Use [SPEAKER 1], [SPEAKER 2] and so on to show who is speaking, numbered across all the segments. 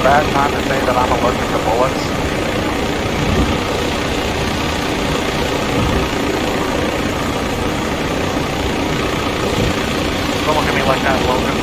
[SPEAKER 1] bad time to say that I'm allergic to bullets? Don't look at me like that, Logan.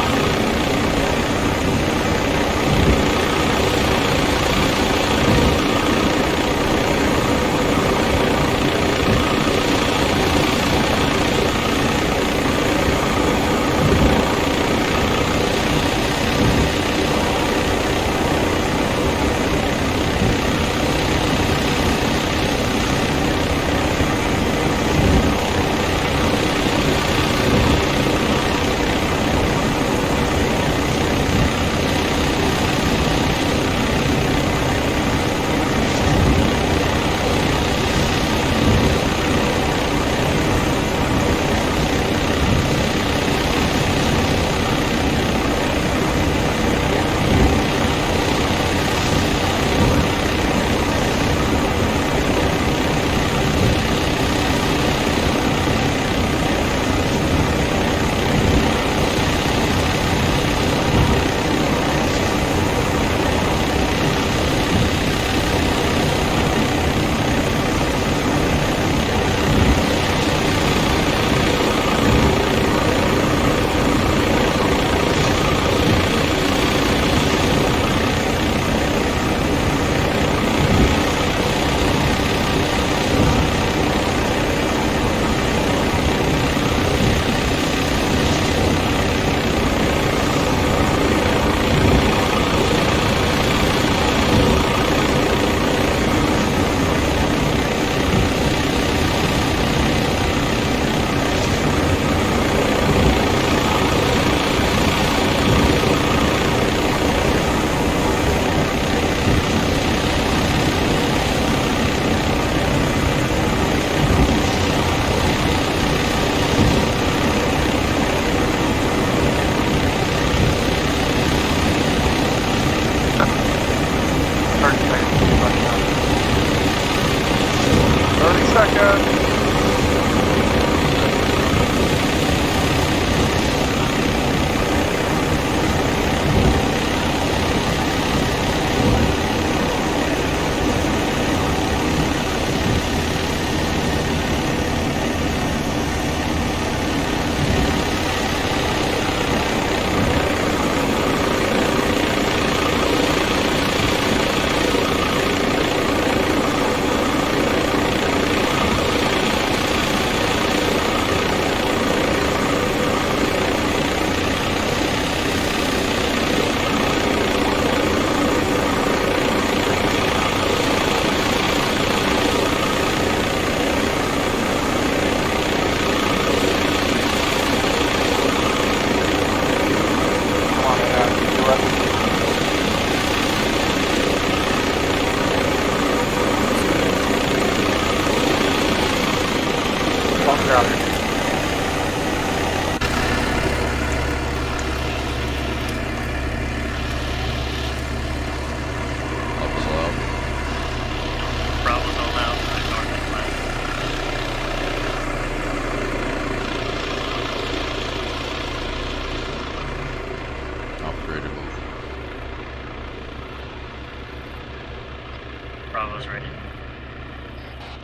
[SPEAKER 2] Bravo's ready.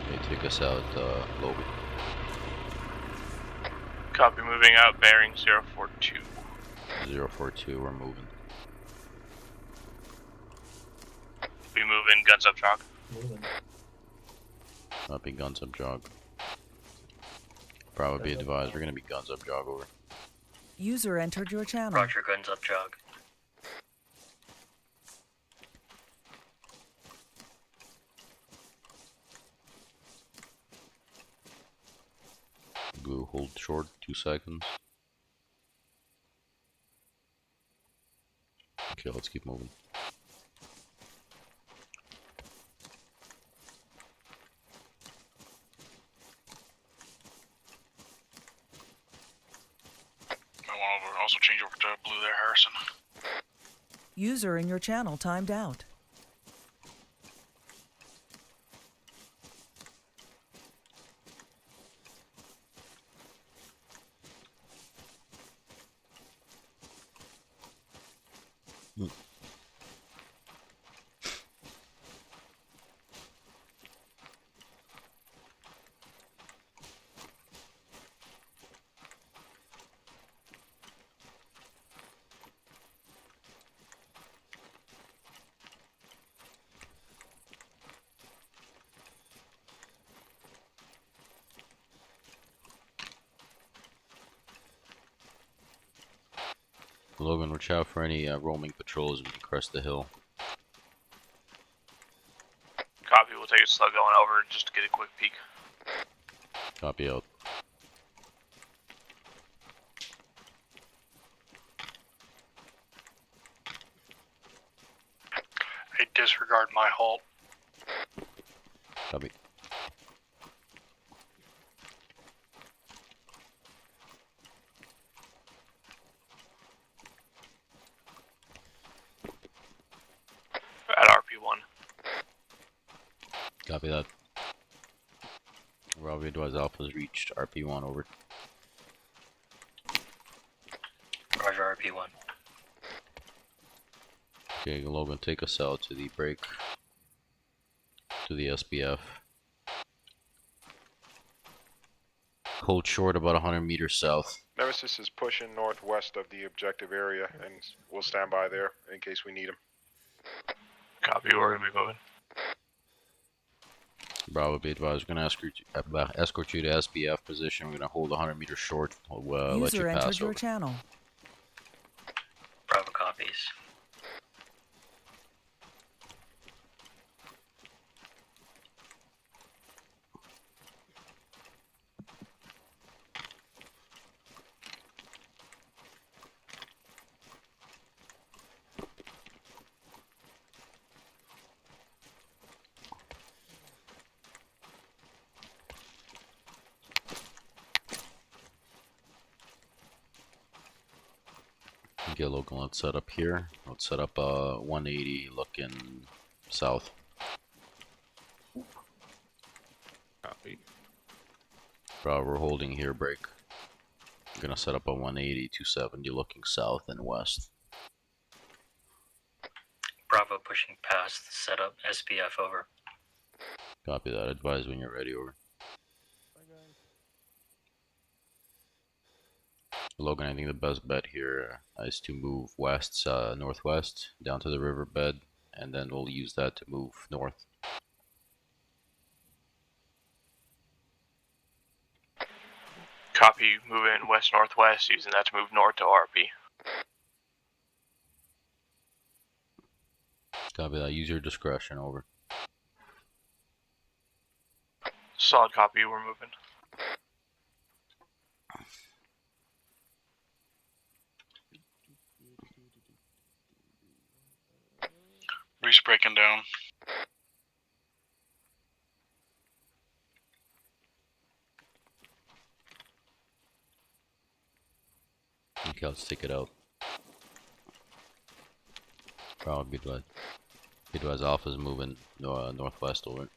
[SPEAKER 3] They take us out, lobby.
[SPEAKER 4] Copy, moving out, bearing 042.
[SPEAKER 3] 042, we're moving.
[SPEAKER 4] We move in, guns up, jog.
[SPEAKER 5] Moving.
[SPEAKER 3] Not be guns up jog. Probably be advised, we're gonna be guns up jog over.
[SPEAKER 6] User entered your channel.
[SPEAKER 2] Roger, guns up, jog.
[SPEAKER 3] Blue, hold short, 2 seconds. Okay, let's keep moving.
[SPEAKER 7] I want to also change over to blue there, Harrison.
[SPEAKER 6] User in your channel timed out.
[SPEAKER 3] Logan, watch out for any roaming patrols when you crest the hill.
[SPEAKER 4] Copy, we'll take a slug going over just to get a quick peek.
[SPEAKER 3] Copy out.
[SPEAKER 7] Hey, disregard my halt.
[SPEAKER 3] Copy.
[SPEAKER 4] At RP1.
[SPEAKER 3] Copy that. Bravo advise Alpha's reached RP1 over.
[SPEAKER 2] Roger, RP1.
[SPEAKER 3] Okay, Logan, take us out to the break. To the SBF. Hold short about 100 meters south.
[SPEAKER 5] Nemesis is pushing northwest of the objective area, and we'll stand by there in case we need him.
[SPEAKER 4] Copy, we're gonna be moving.
[SPEAKER 3] Bravo, be advised. We're gonna escort you to SBF position. We're gonna hold 100 meters short. We'll let you
[SPEAKER 6] User
[SPEAKER 3] pass
[SPEAKER 6] entered your
[SPEAKER 3] over.
[SPEAKER 6] channel.
[SPEAKER 2] Bravo copies.
[SPEAKER 3] Okay, Logan, let's set up here. Let's set up 180 looking south.
[SPEAKER 1] Copy.
[SPEAKER 3] Bravo, we're holding here, break. I'm gonna set up a 180, 270 looking south and west.
[SPEAKER 2] Bravo pushing past setup SPF over.
[SPEAKER 3] Copy that. Advise when you're ready, over. Logan, I think the best bet here is to move west, northwest, down to the riverbed, and then we'll use that to move north.
[SPEAKER 4] Copy, moving west-northwest, using that to move north to RP.
[SPEAKER 3] Copy that. Use your discretion, over.
[SPEAKER 4] Solid copy, we're moving.
[SPEAKER 7] Reese breaking down.
[SPEAKER 3] Okay, let's take it out. Probably be advised. Be advised, Alpha's moving northwest, over.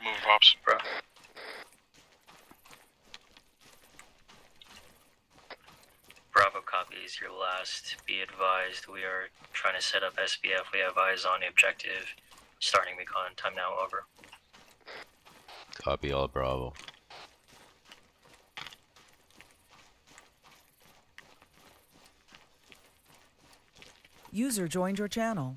[SPEAKER 7] Move pops.
[SPEAKER 2] Bravo copies your last. Be advised, we are trying to set up SBF. We have eyes on the objective. Starting recon. Time now, over.
[SPEAKER 3] Copy all, Bravo.
[SPEAKER 6] User joined your channel.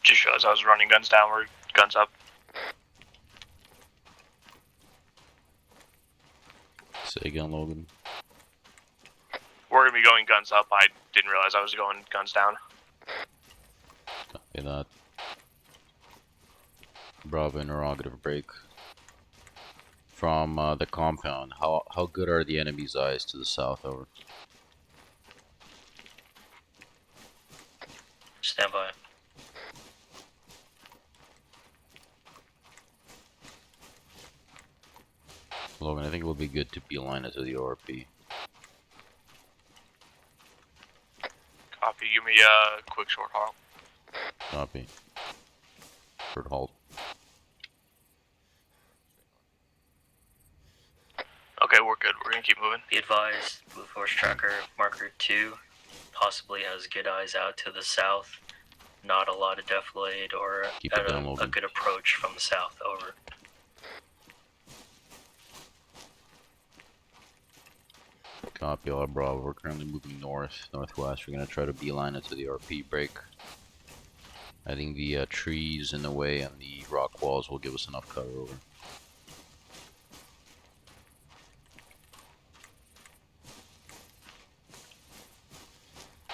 [SPEAKER 4] Just realized I was running guns downward, guns up.
[SPEAKER 3] Say again, Logan.
[SPEAKER 4] We're gonna be going guns up. I didn't realize I was going guns down.
[SPEAKER 3] Copy that. Bravo, interrogative break. From the compound, how good are the enemy's eyes to the south, over?
[SPEAKER 2] Stand by.
[SPEAKER 3] Logan, I think it would be good to beeline it to the ORP.
[SPEAKER 4] Copy, give me a quick short halt.
[SPEAKER 3] Copy. Short halt.
[SPEAKER 4] Okay, we're good. We're gonna keep moving.
[SPEAKER 2] Be advised, Blue Force Tracker Marker 2 possibly has good eyes out to the south. Not a lot of defilade or
[SPEAKER 3] Keep it
[SPEAKER 2] at
[SPEAKER 3] down,
[SPEAKER 2] a
[SPEAKER 3] Logan.
[SPEAKER 2] good approach from the south. Over.
[SPEAKER 3] Copy, all Bravo. We're currently moving north, northwest. We're gonna try to beeline it to the RP break. I think the trees in the way and the rock walls will give us enough cover. Over.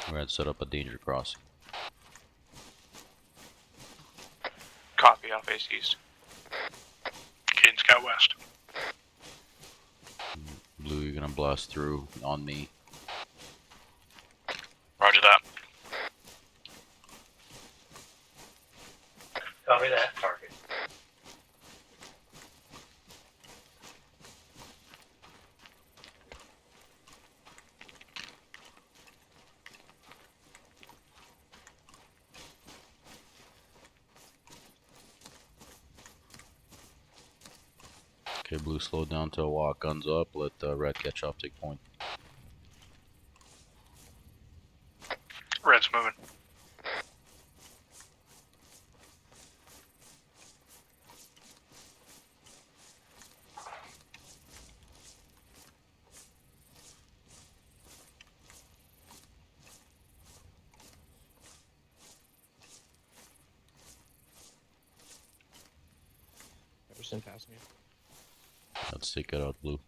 [SPEAKER 3] We're gonna set up a danger crossing.
[SPEAKER 4] Copy, I'll face east.
[SPEAKER 7] Kane Scout West.
[SPEAKER 3] Blue, you're gonna blast through on me.
[SPEAKER 7] Roger that.
[SPEAKER 2] Copy that. Target.
[SPEAKER 3] Okay, Blue, slow down to a walk. Guns up. Let Red catch off. Take point.
[SPEAKER 7] Red's moving.
[SPEAKER 1] Everson passing you.
[SPEAKER 3] Let's take it out, Blue.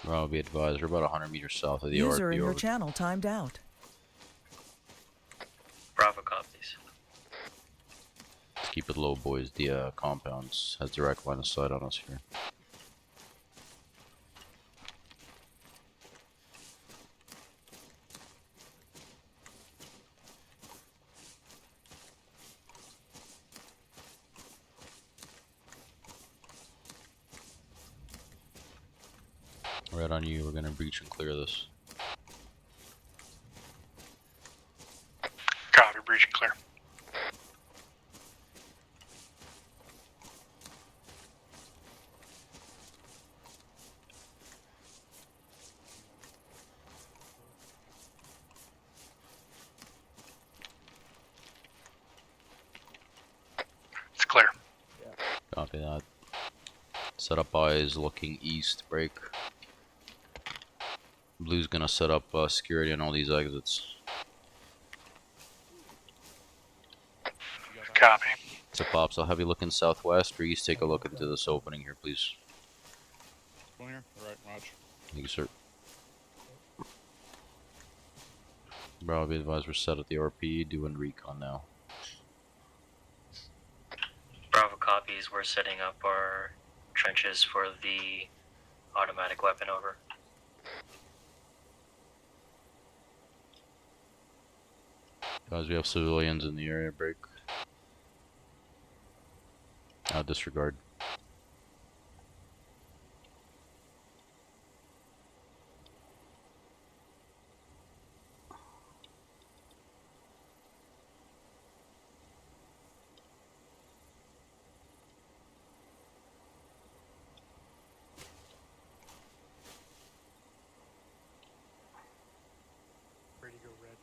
[SPEAKER 3] Bravo, be advised. We're about 100 meters south of the
[SPEAKER 6] User
[SPEAKER 3] RP.
[SPEAKER 6] in your
[SPEAKER 3] Over.
[SPEAKER 6] channel timed out.
[SPEAKER 2] Bravo copies.
[SPEAKER 3] Let's keep it low, boys. The compounds has direct line of sight on us here. Right on you. We're gonna breach and clear this.
[SPEAKER 7] Copy, breach and clear. It's clear.
[SPEAKER 3] Copy that. Set up eyes looking east. Break. Blue's gonna set up security on all these exits.
[SPEAKER 7] Copy.
[SPEAKER 3] So Pops, I'll have you looking southwest or east. Take a look into this opening here, please.
[SPEAKER 8] One here? Alright, watch.
[SPEAKER 3] Thank you, sir. Bravo, be advised we're set at the RP, doing recon now.
[SPEAKER 2] Bravo copies. We're setting up our trenches for the automatic weapon. Over.
[SPEAKER 3] Guys, we have civilians in the area. Break. Disregard.
[SPEAKER 8] Ready to go red.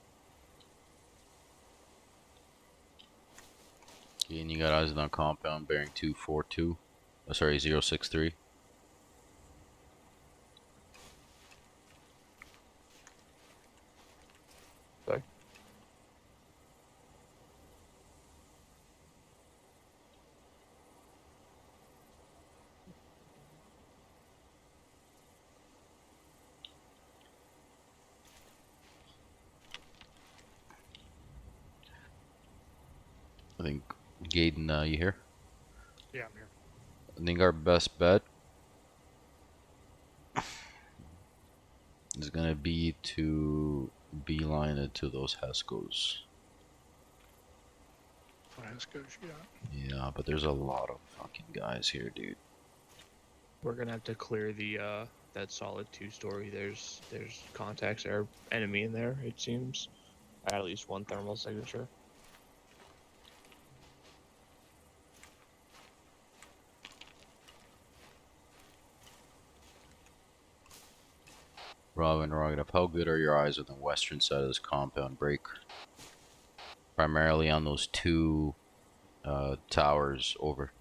[SPEAKER 3] Okay, and you got eyes on that compound bearing 242. Sorry, 063.
[SPEAKER 1] Sorry.
[SPEAKER 3] I think Gaiden, you here?
[SPEAKER 8] Yeah, I'm here.
[SPEAKER 3] I think our best bet is gonna be to beeline it to those Heskos.
[SPEAKER 8] What has goes you got?
[SPEAKER 3] Yeah, but there's a lot of fucking guys here, dude.
[SPEAKER 1] We're gonna have to clear the that solid 2-story. There's contacts or enemy in there. It seems. I got at least one thermal signature.
[SPEAKER 3] Bravo interrogative. How good are your eyes on the western side of this compound break? Primarily on those two towers. Over.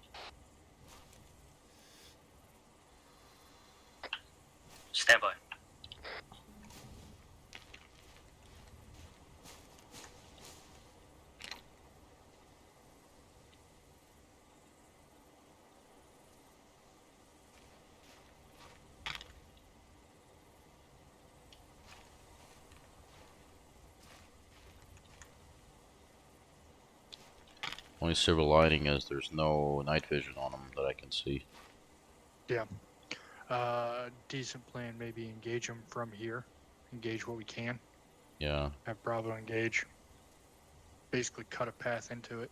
[SPEAKER 2] Stand by.
[SPEAKER 3] Only silver lining is there's no night vision on them that I can see.
[SPEAKER 8] Yeah. Decent plan, maybe engage them from here. Engage what we can.
[SPEAKER 3] Yeah.
[SPEAKER 8] Have Bravo engage. Basically cut a path into it.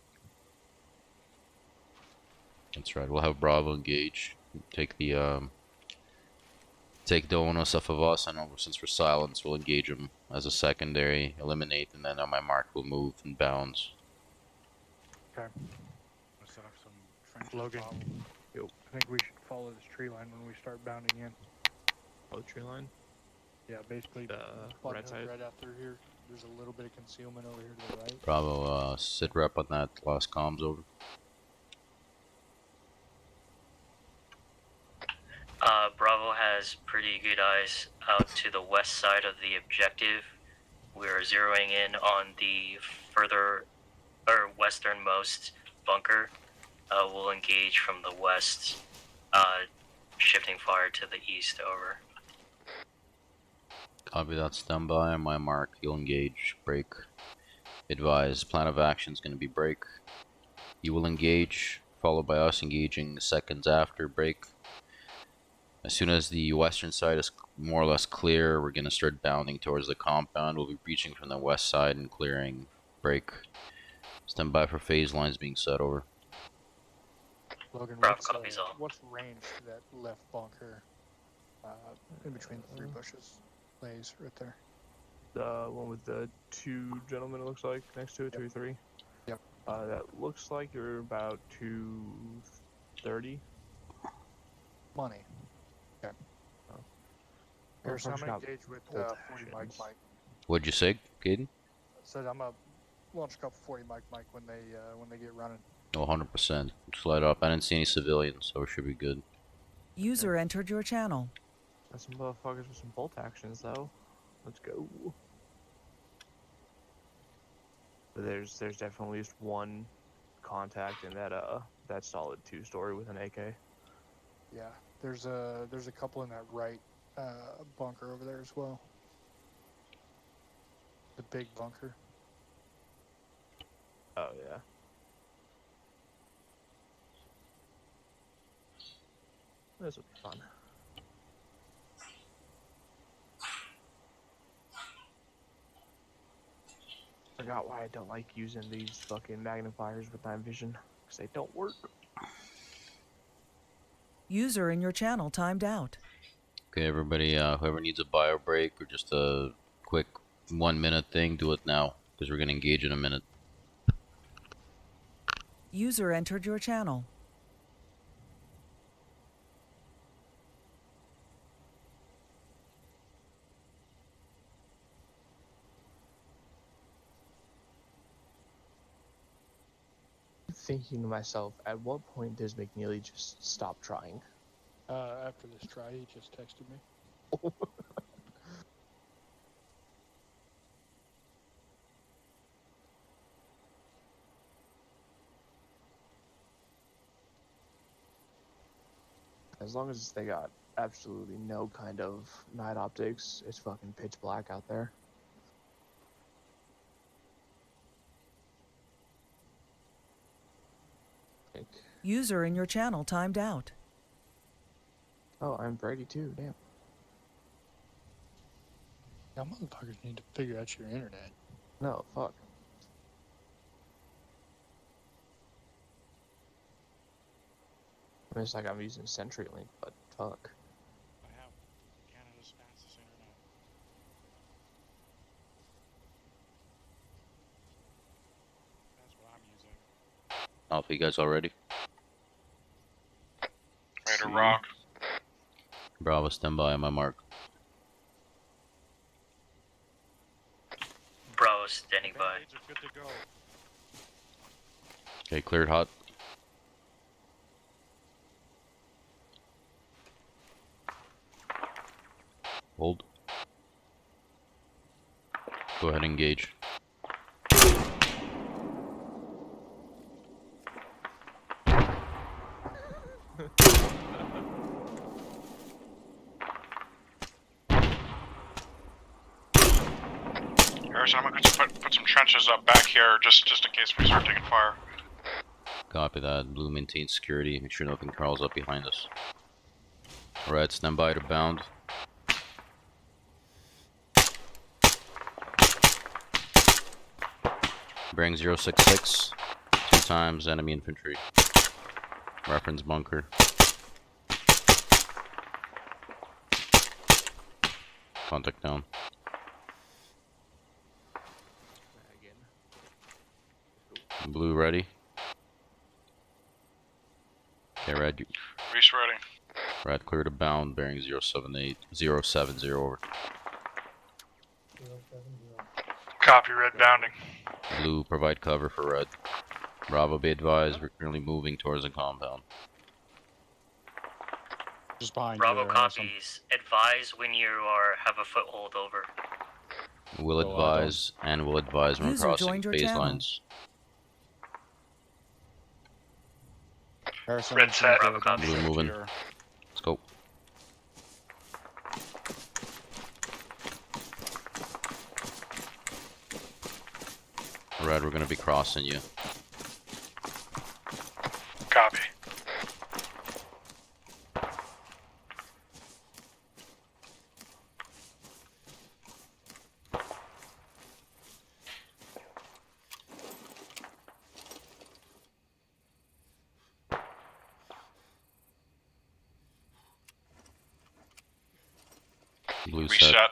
[SPEAKER 3] That's right. We'll have Bravo engage. Take the onus off of us, and since we're silenced, we'll engage them as a secondary, eliminate, and then on my mark we'll move and bounce.
[SPEAKER 8] Okay.
[SPEAKER 9] Set up some trenches.
[SPEAKER 8] Logan.
[SPEAKER 1] Yo.
[SPEAKER 8] I think we should follow this tree line when we start bounding in.
[SPEAKER 1] Oh, tree line.
[SPEAKER 8] Yeah, basically
[SPEAKER 1] The
[SPEAKER 8] button
[SPEAKER 1] right
[SPEAKER 8] hook
[SPEAKER 1] side.
[SPEAKER 8] right out through here. There's a little bit of concealment over here to the right.
[SPEAKER 3] Bravo, sit rep on that last comms over.
[SPEAKER 2] Bravo has pretty good eyes out to the west side of the objective. We're zeroing in on the further or westernmost bunker. We'll engage from the west, shifting fire to the east. Over.
[SPEAKER 3] Copy that. Stand by on my mark. You'll engage. Break. Advise. Plan of action is going to be break. You will engage, followed by us engaging seconds after break. As soon as the western side is more or less clear, we're going to start bounding towards the compound. We'll be breaching from the west side and clearing. Break. Stand by for phase lines being set. Over.
[SPEAKER 8] Logan,
[SPEAKER 2] Bravo copies all.
[SPEAKER 8] what's range to that left bunker? In between the three bushes. Lays right there.
[SPEAKER 1] The one with the two gentlemen, it looks like, next to it, 2 or 3.
[SPEAKER 8] Yep.
[SPEAKER 1] That looks like you're about 230.
[SPEAKER 8] Money. Okay.
[SPEAKER 1] Oh.
[SPEAKER 8] Harrison, I'm
[SPEAKER 1] Punch
[SPEAKER 8] gonna
[SPEAKER 1] out
[SPEAKER 8] engage with
[SPEAKER 1] both
[SPEAKER 8] 40
[SPEAKER 1] actions.
[SPEAKER 8] Mike.
[SPEAKER 3] What'd you say, Caden?
[SPEAKER 8] Said I'm gonna launch a couple 40 Mike when they get running.
[SPEAKER 3] Oh, 100%. Slide up. I didn't see any civilians, so it should be good.
[SPEAKER 6] User entered your channel.
[SPEAKER 1] Got some motherfuckers with some bolt actions, though. Let's go. But there's definitely at least one contact in that solid 2-story with an AK.
[SPEAKER 8] Yeah, there's a couple in that right bunker over there as well. The big bunker.
[SPEAKER 1] Oh yeah. This will be fun. Forgot why I don't like using these fucking magnifiers with night vision, because they don't work.
[SPEAKER 6] User in your channel timed out.
[SPEAKER 3] Okay, everybody, whoever needs a bio break or just a quick 1-minute thing, do it now, because we're going to engage in a minute.
[SPEAKER 6] User entered your channel.
[SPEAKER 1] Thinking to myself, at what point does McNeely just stop trying?
[SPEAKER 8] After this try, he just texted me.
[SPEAKER 1] As long as they got absolutely no kind of night optics, it's fucking pitch black out there.
[SPEAKER 6] User in your channel timed out.
[SPEAKER 1] Oh, I'm Brady too, damn.
[SPEAKER 8] Y'all motherfuckers need to figure out your internet.
[SPEAKER 1] No, fuck. I mean, it's like I'm using CenturyLink, but fuck.
[SPEAKER 9] I have
[SPEAKER 3] Alpha, you guys all ready?
[SPEAKER 7] Ready to rock.
[SPEAKER 3] Bravo, stand by on my mark.
[SPEAKER 2] Bravo, standing by.
[SPEAKER 9] Band-aids are good to go.
[SPEAKER 3] Okay, cleared hot. Hold. Go ahead, engage.
[SPEAKER 7] Harrison, I'm gonna put some trenches up back here just in case we start taking fire.
[SPEAKER 3] Copy that. Blue, maintain security. Make sure nothing crawls up behind us. Red, stand by to bound. Bearing 066. 2 times enemy infantry. Reference bunker. Contact down. Blue ready. Okay, red.
[SPEAKER 7] Reese ready.
[SPEAKER 3] Red clear to bound. Bearing 078 070 over.
[SPEAKER 4] Copy, red bounding.
[SPEAKER 3] Blue provide cover for red. Bravo be advised. We're currently moving towards the compound.
[SPEAKER 9] Just behind
[SPEAKER 2] Bravo
[SPEAKER 9] you there, Harrison.
[SPEAKER 2] copies. Advise when you have a foothold over.
[SPEAKER 3] Will advise and will advise when
[SPEAKER 6] User
[SPEAKER 3] crossing
[SPEAKER 6] joined your
[SPEAKER 3] phase
[SPEAKER 6] channel.
[SPEAKER 3] lines.
[SPEAKER 9] Harrison,
[SPEAKER 4] Red
[SPEAKER 9] let's
[SPEAKER 4] set.
[SPEAKER 9] go
[SPEAKER 2] Bravo
[SPEAKER 9] down
[SPEAKER 2] copy.
[SPEAKER 3] Blue
[SPEAKER 9] shift
[SPEAKER 3] moving.
[SPEAKER 9] here.
[SPEAKER 3] Let's go. Red, we're gonna be crossing you.
[SPEAKER 4] Copy.
[SPEAKER 3] Blue set.
[SPEAKER 7] Reset.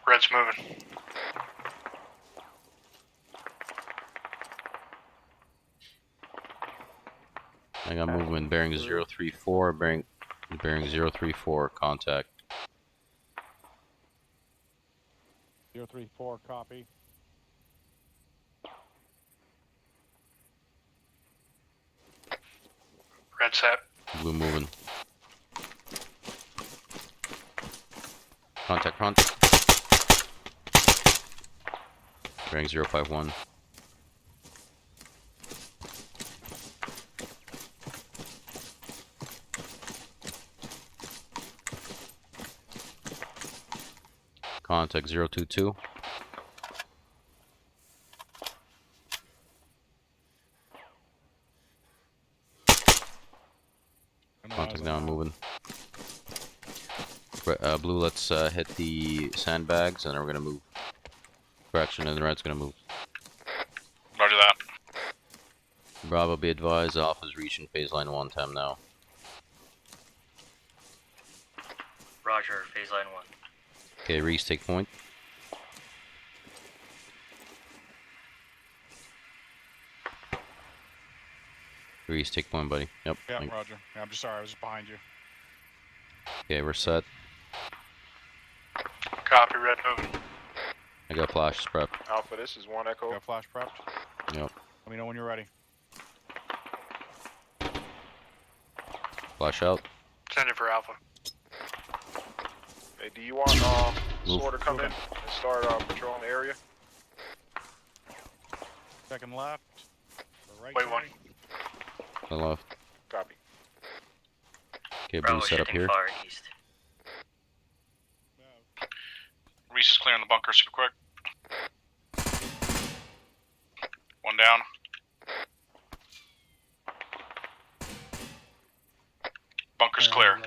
[SPEAKER 4] Red's moving.
[SPEAKER 3] I got movement bearing 034, bearing 034, contact.
[SPEAKER 9] 034, copy.
[SPEAKER 4] Red set.
[SPEAKER 3] Blue moving. Contact front. Bearing 051. Contact 022. Contact down, moving. Blue, let's hit the sandbags, and then we're gonna move. Correction, and the red's gonna move.
[SPEAKER 7] Roger that.
[SPEAKER 3] Bravo, be advised, Alpha's reaching phase line 1 time now.
[SPEAKER 2] Roger, phase line 1.
[SPEAKER 3] Okay, Reese, take point. Reese, take point, buddy. Yep.
[SPEAKER 9] Yeah, roger. Yeah, I'm just sorry, I was just behind you.
[SPEAKER 3] Okay, we're set.
[SPEAKER 4] Copy, red moving.
[SPEAKER 3] I got flashes prepped.
[SPEAKER 5] Alpha, this is 1 Echo.
[SPEAKER 9] Got flash prepped?
[SPEAKER 3] Yep.
[SPEAKER 9] Let me know when you're ready.
[SPEAKER 3] Flash out.
[SPEAKER 4] Send it for Alpha.
[SPEAKER 5] Hey, do you want
[SPEAKER 3] Move.
[SPEAKER 5] SWORD to come in and start patrolling the area?
[SPEAKER 9] Second left. The right
[SPEAKER 4] Wait, one.
[SPEAKER 9] guy.
[SPEAKER 3] To the left.
[SPEAKER 5] Copy.
[SPEAKER 3] Okay,
[SPEAKER 2] Bravo
[SPEAKER 3] Blue set up
[SPEAKER 2] shifting
[SPEAKER 3] here.
[SPEAKER 2] far east.
[SPEAKER 7] Reese is clearing the bunker super quick. One down. Bunker's clear.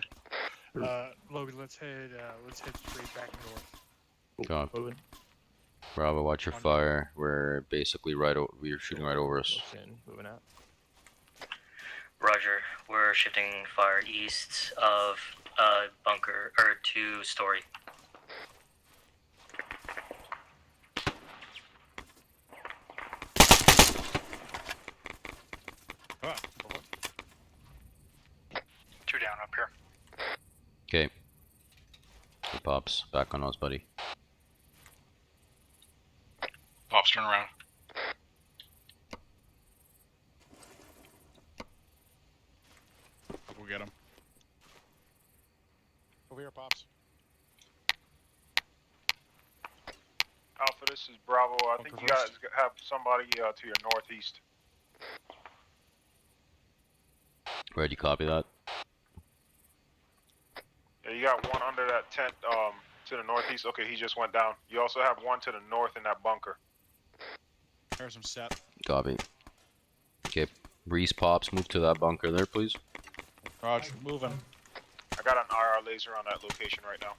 [SPEAKER 8] Logan, let's head straight back north.
[SPEAKER 3] Copy. Bravo, watch your fire. We're basically we're shooting right over us.
[SPEAKER 1] Moving out.
[SPEAKER 2] Roger, we're shifting fire east of bunker, or 2-story.
[SPEAKER 3] Okay. Hey, Pops, back on us, buddy.
[SPEAKER 7] Pops, turn around.
[SPEAKER 9] We'll get him. Over here, Pops.
[SPEAKER 5] Alpha, this is Bravo. I
[SPEAKER 9] Bunker
[SPEAKER 5] think you guys
[SPEAKER 9] first.
[SPEAKER 5] have somebody to your northeast.
[SPEAKER 3] Red, you copy that?
[SPEAKER 5] Yeah, you got one under that tent to the northeast. Okay, he just went down. You also have one to the north in that bunker.
[SPEAKER 9] There's some set.
[SPEAKER 3] Copy. Okay, Reese, Pops, move to that bunker there, please.
[SPEAKER 9] Roger, moving.
[SPEAKER 5] I got an IR laser on that location right now.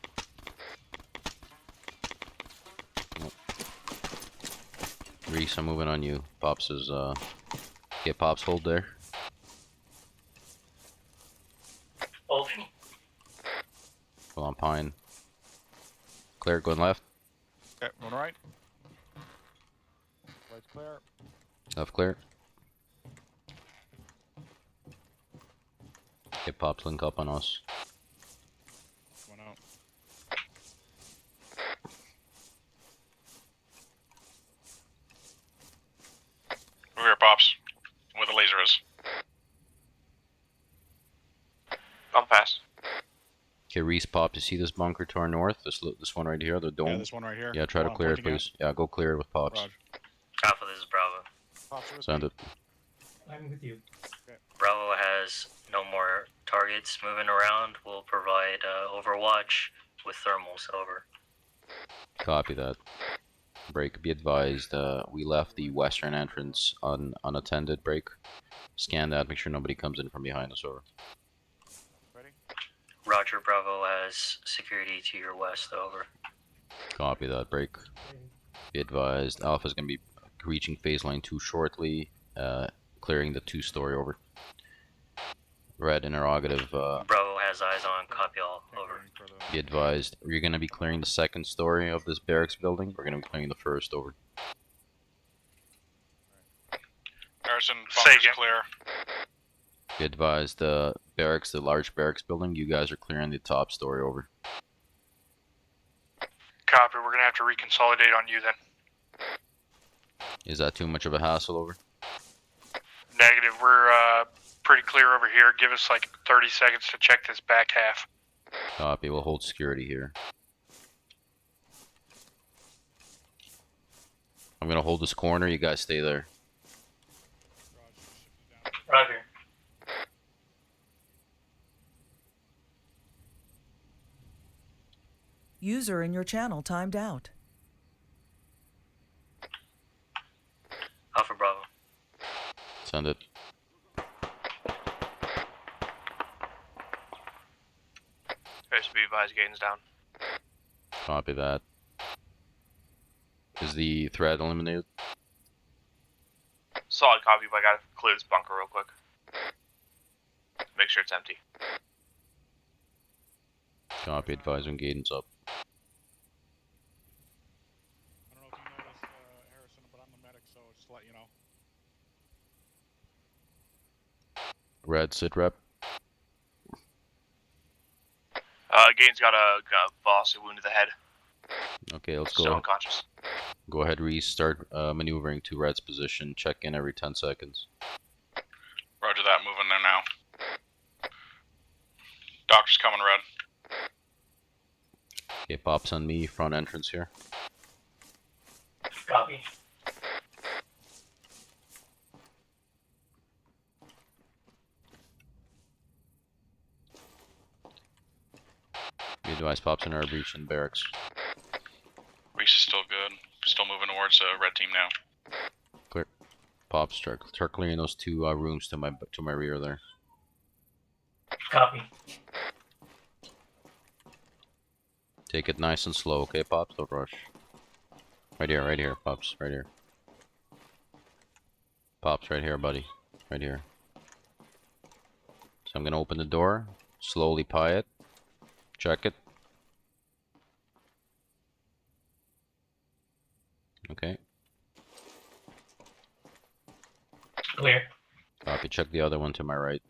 [SPEAKER 3] Reese, I'm moving on you. Pops is, get Pops, hold there.
[SPEAKER 2] Holding.
[SPEAKER 3] Hold on, Pine. Clear, going left.
[SPEAKER 9] Okay, going right. Right's clear.
[SPEAKER 3] Left clear. Get Pops, link up on us.
[SPEAKER 9] One out.
[SPEAKER 7] Over here, Pops. Where the laser is.
[SPEAKER 4] I'm fast.
[SPEAKER 3] Okay, Reese, Pops, you see this bunker to our north? This one right here, the dome?
[SPEAKER 9] Yeah, this one right here.
[SPEAKER 3] Yeah, try to
[SPEAKER 9] One I'm
[SPEAKER 3] clear it,
[SPEAKER 9] pointing at.
[SPEAKER 3] please. Yeah, go clear it with Pops.
[SPEAKER 9] Roger.
[SPEAKER 2] Alpha, this is Bravo.
[SPEAKER 9] Pops, are with
[SPEAKER 3] Send
[SPEAKER 9] me.
[SPEAKER 3] it.
[SPEAKER 10] I'm with you.
[SPEAKER 2] Bravo has no more targets moving around. We'll provide overwatch with thermals. Over.
[SPEAKER 3] Copy that. Break, be advised, we left the western entrance unattended. Break. Scan that, make sure nobody comes in from behind us. Over.
[SPEAKER 9] Ready?
[SPEAKER 2] Roger, Bravo has security to your west. Over.
[SPEAKER 3] Copy that. Break. Be advised, Alpha's gonna be reaching phase line 2 shortly, clearing the 2-story. Over. Red, interrogative,
[SPEAKER 2] Bravo has eyes on. Copy all. Over.
[SPEAKER 3] be advised, you're gonna be clearing the 2nd story of this barracks building. We're gonna be clearing the 1st. Over.
[SPEAKER 7] Harrison,
[SPEAKER 4] Say
[SPEAKER 7] bunker's
[SPEAKER 4] again.
[SPEAKER 7] clear.
[SPEAKER 3] Be advised, the large barracks building, you guys are clearing the top story. Over.
[SPEAKER 4] Copy. We're gonna have to reconsolidate on you then.
[SPEAKER 3] Is that too much of a hassle? Over.
[SPEAKER 4] Negative. We're pretty clear over here. Give us like 30 seconds to check this back half.
[SPEAKER 3] Copy, we'll hold security here. I'm gonna hold this corner, you guys stay there.
[SPEAKER 2] Roger.
[SPEAKER 6] User in your channel timed out.
[SPEAKER 2] Alpha Bravo.
[SPEAKER 3] Send it.
[SPEAKER 4] First be advised, Gaten's down.
[SPEAKER 3] Copy that. Is the threat eliminated?
[SPEAKER 4] Solid copy, but I gotta clear this bunker real quick. Make sure it's empty.
[SPEAKER 3] Copy, advise when Gaten's up.
[SPEAKER 9] I don't know if you know this, Harrison, but I'm the medic, so just to let you know.
[SPEAKER 3] Red, sit rep.
[SPEAKER 4] Gaten's got a velocity wound to the head.
[SPEAKER 3] Okay, let's
[SPEAKER 4] Still
[SPEAKER 3] go.
[SPEAKER 4] unconscious.
[SPEAKER 3] Go ahead, restart maneuvering to Red's position. Check in every 10 seconds.
[SPEAKER 7] Roger that, moving there now. Doctor's coming, Red.
[SPEAKER 3] Okay, Pops on me, front entrance here.
[SPEAKER 2] Copy.
[SPEAKER 3] Be advised, Pops in our breach in barracks.
[SPEAKER 7] Reese is still good. Still moving towards red team now.
[SPEAKER 3] Clear. Pops, start clearing those 2 rooms to my rear there.
[SPEAKER 2] Copy.
[SPEAKER 3] Take it nice and slow, okay, Pops? Don't rush. Right here, Pops, right here. Pops, right here, buddy. Right here. So I'm gonna open the door, slowly pie it, check it. Okay.
[SPEAKER 2] Clear.
[SPEAKER 3] Copy, check the other one to my right.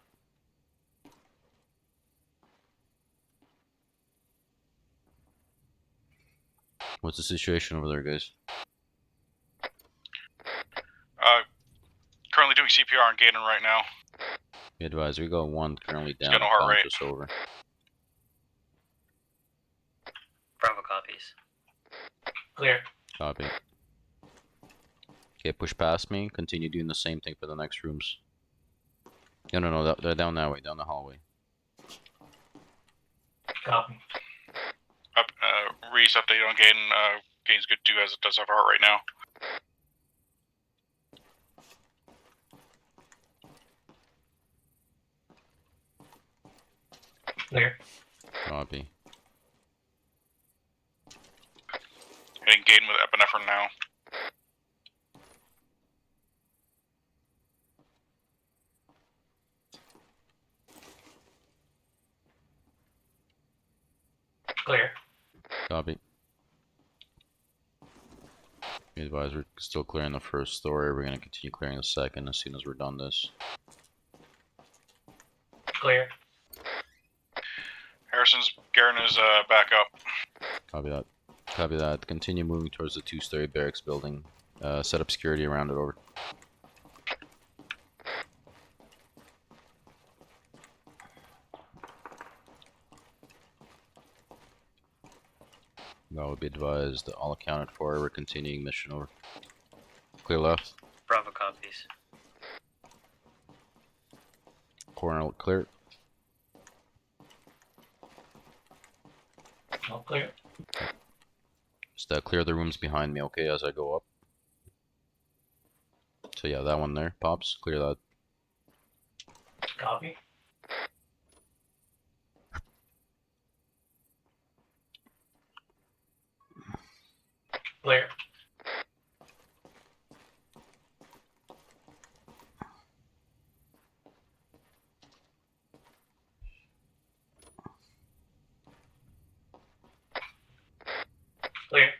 [SPEAKER 3] What's the situation over there, guys?
[SPEAKER 7] Currently doing CPR on Gaten right now.
[SPEAKER 3] Be advised, we got one currently
[SPEAKER 7] He's
[SPEAKER 3] down
[SPEAKER 7] got no
[SPEAKER 3] and
[SPEAKER 7] heart rate.
[SPEAKER 3] conscious. Over.
[SPEAKER 2] Bravo copies.
[SPEAKER 10] Clear.
[SPEAKER 3] Copy. Okay, push past me. Continue doing the same thing for the next rooms. No, they're down that way, down the hallway.
[SPEAKER 10] Copy.
[SPEAKER 7] Reese update on Gaten. Gaten's good too, as it does have a heart right now.
[SPEAKER 10] Clear.
[SPEAKER 3] Copy.
[SPEAKER 7] Hitting Gaten with epinephrine now.
[SPEAKER 10] Clear.
[SPEAKER 3] Copy. Be advised, we're still clearing the first story. We're gonna continue clearing the second as soon as we're done this.
[SPEAKER 10] Clear.
[SPEAKER 7] Harrison's Garen is back up.
[SPEAKER 3] Copy that. Copy that. Continue moving towards the two-story barracks building. Set up security around it. Over. That would be advised. All accounted for. We're continuing mission. Over. Clear left.
[SPEAKER 2] Bravo copies.
[SPEAKER 3] Corner clear.
[SPEAKER 10] All clear.
[SPEAKER 3] Just clear the rooms behind me, okay, as I go up. So yeah, that one there. Pops. Clear that.
[SPEAKER 10] Copy. Clear. Clear.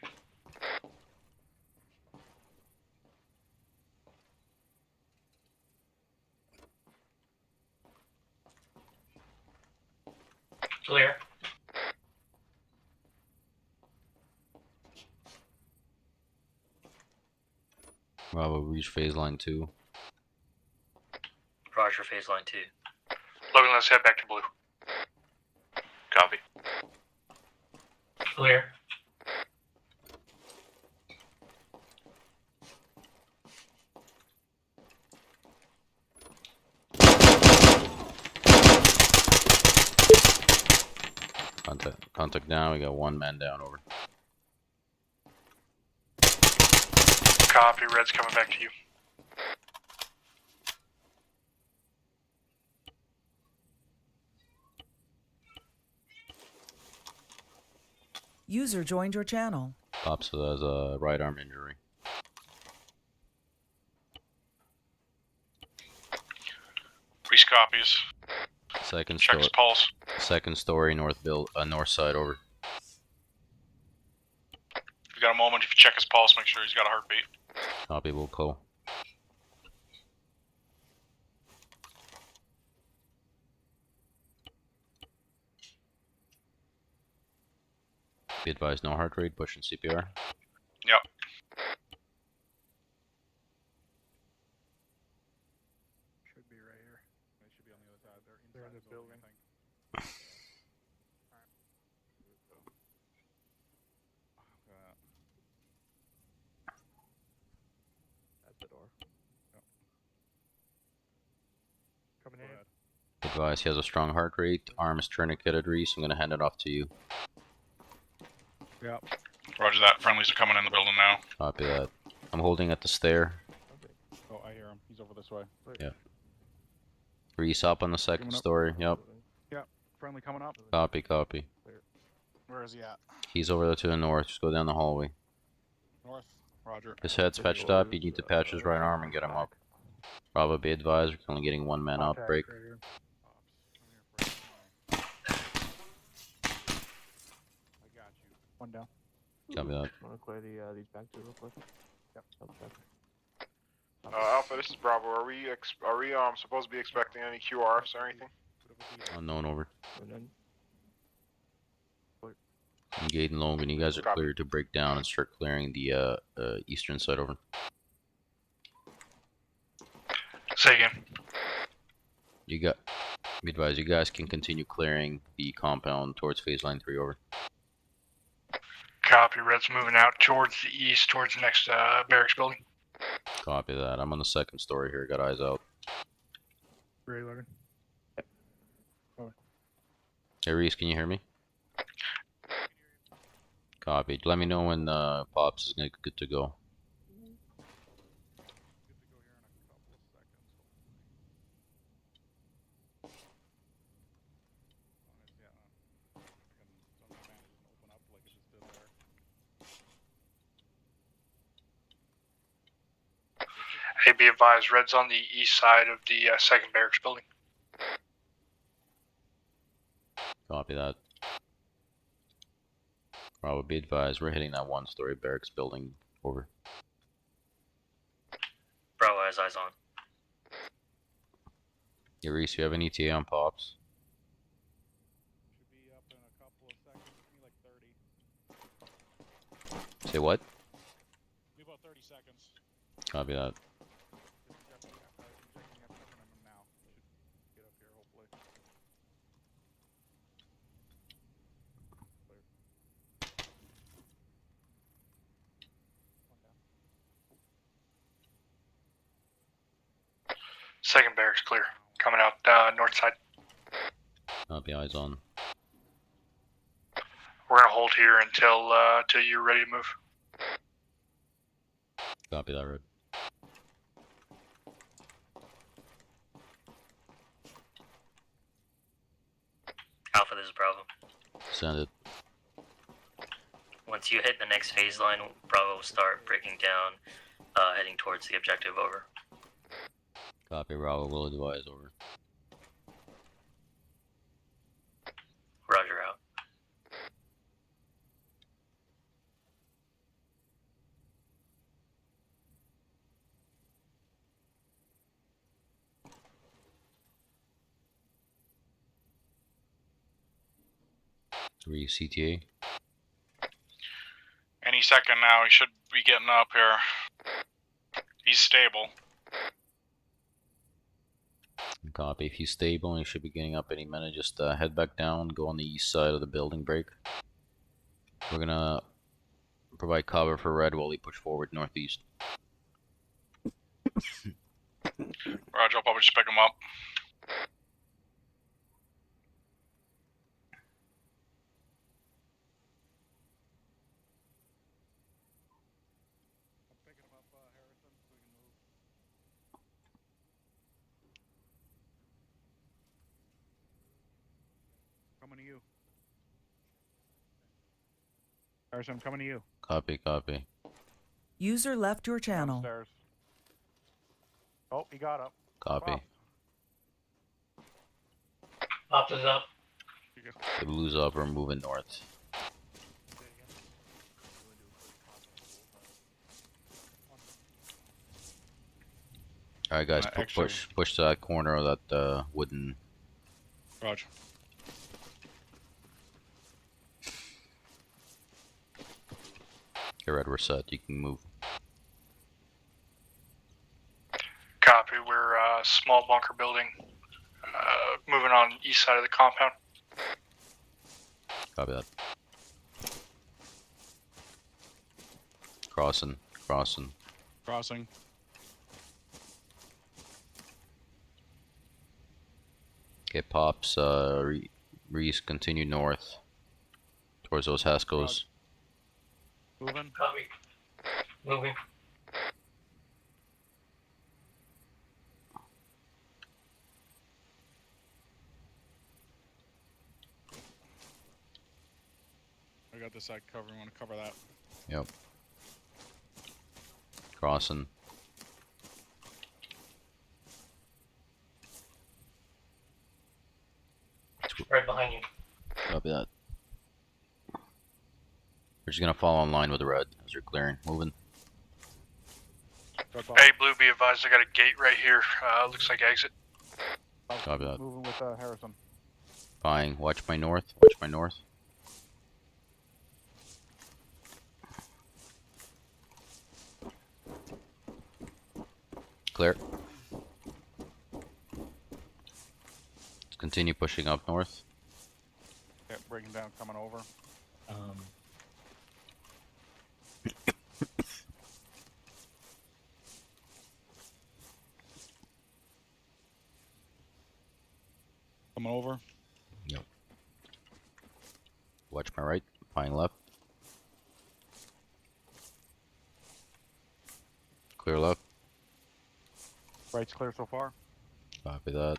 [SPEAKER 10] Clear.
[SPEAKER 3] Bravo, reach phase line 2.
[SPEAKER 2] Roger, phase line 2.
[SPEAKER 4] Logan, let's head back to blue.
[SPEAKER 7] Copy.
[SPEAKER 10] Clear.
[SPEAKER 3] Contact down. We got one man down. Over.
[SPEAKER 4] Copy, Red's coming back to you.
[SPEAKER 6] User joined your channel.
[SPEAKER 3] Pops has a right arm injury.
[SPEAKER 7] Reese copies.
[SPEAKER 3] Check
[SPEAKER 7] his pulse.
[SPEAKER 3] Second story, north side. Over.
[SPEAKER 7] If you got a moment, if you check his pulse, make sure he's got a heartbeat.
[SPEAKER 3] Copy. Will call. Be advised, no heart rate. Pushing CPR.
[SPEAKER 7] Yep.
[SPEAKER 8] Should be right here.
[SPEAKER 9] They should be on the other side.
[SPEAKER 8] They're in the building.
[SPEAKER 9] I think.
[SPEAKER 1] At the door.
[SPEAKER 8] Coming in.
[SPEAKER 3] Advice, he has a strong heart rate. Arm is tourniqueted, Reese. I'm going to hand it off to you.
[SPEAKER 8] Yep.
[SPEAKER 7] Roger that. Friendlies are coming in the building now.
[SPEAKER 3] Copy that. I'm holding at the stair.
[SPEAKER 9] Oh, I hear him. He's over this way.
[SPEAKER 3] Yeah. Reese up on the second
[SPEAKER 9] Coming up.
[SPEAKER 3] story. Yep.
[SPEAKER 9] Friendly coming up.
[SPEAKER 3] Copy.
[SPEAKER 9] Where is he at?
[SPEAKER 3] He's over there to the north. Just go down the hallway.
[SPEAKER 9] North. Roger.
[SPEAKER 3] His head's patched up. You need to patch his right arm and get him up. Probably be advised. We're only getting one man up.
[SPEAKER 8] Contact
[SPEAKER 3] Break.
[SPEAKER 8] right here.
[SPEAKER 9] I got you. One down.
[SPEAKER 3] Copy that.
[SPEAKER 1] Want to clear these back to real quick?
[SPEAKER 9] Yep.
[SPEAKER 5] Alpha, this is Bravo. Are we supposed to be expecting any QRFs or anything?
[SPEAKER 3] Unknown. Over.
[SPEAKER 1] And then
[SPEAKER 3] Gate and Logan, you guys are
[SPEAKER 5] Copy.
[SPEAKER 3] cleared to break down and start clearing the eastern side. Over.
[SPEAKER 4] Say again.
[SPEAKER 3] You got. Be advised, you guys can continue clearing the compound towards phase line 3. Over.
[SPEAKER 4] Copy. Red's moving out towards the east, towards the next barracks building.
[SPEAKER 3] Copy that. I'm on the second story here. Got eyes out.
[SPEAKER 8] Great, Logan.
[SPEAKER 3] Hey Reese, can you hear me? Copy. Let me know when Pops is good to go.
[SPEAKER 4] Hey, be advised, Red's on the east side of the second barracks building.
[SPEAKER 3] Copy that. Bravo, be advised, we're hitting that 1-story barracks building. Over.
[SPEAKER 2] Bravo has eyes on.
[SPEAKER 3] Hey Reese, you have an ETA on Pops?
[SPEAKER 9] Should be up in a couple of seconds. Give me like 30.
[SPEAKER 3] Say what?
[SPEAKER 9] Give me about 30 seconds.
[SPEAKER 3] Copy that.
[SPEAKER 9] Injecting that second on him now. Should get up here hopefully. Clear. One down.
[SPEAKER 4] Second barracks clear. Coming out north side.
[SPEAKER 3] Copy, eyes on.
[SPEAKER 4] We're gonna hold here until you're ready to move.
[SPEAKER 3] Copy that, Red.
[SPEAKER 2] Alpha, this is Bravo.
[SPEAKER 3] Send it.
[SPEAKER 2] Once you hit the next phase line, Bravo will start breaking down, heading towards the objective. Over.
[SPEAKER 3] Copy, Bravo, will advise. Over.
[SPEAKER 2] Roger, out.
[SPEAKER 3] Reese, CTA.
[SPEAKER 7] Any second now, he should be getting up here. He's stable.
[SPEAKER 3] Copy. If he's stable and he should be getting up any minute, just head back down, go on the east side of the building break. We're gonna provide cover for Red while he push forward northeast.
[SPEAKER 7] Roger, I'll probably just pick him up.
[SPEAKER 9] I'm picking him up, Harrison, so we can move. Coming to you. Harrison, I'm coming to you.
[SPEAKER 3] Copy, copy.
[SPEAKER 6] User left your channel.
[SPEAKER 9] Downstairs. Oh, he got up.
[SPEAKER 3] Copy.
[SPEAKER 9] Wow.
[SPEAKER 10] Pops is up.
[SPEAKER 3] The blues up, we're moving north. Alright guys,
[SPEAKER 7] Actually-
[SPEAKER 3] push to that corner of that wooden.
[SPEAKER 7] Roger.
[SPEAKER 3] Okay, Red, we're set. You can move.
[SPEAKER 4] Copy. We're small bunker building. Moving on east side of the compound.
[SPEAKER 3] Copy that. Crossing.
[SPEAKER 7] Crossing.
[SPEAKER 3] Okay, Pops, Reese, continue north. Towards those Haskell's.
[SPEAKER 9] Moving.
[SPEAKER 10] Copy. Moving.
[SPEAKER 9] I got this side covered. Want to cover that?
[SPEAKER 3] Yep. Crossing.
[SPEAKER 10] Right behind you.
[SPEAKER 3] Copy that. We're just gonna follow in line with the Red as you're clearing. Moving.
[SPEAKER 9] Red Bob.
[SPEAKER 4] Hey, Blue, be advised, I got a gate right here. Looks like exit.
[SPEAKER 3] Copy that.
[SPEAKER 9] Moving with Harrison.
[SPEAKER 3] Fine. Watch my north. Watch my north. Clear. Let's continue pushing up north.
[SPEAKER 9] Yeah, breaking down, coming over. Coming over.
[SPEAKER 3] Yep. Watch my right. Pine left. Clear left.
[SPEAKER 9] Right's clear so far.
[SPEAKER 3] Copy that.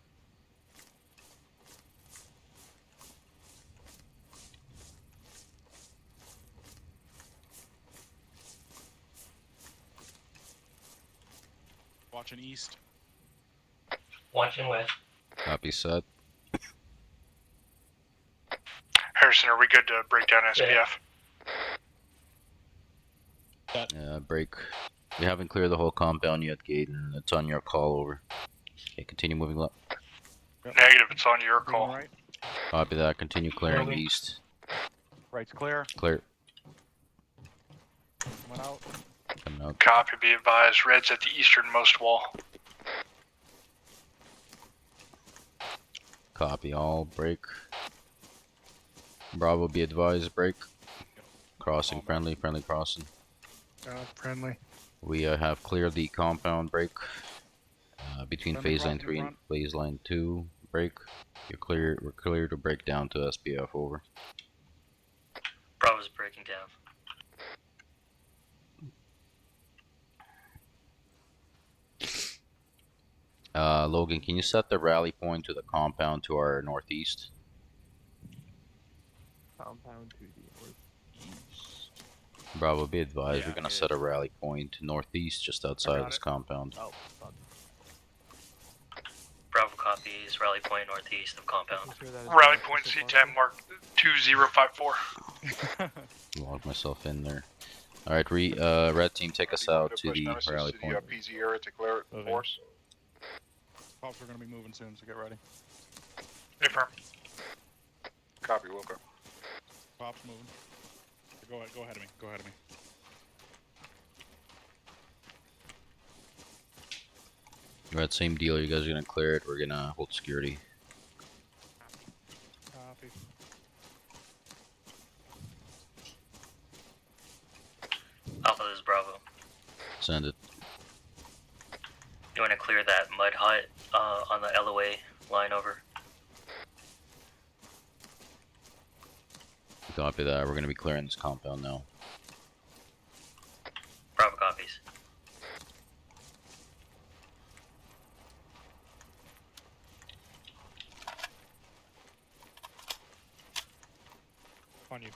[SPEAKER 9] Watching east.
[SPEAKER 10] Watching west.
[SPEAKER 3] Copy set.
[SPEAKER 4] Harrison, are we good to break down SPF?
[SPEAKER 3] Break. We haven't cleared the whole compound yet, Gaten. It's on your call, over. Okay, continue moving left.
[SPEAKER 9] Yep.
[SPEAKER 4] Negative, it's on your
[SPEAKER 9] Moving
[SPEAKER 4] call.
[SPEAKER 9] right.
[SPEAKER 3] Copy that. Continue clearing
[SPEAKER 10] Moving.
[SPEAKER 3] east.
[SPEAKER 9] Right's clear.
[SPEAKER 3] Clear.
[SPEAKER 9] Coming out.
[SPEAKER 3] Coming out.
[SPEAKER 4] Copy, be advised. Red's at the easternmost wall.
[SPEAKER 3] Copy all. Break. Bravo, be advised. Break. Crossing. Friendly. Friendly crossing.
[SPEAKER 8] Friendly.
[SPEAKER 3] We have cleared the compound. Break. Between
[SPEAKER 9] Friendly
[SPEAKER 3] phase line
[SPEAKER 9] crossing
[SPEAKER 3] 3 and
[SPEAKER 9] front.
[SPEAKER 3] phase line 2. Break. You're clear. We're clear to break down to SPF. Over.
[SPEAKER 2] Bravo's breaking down.
[SPEAKER 3] Logan, can you set the rally point to the compound to our northeast?
[SPEAKER 1] Compound to the northeast.
[SPEAKER 3] Bravo, be advised.
[SPEAKER 9] Yeah,
[SPEAKER 3] We're gonna
[SPEAKER 1] it
[SPEAKER 3] set a
[SPEAKER 1] is.
[SPEAKER 3] rally point northeast, just outside of
[SPEAKER 9] got
[SPEAKER 3] this
[SPEAKER 9] it.
[SPEAKER 3] compound.
[SPEAKER 1] Oh, fuck.
[SPEAKER 2] Bravo copies rally point northeast of compound.
[SPEAKER 1] Making sure that is
[SPEAKER 4] Rally
[SPEAKER 1] not
[SPEAKER 4] point
[SPEAKER 1] official
[SPEAKER 4] C10 mark 2054.
[SPEAKER 3] Log myself in there. All right, red team, take us out to the rally point.
[SPEAKER 5] To the PZ area to clear it.
[SPEAKER 9] Moving.
[SPEAKER 5] Force.
[SPEAKER 9] Pops are gonna be moving soon, so get ready.
[SPEAKER 4] Affirm.
[SPEAKER 5] Copy, Wilco.
[SPEAKER 9] Pops moving. Go ahead of me. Go ahead of me.
[SPEAKER 3] Red, same deal. You guys are gonna clear it. We're gonna hold security.
[SPEAKER 9] Copy.
[SPEAKER 2] Alpha, this is Bravo.
[SPEAKER 3] Send it.
[SPEAKER 2] You want to clear that mud hut on the LOA line over?
[SPEAKER 3] Copy that. We're gonna be clearing this compound now.
[SPEAKER 2] Bravo copies.
[SPEAKER 9] On you.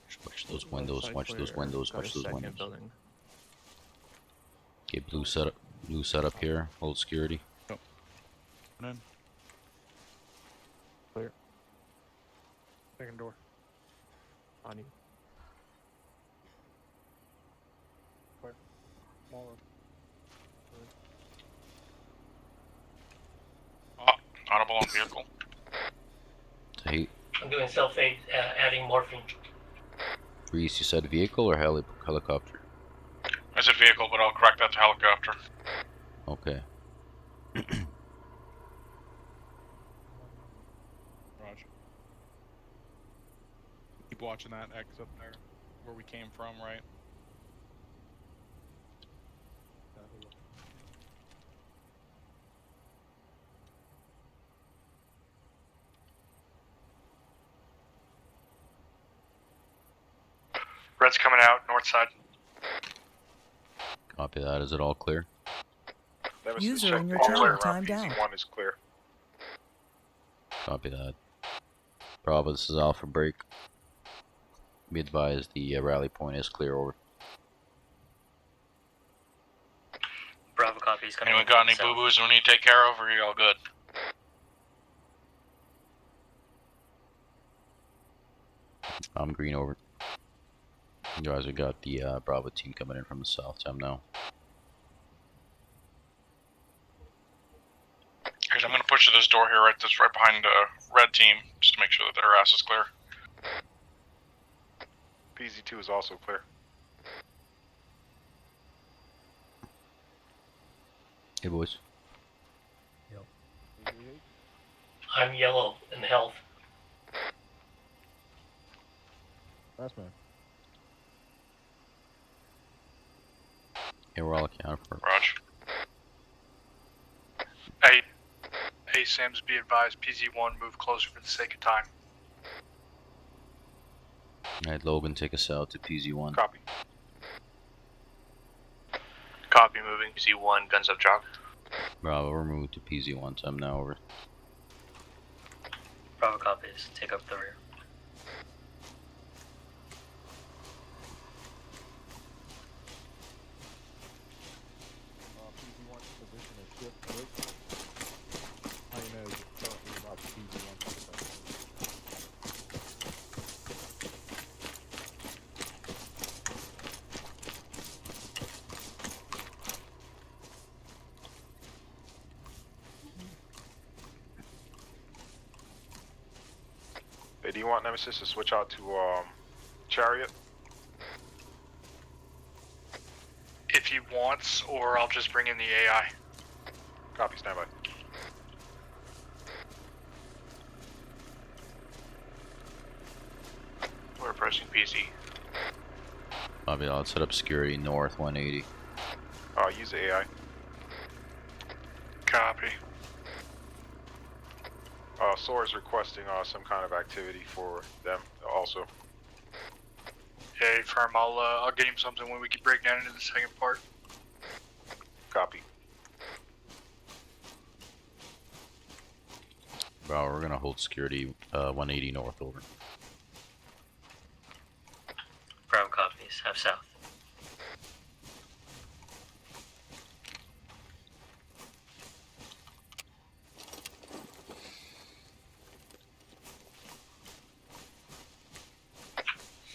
[SPEAKER 3] Just watch those windows. Watch those windows. Watch those windows.
[SPEAKER 1] Building.
[SPEAKER 3] Okay, blue setup. Blue setup here. Hold security.
[SPEAKER 9] Come in.
[SPEAKER 1] Clear.
[SPEAKER 9] Second door.
[SPEAKER 1] On you.
[SPEAKER 9] Smaller.
[SPEAKER 7] Audible on vehicle.
[SPEAKER 3] Hey,
[SPEAKER 10] I'm doing self-aid, adding morphine.
[SPEAKER 3] Reese, you said vehicle or helicopter?
[SPEAKER 7] I said vehicle, but I'll correct that to helicopter.
[SPEAKER 3] Okay.
[SPEAKER 9] Roger. Keep watching that X up there, where we came from, right?
[SPEAKER 4] Red's coming out, north side.
[SPEAKER 3] Copy that. Is it all clear?
[SPEAKER 6] User in your
[SPEAKER 5] All
[SPEAKER 6] channel
[SPEAKER 5] clear around
[SPEAKER 6] timed out.
[SPEAKER 5] PZ1 is clear.
[SPEAKER 3] Copy that. Bravo, this is Alpha Break. Be advised, the rally point is clear. Over.
[SPEAKER 2] Bravo copies coming
[SPEAKER 7] Anyone
[SPEAKER 2] in
[SPEAKER 7] got
[SPEAKER 2] from
[SPEAKER 7] any
[SPEAKER 2] south.
[SPEAKER 7] boo-boos we need to take care of, or are you all good?
[SPEAKER 3] I'm green. Over. You guys, we got the Bravo team coming in from the south. Time now.
[SPEAKER 7] Guys, I'm gonna push to this door here, that's right behind red team, just to make sure that their ass is clear.
[SPEAKER 5] PZ2 is also clear.
[SPEAKER 3] Hey, boys.
[SPEAKER 10] I'm yellow in health.
[SPEAKER 9] Last man.
[SPEAKER 3] Yeah, we're all accounted for.
[SPEAKER 7] Roger.
[SPEAKER 4] Hey, Sims, be advised, PZ1 move closer for the sake of time.
[SPEAKER 3] Alright, Logan, take us out to PZ1.
[SPEAKER 5] Copy.
[SPEAKER 2] Copy, moving PZ1, guns up, jock.
[SPEAKER 3] Bravo, we're moving to PZ1. Time now, over.
[SPEAKER 2] Bravo copies, take up the rear.
[SPEAKER 9] PZ1 position is shift switch. How you know currently about PZ1 contact?
[SPEAKER 5] Hey, do you want Nemesis to switch out to Chariot?
[SPEAKER 4] If he wants, or I'll just bring in the AI.
[SPEAKER 5] Copy, standby.
[SPEAKER 2] We're approaching PZ.
[SPEAKER 3] Bobby, I'll set up security north 180.
[SPEAKER 5] Use the AI.
[SPEAKER 4] Copy.
[SPEAKER 5] SOAR is requesting some kind of activity for them also.
[SPEAKER 4] Hey, firm, I'll get him something when we can break down into the second part.
[SPEAKER 5] Copy.
[SPEAKER 3] Bravo, we're gonna hold security 180 north, over.
[SPEAKER 2] Bravo copies, have south.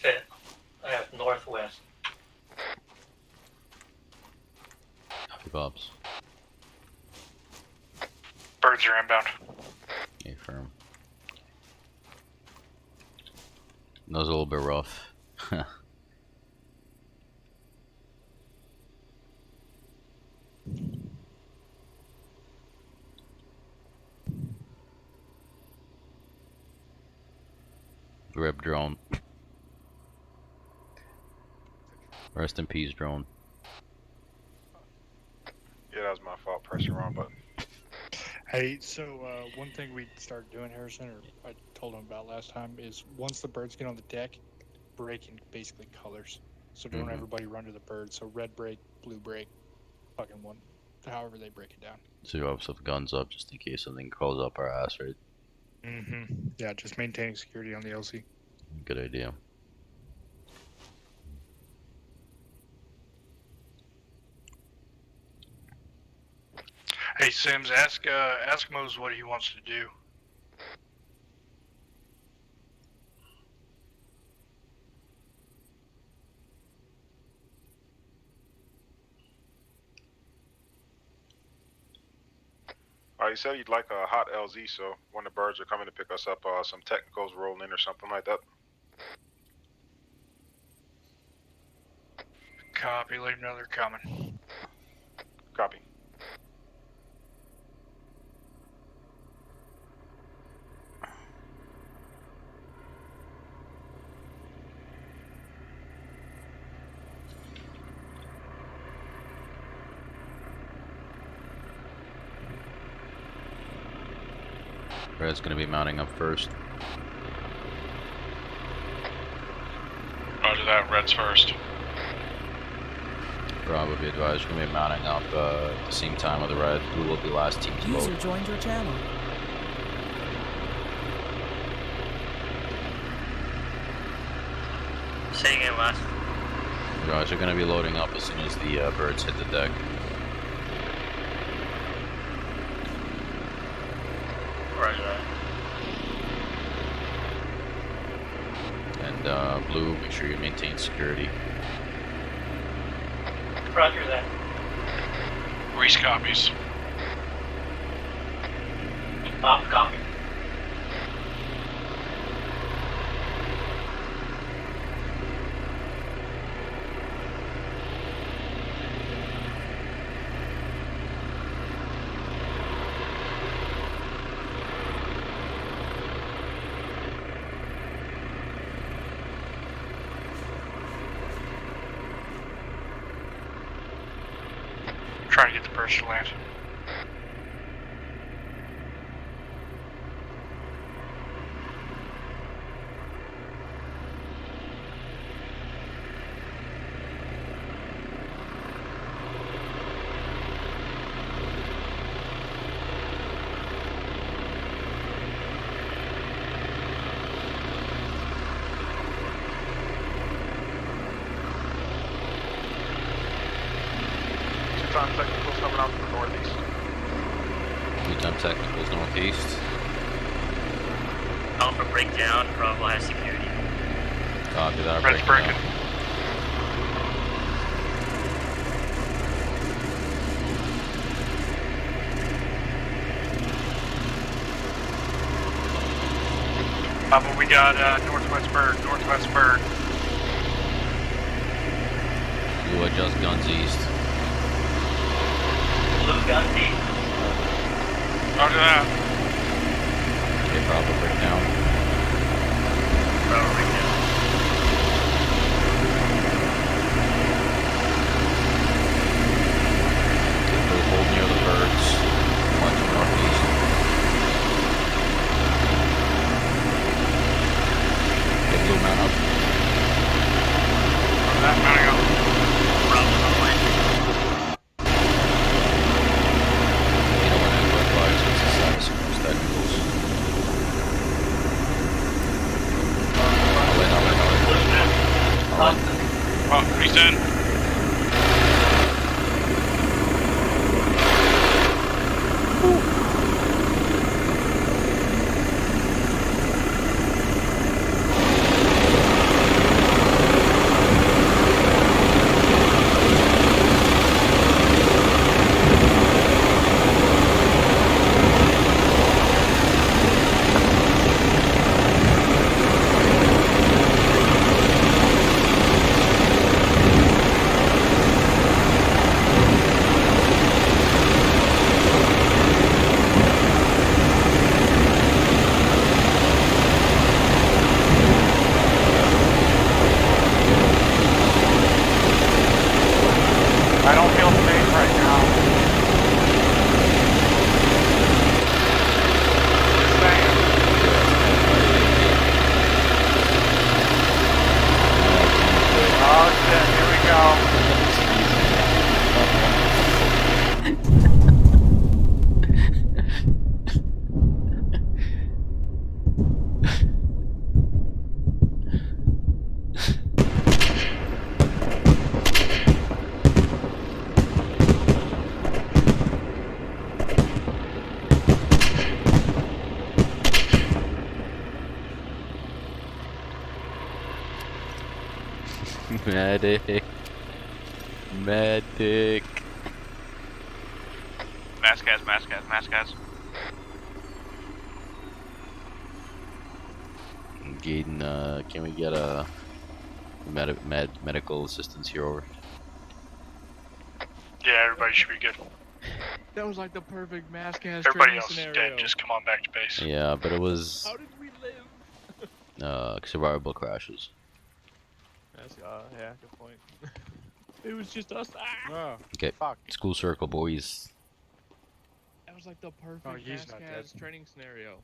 [SPEAKER 10] Fit. I have northwest.
[SPEAKER 3] Copy, Bobs.
[SPEAKER 4] Birds are inbound.
[SPEAKER 3] Okay, firm. That was a little bit rough. Rip drone. Rest in peace, drone.
[SPEAKER 5] Yeah, that was my fault. Press the wrong button.
[SPEAKER 8] Hey, so one thing we started doing, Harrison, or I told him about last time, is once the birds get on the deck, break in basically colors. So don't everybody run to the bird. So red break, blue break, fucking one, however they break it down.
[SPEAKER 3] So you have some guns up just in case something crawls up our ass, right?
[SPEAKER 8] Yeah, just maintaining security on the LC.
[SPEAKER 3] Good idea.
[SPEAKER 4] Hey, Sims, ask Mose what he wants to do.
[SPEAKER 5] You said you'd like a hot LZ, so when the birds are coming to pick us up, some technicals rolling in or something like that.
[SPEAKER 4] Copy, let him know they're coming.
[SPEAKER 5] Copy.
[SPEAKER 3] Red's gonna be mounting up first.
[SPEAKER 7] Roger that, red's first.
[SPEAKER 3] Bravo, be advised, we're gonna be mounting up at the same time of the red. Blue will be last team to
[SPEAKER 6] User
[SPEAKER 3] load.
[SPEAKER 6] joined your channel.
[SPEAKER 2] Say again, last.
[SPEAKER 3] Guys are gonna be loading up as soon as the birds hit the deck.
[SPEAKER 2] Roger that.
[SPEAKER 3] And blue, make sure you maintain security.
[SPEAKER 10] Roger that.
[SPEAKER 7] Reese copies.
[SPEAKER 10] Bob copy.
[SPEAKER 4] trying to get the birds to land.
[SPEAKER 5] Two-time technicals coming out from the northeast.
[SPEAKER 3] Two-time technicals northeast.
[SPEAKER 2] Alpha breakdown. Bravo has security.
[SPEAKER 3] Copy that.
[SPEAKER 4] Red's breaking. Bravo, we got northwest bird, northwest bird.
[SPEAKER 3] Blue adjust guns east.
[SPEAKER 10] Blue gun D.
[SPEAKER 4] Roger that.
[SPEAKER 3] Okay, Bravo breakdown.
[SPEAKER 2] Bravo breakdown.
[SPEAKER 3] Okay, Blue hold near the birds. Watch northeast. Okay, Blue man up.
[SPEAKER 4] Roger that, mounting up.
[SPEAKER 2] Bravo's on the line.
[SPEAKER 3] You know when I go advise, it's the status of those technicals. I'll in.
[SPEAKER 10] Blue man.
[SPEAKER 3] I'll in.
[SPEAKER 7] Oh, he's in.
[SPEAKER 5] I don't feel safe right now. Just saying. Oh shit, here we go.
[SPEAKER 3] Medic. Medic.
[SPEAKER 7] Mask guys.
[SPEAKER 3] Gaten, can we get a medical assistance here over?
[SPEAKER 4] Yeah, everybody should be good.
[SPEAKER 9] That was like the perfect mass gas
[SPEAKER 4] Everybody
[SPEAKER 9] training
[SPEAKER 4] else is
[SPEAKER 9] scenario.
[SPEAKER 4] dead. Just come on back to base.
[SPEAKER 3] Yeah, but it was
[SPEAKER 9] How did we live?
[SPEAKER 3] survivable crashes.
[SPEAKER 1] That's yeah, good point.
[SPEAKER 9] It was just us. Ah!
[SPEAKER 5] Oh,
[SPEAKER 3] Okay,
[SPEAKER 5] fuck.
[SPEAKER 3] school circle, boys.
[SPEAKER 9] That was like the perfect
[SPEAKER 8] Oh, he's
[SPEAKER 9] mass
[SPEAKER 8] not
[SPEAKER 9] gas
[SPEAKER 8] dead.
[SPEAKER 9] training scenario.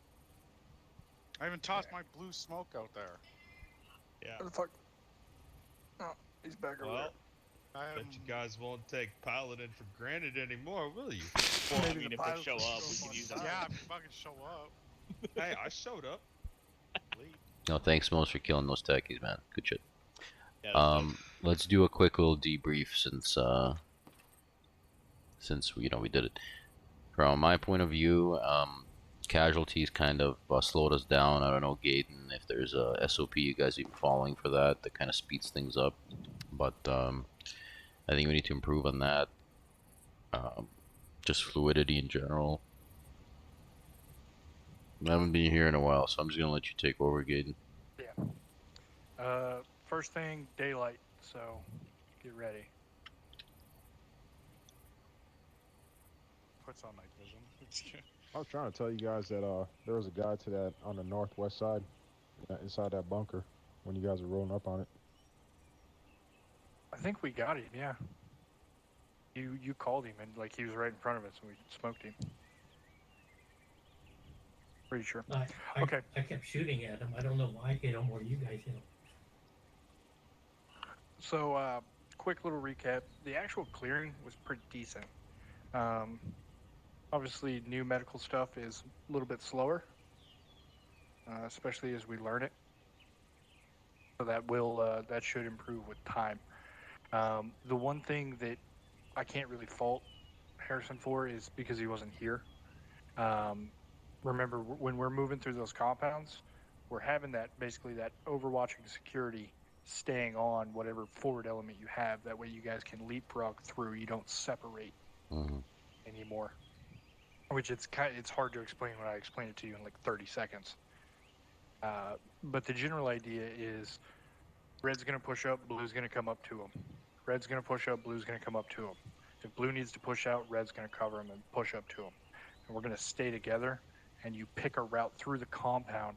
[SPEAKER 7] I even tossed my blue smoke out there.
[SPEAKER 9] Yeah.
[SPEAKER 8] What the fuck? Oh, he's back over
[SPEAKER 9] Well,
[SPEAKER 7] I am...
[SPEAKER 9] bet you guys won't take piloting for granted anymore, will you?
[SPEAKER 1] Well, I
[SPEAKER 8] Maybe
[SPEAKER 1] mean,
[SPEAKER 8] the
[SPEAKER 1] if they
[SPEAKER 8] pilots
[SPEAKER 1] show
[SPEAKER 8] will
[SPEAKER 1] up,
[SPEAKER 8] show
[SPEAKER 1] we
[SPEAKER 8] up
[SPEAKER 1] can
[SPEAKER 8] on
[SPEAKER 1] use
[SPEAKER 8] time.
[SPEAKER 1] them.
[SPEAKER 7] Yeah, if you fucking show up.
[SPEAKER 9] Hey, I showed up.
[SPEAKER 7] Late.
[SPEAKER 3] No, thanks most for killing those techies, man. Good shit.
[SPEAKER 9] Yeah, that's dope.
[SPEAKER 3] Let's do a quick little debrief since we did it. From my point of view, casualties kind of slowed us down. I don't know, Gaten, if there's a SOP you guys even following for that kind of speeds things up. But I think we need to improve on that. Just fluidity in general. I haven't been here in a while, so I'm just gonna let you take over, Gaten.
[SPEAKER 8] First thing, daylight. So get ready.
[SPEAKER 7] Puts on night vision.
[SPEAKER 9] I was trying to tell you guys that there was a guy to that on the northwest side, inside that bunker, when you guys were rolling up on it.
[SPEAKER 8] I think we got him. Yeah. You called him and like he was right in front of us and we smoked him. Pretty sure. Okay.
[SPEAKER 10] I kept shooting at him. I don't know why I hit him or you guys hit him.
[SPEAKER 8] So, quick little recap. The actual clearing was pretty decent. Obviously, new medical stuff is a little bit slower, especially as we learn it. So that should improve with time. The one thing that I can't really fault Harrison for is because he wasn't here. Remember, when we're moving through those compounds, we're having that basically that overwatching security staying on whatever forward element you have. That way, you guys can leapfrog through. You don't separate anymore. Which it's hard to explain when I explain it to you in like 30 seconds. But the general idea is red's going to push up, blue's going to come up to him. Red's going to push up, blue's going to come up to him. If blue needs to push out, red's going to cover him and push up to him. And we're going to stay together, and you pick a route through the compound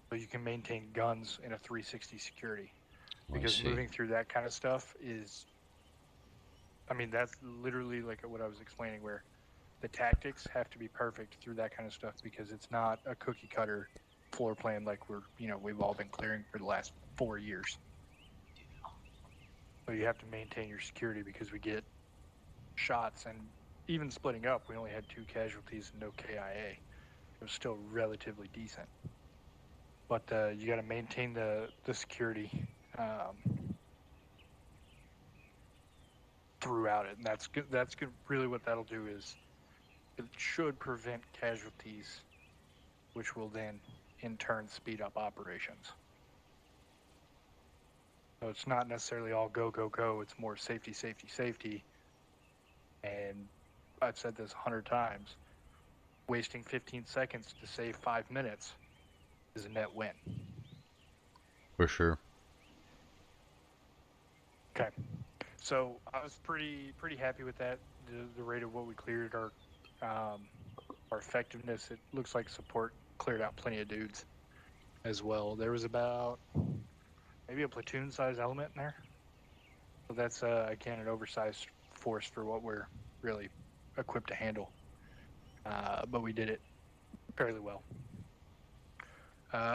[SPEAKER 8] so you can maintain guns in a 360 security. Because moving through that kind of stuff is, I mean, that's literally like what I was explaining, where the tactics have to be perfect through that kind of stuff because it's not a cookie cutter floor plan like we've all been clearing for the last 4 years. So you have to maintain your security because we get shots, and even splitting up, we only had 2 casualties and no KIA. It was still relatively decent. But you got to maintain the security throughout it, and that's good. That's good. Really, what that'll do is it should prevent casualties, which will then in turn speed up operations. So it's not necessarily all go, go, go. It's more safety, safety, safety. And I've said this 100 times. Wasting 15 seconds to save 5 minutes is a net win.
[SPEAKER 3] For sure.
[SPEAKER 8] Okay. So I was pretty happy with that. The rate of what we cleared, our effectiveness. It looks like support cleared out plenty of dudes as well. There was about maybe a platoon size element in there. So that's again an oversized force for what we're really equipped to handle. But we did it fairly well.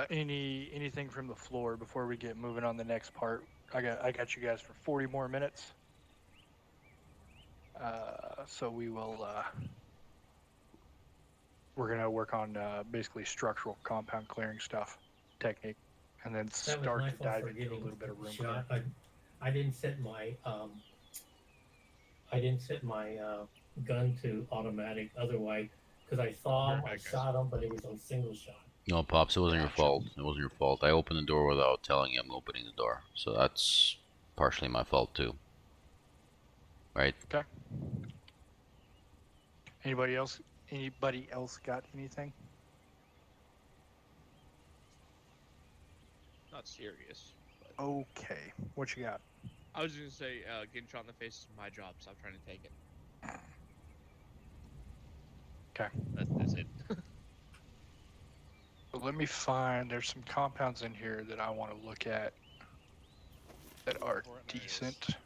[SPEAKER 8] Anything from the floor before we get moving on the next part? I got you guys for 40 more minutes. So we're gonna work on basically structural compound clearing stuff, technique, and then start to dive into a little bit of room clearing.
[SPEAKER 10] I didn't set my gun to automatic. Otherwise, because I saw him, I shot him, but it was on single shot.
[SPEAKER 3] No, Pops, it wasn't your fault. It wasn't your fault. I opened the door without telling you I'm opening the door. So that's partially my fault too. Right?
[SPEAKER 8] Okay. Anybody else got anything?
[SPEAKER 1] Not serious. But
[SPEAKER 8] Okay. What you got?
[SPEAKER 1] I was gonna say, getting shot in the face is my job. Stop trying to take it.
[SPEAKER 8] Okay.
[SPEAKER 1] That's it.
[SPEAKER 8] So let me find. There's some compounds in here that I want to look at that are decent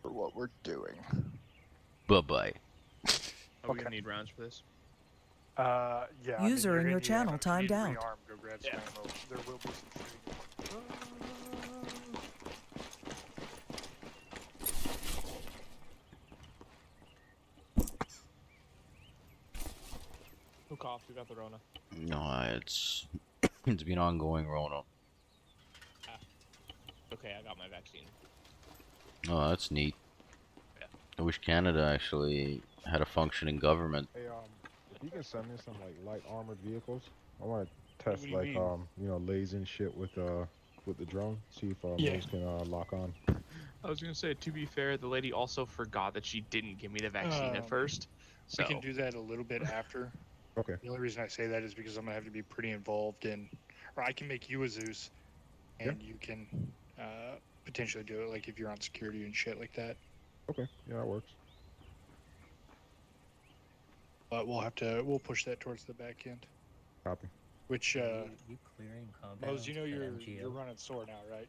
[SPEAKER 8] for what we're doing.
[SPEAKER 3] Bye-bye.
[SPEAKER 1] Are we gonna need rounds for this?
[SPEAKER 6] User
[SPEAKER 8] Yeah.
[SPEAKER 6] in
[SPEAKER 8] you're
[SPEAKER 6] your
[SPEAKER 8] gonna
[SPEAKER 6] channel
[SPEAKER 8] need
[SPEAKER 6] timed out.
[SPEAKER 8] rearm, go grab some ammo. There will be some shooting.
[SPEAKER 1] Who coughed? Who got the Rona?
[SPEAKER 3] No, it's been ongoing, Rona.
[SPEAKER 1] Okay, I got my vaccine.
[SPEAKER 3] Oh, that's neat.
[SPEAKER 1] Yeah.
[SPEAKER 3] I wish Canada actually had a functioning government.
[SPEAKER 9] Hey, if you can send me some like light armored vehicles, I want to test
[SPEAKER 8] do you
[SPEAKER 9] like
[SPEAKER 8] mean?
[SPEAKER 9] lasing shit with the drone. See if
[SPEAKER 8] Yeah.
[SPEAKER 9] those can lock on.
[SPEAKER 1] I was gonna say, to be fair, the lady also forgot that she didn't give me the vaccine at first. So
[SPEAKER 8] We can do that a little bit after.
[SPEAKER 9] Okay.
[SPEAKER 8] The only reason I say that is because I'm gonna have to be pretty involved in, or I can make you a Zeus, and you can potentially do it, like if you're on security and shit like that.
[SPEAKER 9] Okay. Yeah, that works.
[SPEAKER 8] But we'll push that towards the back end.
[SPEAKER 9] Copy.
[SPEAKER 8] Which
[SPEAKER 11] you clearing compounds?
[SPEAKER 8] Mose, you're running SOAR now, right?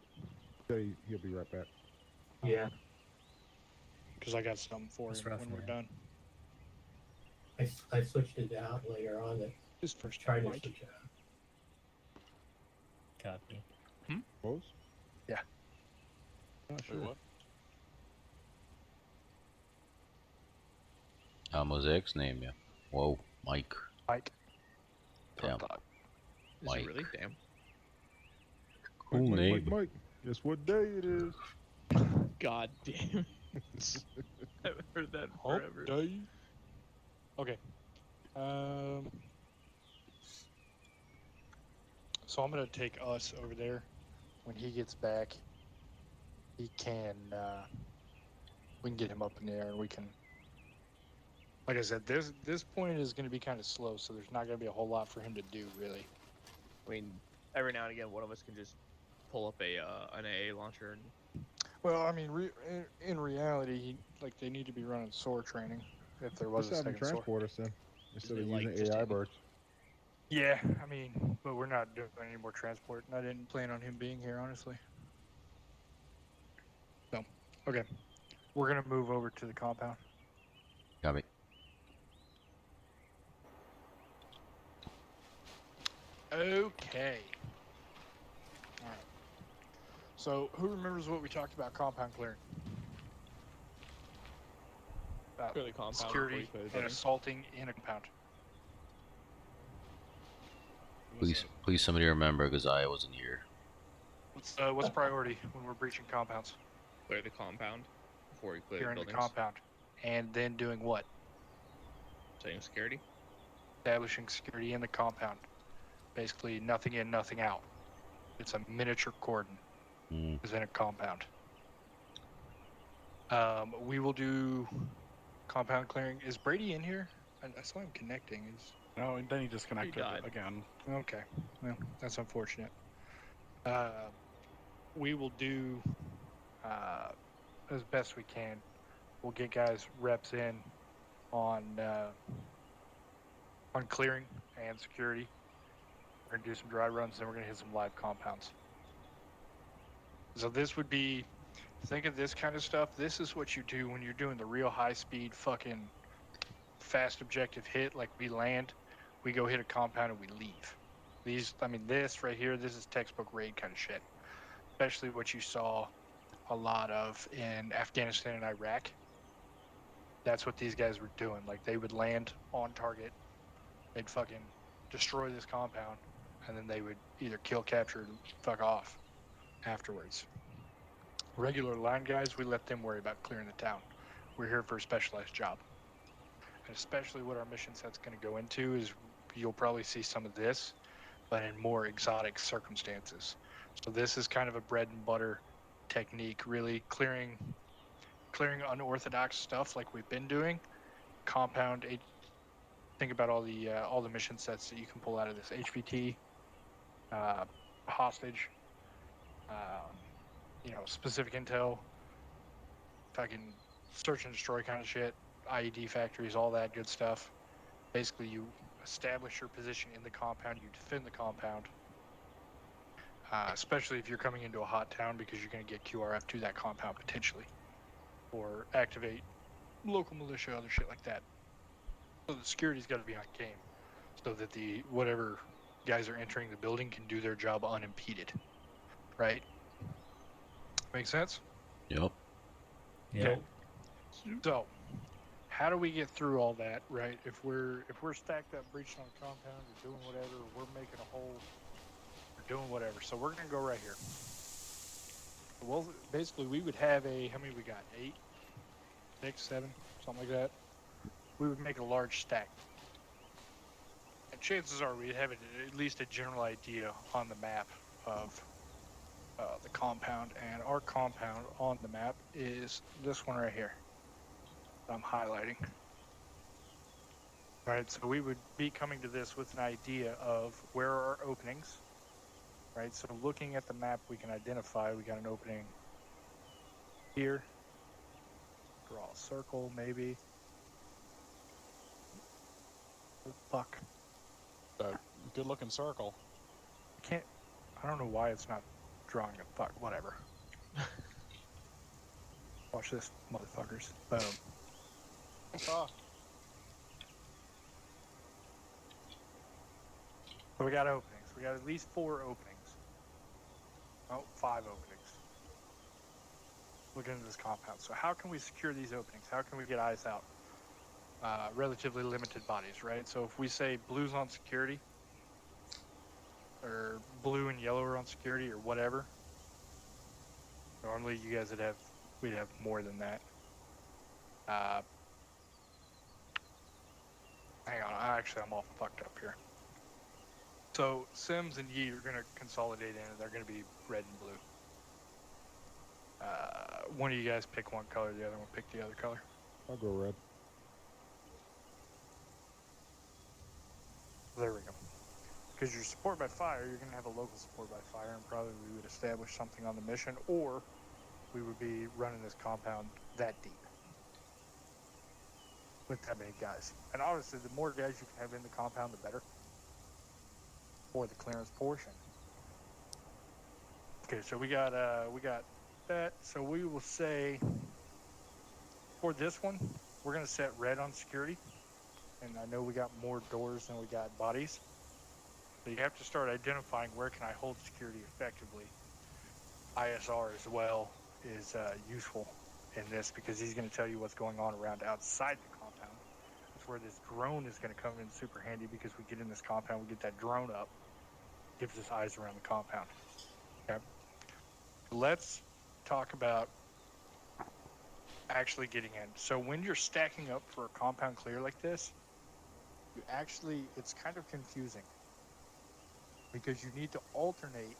[SPEAKER 9] Yeah, he'll be right back.
[SPEAKER 10] Yeah.
[SPEAKER 8] because I got something for
[SPEAKER 11] That's
[SPEAKER 8] him
[SPEAKER 11] rough,
[SPEAKER 8] when we're
[SPEAKER 11] man.
[SPEAKER 8] done.
[SPEAKER 10] I switched it out later on.
[SPEAKER 8] Just first
[SPEAKER 10] Tried to
[SPEAKER 8] Mike.
[SPEAKER 10] switch it out.
[SPEAKER 11] Copy.
[SPEAKER 9] Close?
[SPEAKER 8] Yeah.
[SPEAKER 9] Not sure.
[SPEAKER 3] Mosaic's name, yeah. Whoa, Mike.
[SPEAKER 8] Mike.
[SPEAKER 3] Damn.
[SPEAKER 1] Is
[SPEAKER 3] Mike.
[SPEAKER 1] it really? Damn.
[SPEAKER 3] Cool name.
[SPEAKER 9] Mike. Guess what day it is?
[SPEAKER 1] God damn. I haven't heard that in
[SPEAKER 8] Hump
[SPEAKER 1] forever.
[SPEAKER 8] day. Okay. So I'm gonna take us over there. When he gets back, he can. We can get him up in the air, and we can. Like I said, this point is going to be kind of slow, so there's not going to be a whole lot for him to do, really.
[SPEAKER 1] I mean, every now and again, one of us can just pull up an AA launcher and.
[SPEAKER 8] Well, I mean, in reality, they need to be running SOAR training if there was
[SPEAKER 9] Just
[SPEAKER 8] a
[SPEAKER 9] have them
[SPEAKER 8] second SOAR.
[SPEAKER 9] transport us then, instead
[SPEAKER 1] it
[SPEAKER 9] of
[SPEAKER 1] like
[SPEAKER 9] using
[SPEAKER 1] just
[SPEAKER 9] AI
[SPEAKER 1] in-
[SPEAKER 9] birds.
[SPEAKER 8] Yeah, I mean, but we're not doing any more transport, and I didn't plan on him being here, honestly. So, okay. We're going to move over to the compound.
[SPEAKER 3] Copy.
[SPEAKER 8] Okay. All right. So, who remembers what we talked about compound clearing? About
[SPEAKER 1] Clear the compound before
[SPEAKER 8] security
[SPEAKER 1] you clear the
[SPEAKER 8] and
[SPEAKER 1] building.
[SPEAKER 8] assaulting in a compound.
[SPEAKER 3] Please, somebody remember, because I wasn't here.
[SPEAKER 8] What's priority when we're breaching compounds?
[SPEAKER 1] Clear the compound before you clear the
[SPEAKER 8] Clearing the
[SPEAKER 1] buildings.
[SPEAKER 8] compound. And then doing what?
[SPEAKER 1] Setting security.
[SPEAKER 8] Establishing security in the compound. Basically, nothing in, nothing out. It's a miniature cordon within a compound. We will do compound clearing. Is Brady in here? I saw him connecting.
[SPEAKER 4] No, and then he disconnected
[SPEAKER 1] died.
[SPEAKER 4] again.
[SPEAKER 8] Okay. Well, that's unfortunate. We will do as best we can. We'll get guys reps in on clearing and security. We're gonna do some dry runs, then we're gonna hit some live compounds. So this would be, think of this kind of stuff. This is what you do when you're doing the real high speed fucking fast objective hit. Like we land, we go hit a compound and we leave. This right here, this is textbook raid kind of shit. Especially what you saw a lot of in Afghanistan and Iraq. That's what these guys were doing. Like they would land on target, they'd fucking destroy this compound, and then they would either kill, capture, and fuck off afterwards. Regular line guys, we let them worry about clearing the town. We're here for a specialized job. And especially what our mission set's going to go into is you'll probably see some of this, but in more exotic circumstances. So this is kind of a bread and butter technique, really clearing unorthodox stuff like we've been doing. Compound. Think about all the mission sets that you can pull out of this. HVT, hostage, specific intel, fucking search and destroy kind of shit, IED factories, all that good stuff. Basically, you establish your position in the compound, you defend the compound, especially if you're coming into a hot town because you're going to get QRF to that compound potentially, or activate local militia, other shit like that. So the security's got to be on game, so that the whatever guys are entering the building can do their job unimpeded. Right? Make sense?
[SPEAKER 3] Yep.
[SPEAKER 10] Yep.
[SPEAKER 8] So, how do we get through all that, right? If we're stacked up, breaching on a compound, or doing whatever, we're making a hole, or doing whatever. So we're gonna go right here. Well, basically, we would have how many we got? 8, 6, 7, something like that. We would make a large stack. And chances are we'd have at least a general idea on the map of the compound. And our compound on the map is this one right here that I'm highlighting. Right, so we would be coming to this with an idea of where are our openings. Right, so looking at the map, we can identify we got an opening here. Draw a circle, maybe. Oh, fuck.
[SPEAKER 4] Good looking circle.
[SPEAKER 8] I don't know why it's not drawing a fuck, whatever. Watch this, motherfuckers. Boom.
[SPEAKER 5] Ah.
[SPEAKER 8] So we got openings. We got at least 4 openings. Oh, 5 openings. Look into this compound. So how can we secure these openings? How can we get eyes out? Relatively limited bodies, right? So if we say blue's on security, or blue and yellow are on security, or whatever, normally you guys we'd have more than that. Hang on, I'm all fucked up here. So Sims and Yi are going to consolidate in, and they're going to be red and blue. One of you guys pick one color, the other one pick the other color.
[SPEAKER 9] I'll go red.
[SPEAKER 8] There we go. Because your support by fire, you're going to have a local support by fire, and probably we would establish something on the mission, or we would be running this compound that deep with that many guys. And obviously, the more guys you can have in the compound, the better for the clearance portion. Okay, so we got that. So we will say for this one, we're going to set red on security. And I know we got more doors than we got bodies. So you have to start identifying where can I hold security effectively. ISR as well is useful in this because he's going to tell you what's going on around outside the compound. That's where this drone is going to come in super handy because we get in this compound, we get that drone up, gives us eyes around the compound. Okay. Let's talk about actually getting in. So when you're stacking up for a compound clear like this, it's kind of confusing because you need to alternate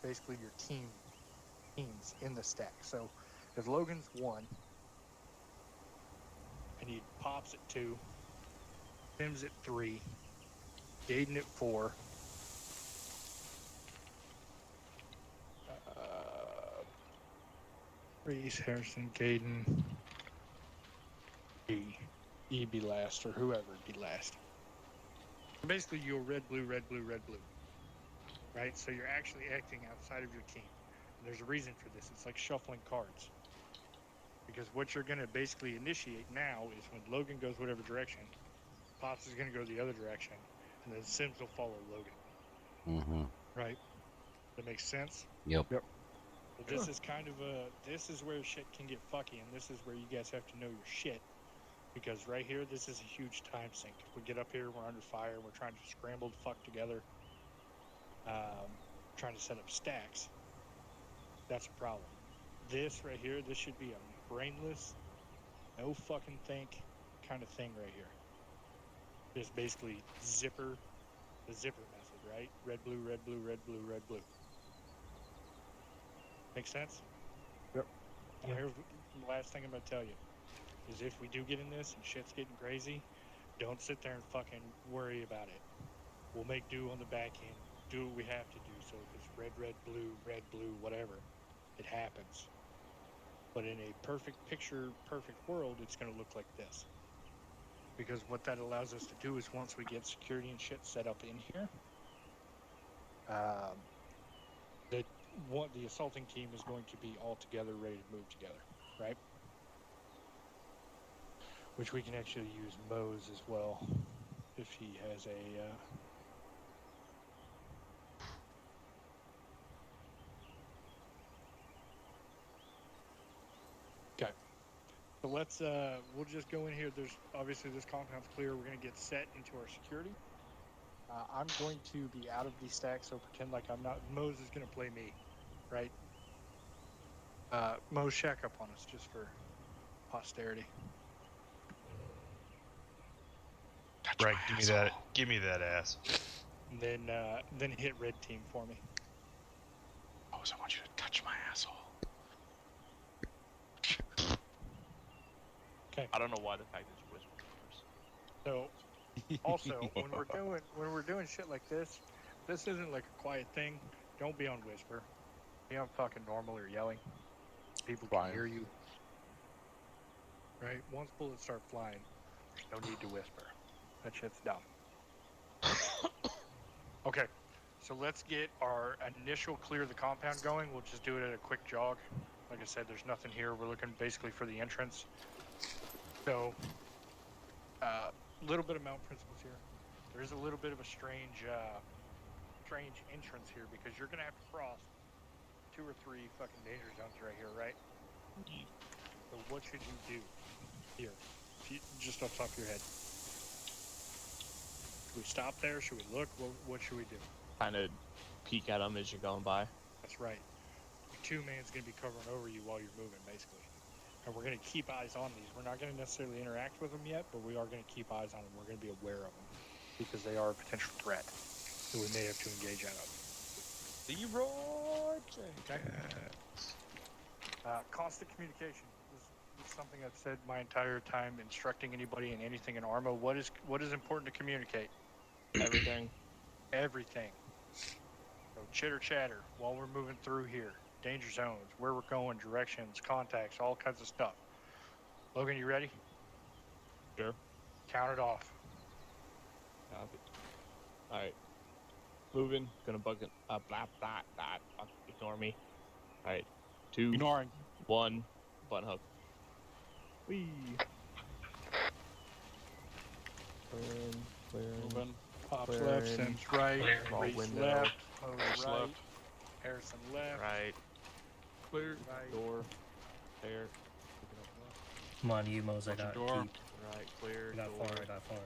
[SPEAKER 8] basically your teams in the stack. So if Logan's 1 and he pops at 2, Tim's at 3, Gaden at 4, Reese, Harrison, Gaden, E be last, or whoever be last. Basically, you're red, blue, red, blue, red, blue. Right? So you're actually acting outside of your team. And there's a reason for this. It's like shuffling cards. Because what you're going to basically initiate now is when Logan goes whatever direction, Pops is going to go the other direction, and then Sims will follow Logan.
[SPEAKER 3] Mm-hmm.
[SPEAKER 8] Right? That makes sense?
[SPEAKER 3] Yep.
[SPEAKER 8] Well, this is kind of this is where shit can get fucky, and this is where you guys have to know your shit. Because right here, this is a huge time sink. If we get up here, we're under fire, we're trying to scramble the fuck together, trying to set up stacks. That's a problem. This right here, this should be a brainless, no fucking think kind of thing right here. Just basically the zipper method, right? Red, blue, red, blue, red, blue, red, blue. Make sense?
[SPEAKER 9] Yep.
[SPEAKER 8] Now here's the last thing I'm going to tell you. Is if we do get in this and shit's getting crazy, don't sit there and fucking worry about it. We'll make do on the back end. Do what we have to do. So if it's red, red, blue, whatever, it happens. But in a perfect world, it's going to look like this. Because what that allows us to do is once we get security and shit set up in here, the assaulting team is going to be all together, ready to move together, right? Which we can actually use Moe's as well, if he has a... Okay. So let's, we'll just go in here. There's, obviously this compound's clear. We're going to get set into our security. I'm going to be out of these stacks, so pretend like I'm not... Moe's is going to play me, right? Moe's shack up on us, just for posterity.
[SPEAKER 12] Right, give me that ass.
[SPEAKER 8] And then hit red team for me.
[SPEAKER 7] Oh, so I want you to touch my asshole.
[SPEAKER 8] Okay.
[SPEAKER 1] I don't know why the fact is whisper first.
[SPEAKER 8] So, also when we're doing shit like this isn't like a quiet thing. Don't be on whisper. Be on fucking normal or yelling. People can hear you. Right? Once bullets start flying, there's no need to whisper. That shit's dumb. Okay, so let's get our initial clear the compound going. We'll just do it at a quick jog. Like I said, there's nothing here. We're looking basically for the entrance. So, a little bit of mount principles here. There is a little bit of a strange entrance here because you're gonna have to cross 2 or 3 fucking danger zones right here, right? So what should you do here? Just off the top of your head. Should we stop there? Should we look? What should we do?
[SPEAKER 1] Kind of peek at them as you're going by.
[SPEAKER 8] That's right. Your 2-man's going to be covering over you while you're moving, basically. And we're going to keep eyes on these. We're not going to necessarily interact with them yet, but we are going to keep eyes on them. We're going to be aware of them because they are a potential threat that we may have to engage out of.
[SPEAKER 1] Leroy
[SPEAKER 8] Okay. Constant communication. This is something I've said my entire time instructing anybody in anything in Arma. What is important to communicate?
[SPEAKER 1] Everything.
[SPEAKER 8] Everything. So chitter chatter while we're moving through here. Danger zones, where we're going, directions, contacts, all kinds of stuff. Logan, you ready?
[SPEAKER 1] Sure.
[SPEAKER 8] Count it off.
[SPEAKER 1] Copy. All right. Moving. Gonna bug it. Blah blah blah. Ignore me. All right. 2.
[SPEAKER 8] Ignoring.
[SPEAKER 1] 1. Button hook. Whee. Clearing.
[SPEAKER 8] Moving. Pops
[SPEAKER 1] Clearing.
[SPEAKER 8] left, Sims right.
[SPEAKER 1] Small
[SPEAKER 8] Reese
[SPEAKER 1] window.
[SPEAKER 8] left. Hose right.
[SPEAKER 5] Left.
[SPEAKER 8] Harrison left.
[SPEAKER 1] Right. Clear.
[SPEAKER 8] Right.
[SPEAKER 1] Door. There.
[SPEAKER 11] Come on, you Mos, I got
[SPEAKER 8] door.
[SPEAKER 11] keep.
[SPEAKER 1] Right. Clear.
[SPEAKER 11] I got
[SPEAKER 1] Door.
[SPEAKER 11] far, I got far.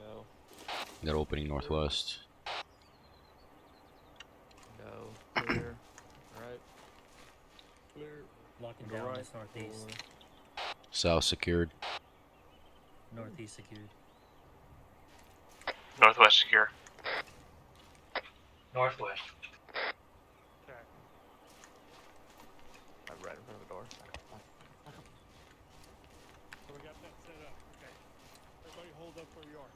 [SPEAKER 1] No.
[SPEAKER 3] Got opening northwest.
[SPEAKER 1] No. Clear. Right. Clear.
[SPEAKER 11] Locking
[SPEAKER 1] Go
[SPEAKER 11] down
[SPEAKER 1] right.
[SPEAKER 11] this northeast.
[SPEAKER 1] Door.
[SPEAKER 3] South secured.
[SPEAKER 11] Northeast secured.
[SPEAKER 2] Northwest secure.
[SPEAKER 10] Northwest.
[SPEAKER 8] Okay.
[SPEAKER 1] I'm right in front of the door.
[SPEAKER 8] So we got that set up. Okay. Everybody hold up where you are.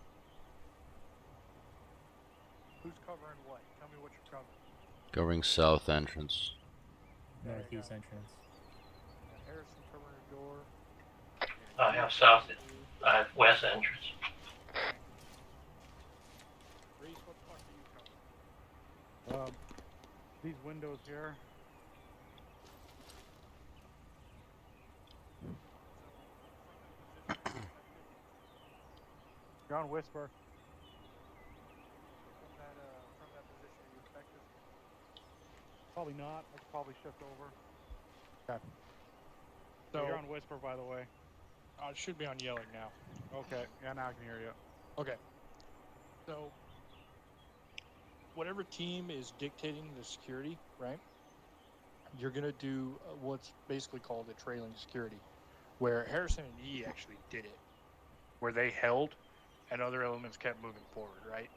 [SPEAKER 8] Who's covering what? Tell me what you're covering.
[SPEAKER 3] Covering south entrance.
[SPEAKER 8] There you
[SPEAKER 11] Northeast
[SPEAKER 8] go.
[SPEAKER 11] entrance.
[SPEAKER 8] Harrison covering the door.
[SPEAKER 10] I have south. I have west entrance.
[SPEAKER 8] Reese, what the fuck are you covering?
[SPEAKER 9] These windows here. John Whisper.
[SPEAKER 8] From that position, are you effective?
[SPEAKER 9] Probably not. I could probably shift over. Okay.
[SPEAKER 8] So
[SPEAKER 9] You're on Whisper, by the way.
[SPEAKER 8] it should be on yelling now.
[SPEAKER 9] Okay. Yeah, now I can hear you.
[SPEAKER 8] Okay. So whatever team is dictating the security, right? You're gonna do what's basically called a trailing security, where Harrison and E actually did it, where they held, and other elements kept moving forward, right?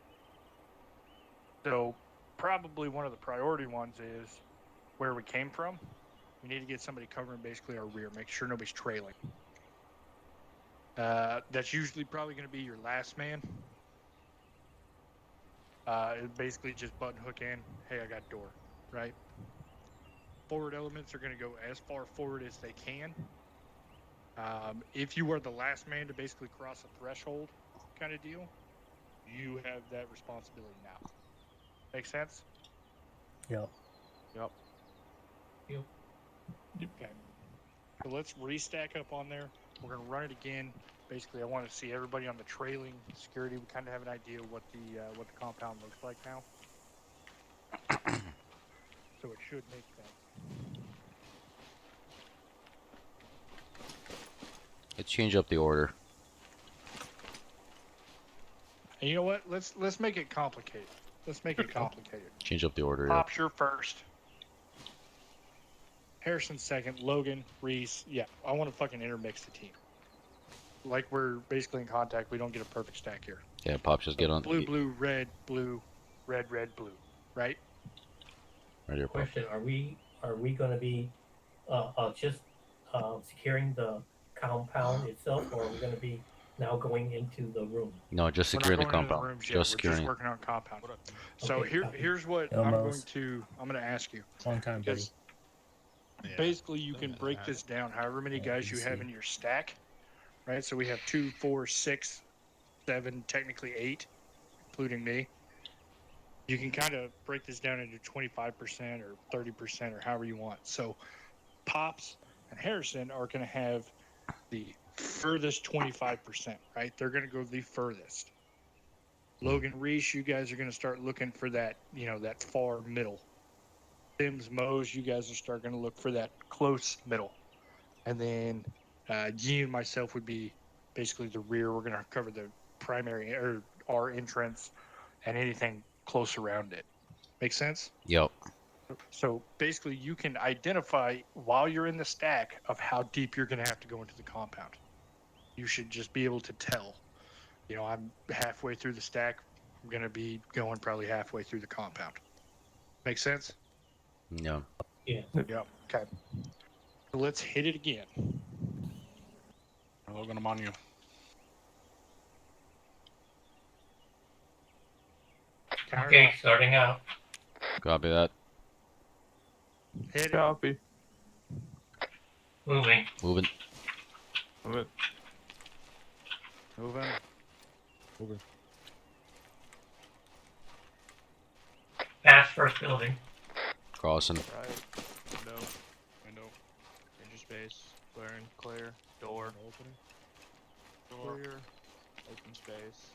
[SPEAKER 8] So probably one of the priority ones is where we came from. We need to get somebody covering basically our rear, make sure nobody's trailing. That's usually probably going to be your last man. Basically just button hook in, hey, I got door, right? Forward elements are going to go as far forward as they can. If you are the last man to basically cross a threshold kind of deal, you have that responsibility now. Make sense?
[SPEAKER 11] Yep.
[SPEAKER 9] Yep.
[SPEAKER 8] Okay. So let's restack up on there. We're going to run it again. Basically, I want to see everybody on the trailing security. We kind of have an idea what the compound looks like now. So it should make sense.
[SPEAKER 3] Let's change up the order.
[SPEAKER 8] And you know what? Let's make it complicated. Let's make it complicated.
[SPEAKER 3] Change up the order. Yeah.
[SPEAKER 8] Pops, you're first. Harrison second. Logan, Reese. Yeah, I want to fucking intermix the team. Like we're basically in contact. We don't get a perfect stack here.
[SPEAKER 3] Yeah, Pops, just get on.
[SPEAKER 8] Blue, blue, red, blue, red, red, blue. Right?
[SPEAKER 3] Right here, Pops.
[SPEAKER 10] Question: Are we going to be just securing the compound itself, or are we going to be now going into the room?
[SPEAKER 3] No, just
[SPEAKER 8] We're not
[SPEAKER 3] securing the
[SPEAKER 8] going into
[SPEAKER 3] compound.
[SPEAKER 8] rooms yet.
[SPEAKER 3] Just
[SPEAKER 8] We're
[SPEAKER 3] securing.
[SPEAKER 8] just working on compound. So
[SPEAKER 10] Okay,
[SPEAKER 8] here's what
[SPEAKER 11] Almost.
[SPEAKER 8] I'm going to ask you.
[SPEAKER 11] Long time, buddy.
[SPEAKER 8] Because basically you can break this down however many guys you have in your stack, right? So we have 2, 4, 6, 7, technically 8, including me. You can kind of break this down into 25% or 30% or however you want. So Pops and Harrison are going to have the furthest 25%, right? They're going to go the furthest. Logan Reese, you guys are going to start looking for that, that far middle. Sims, Mose, you guys are start going to look for that close middle. And then G and myself would be basically the rear. We're going to cover the primary or our entrance and anything close around it. Make sense?
[SPEAKER 3] Yep.
[SPEAKER 8] So basically, you can identify while you're in the stack of how deep you're going to have to go into the compound. You should just be able to tell. I'm halfway through the stack. I'm going to be going probably halfway through the compound. Make sense?
[SPEAKER 3] No.
[SPEAKER 10] Yeah.
[SPEAKER 8] Yep. Okay. So let's hit it again.
[SPEAKER 7] Logan, I'm on you.
[SPEAKER 10] Okay, starting out.
[SPEAKER 3] Copy that.
[SPEAKER 8] Hit it.
[SPEAKER 1] Copy.
[SPEAKER 10] Moving.
[SPEAKER 3] Moving.
[SPEAKER 1] Move it.
[SPEAKER 9] Moving. Moving.
[SPEAKER 10] Pass first building.
[SPEAKER 3] Crossing.
[SPEAKER 1] Right. Window. Enter space. Clear. Door.
[SPEAKER 9] Opening.
[SPEAKER 1] Clear. Open space.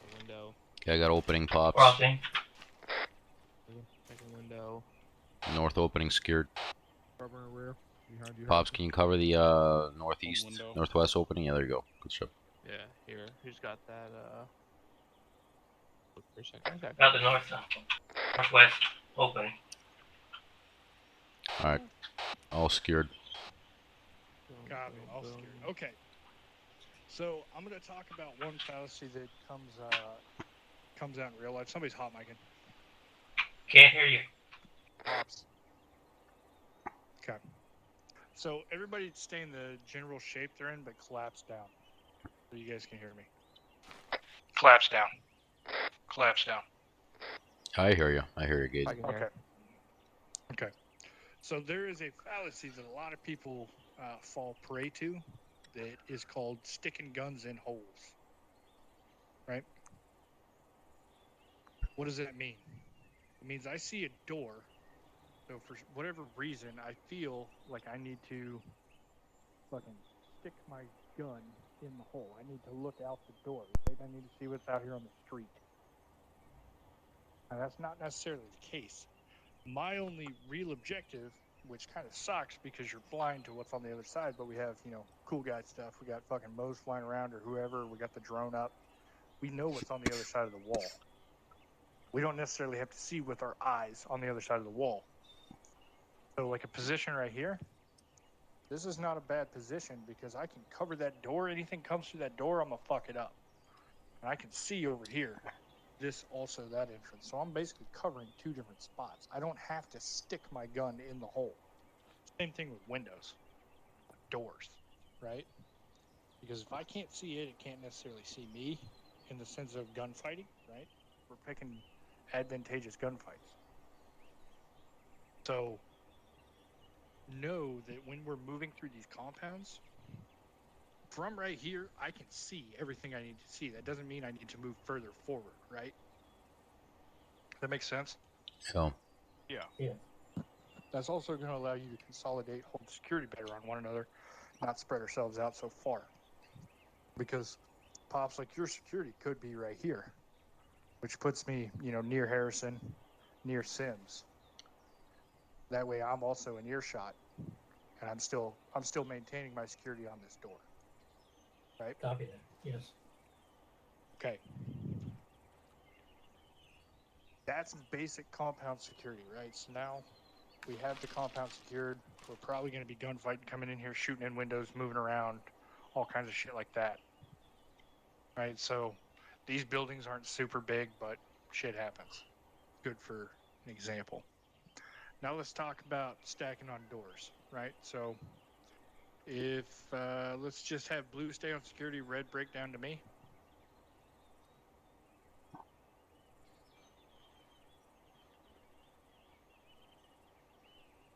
[SPEAKER 1] A window.
[SPEAKER 3] Okay, I got opening, Pops.
[SPEAKER 10] Crossing.
[SPEAKER 1] Second window.
[SPEAKER 3] North opening secured.
[SPEAKER 9] Cover and rear. Behind you.
[SPEAKER 3] Pops, can you cover the northeast,
[SPEAKER 7] window.
[SPEAKER 3] northwest opening? Yeah, there you go. Good ship.
[SPEAKER 1] Yeah, here. Who's got that, Look for a second. Okay.
[SPEAKER 10] Got the north side. Northwest. Opening.
[SPEAKER 3] Alright. All secured.
[SPEAKER 8] Got it. All scared. Okay. So I'm going to talk about one fallacy that comes out in real life. Somebody's hot micing.
[SPEAKER 10] Can't hear you.
[SPEAKER 8] Pops. Okay. So everybody stay in the general shape they're in, but collapse down. So you guys can hear me.
[SPEAKER 4] Collapse down. Collapse down.
[SPEAKER 3] I hear you. I hear you, Gaze.
[SPEAKER 1] I can hear.
[SPEAKER 8] Okay. So there is a fallacy that a lot of people fall prey to that is called sticking guns in holes. Right? What does that mean? It means I see a door. So for whatever reason, I feel like I need to fucking stick my gun in the hole. I need to look out the door. Right? I need to see what's out here on the street. Now, that's not necessarily the case. My only real objective, which kind of sucks because you're blind to what's on the other side, but we have, cool guy stuff. We got fucking Moe's flying around or whoever. We got the drone up. We know what's on the other side of the wall. We don't necessarily have to see with our eyes on the other side of the wall. So like a position right here, this is not a bad position because I can cover that door. Anything comes through that door, I'm going to fuck it up. And I can see over here, this also that entrance. So I'm basically covering two different spots. I don't have to stick my gun in the hole. Same thing with windows, doors, right? Because if I can't see it, it can't necessarily see me in the sense of gunfighting, right? We're picking advantageous gunfights. So know that when we're moving through these compounds, from right here, I can see everything I need to see. That doesn't mean I need to move further forward, right? That makes sense?
[SPEAKER 3] So.
[SPEAKER 8] Yeah. That's also going to allow you to consolidate, hold security better on one another, not spread ourselves out so far. Because Pops, like your security could be right here, which puts me, near Harrison, near Sims. That way I'm also in earshot, and I'm still maintaining my security on this door. Right?
[SPEAKER 10] Copy that. Yes.
[SPEAKER 8] Okay. That's basic compound security, right? So now we have the compound secured. We're probably going to be gunfighting, coming in here, shooting in windows, moving around, all kinds of shit like that. Right? So these buildings aren't super big, but shit happens. Good for an example. Now let's talk about stacking on doors, right? So if, let's just have blue stay on security, red break down to me.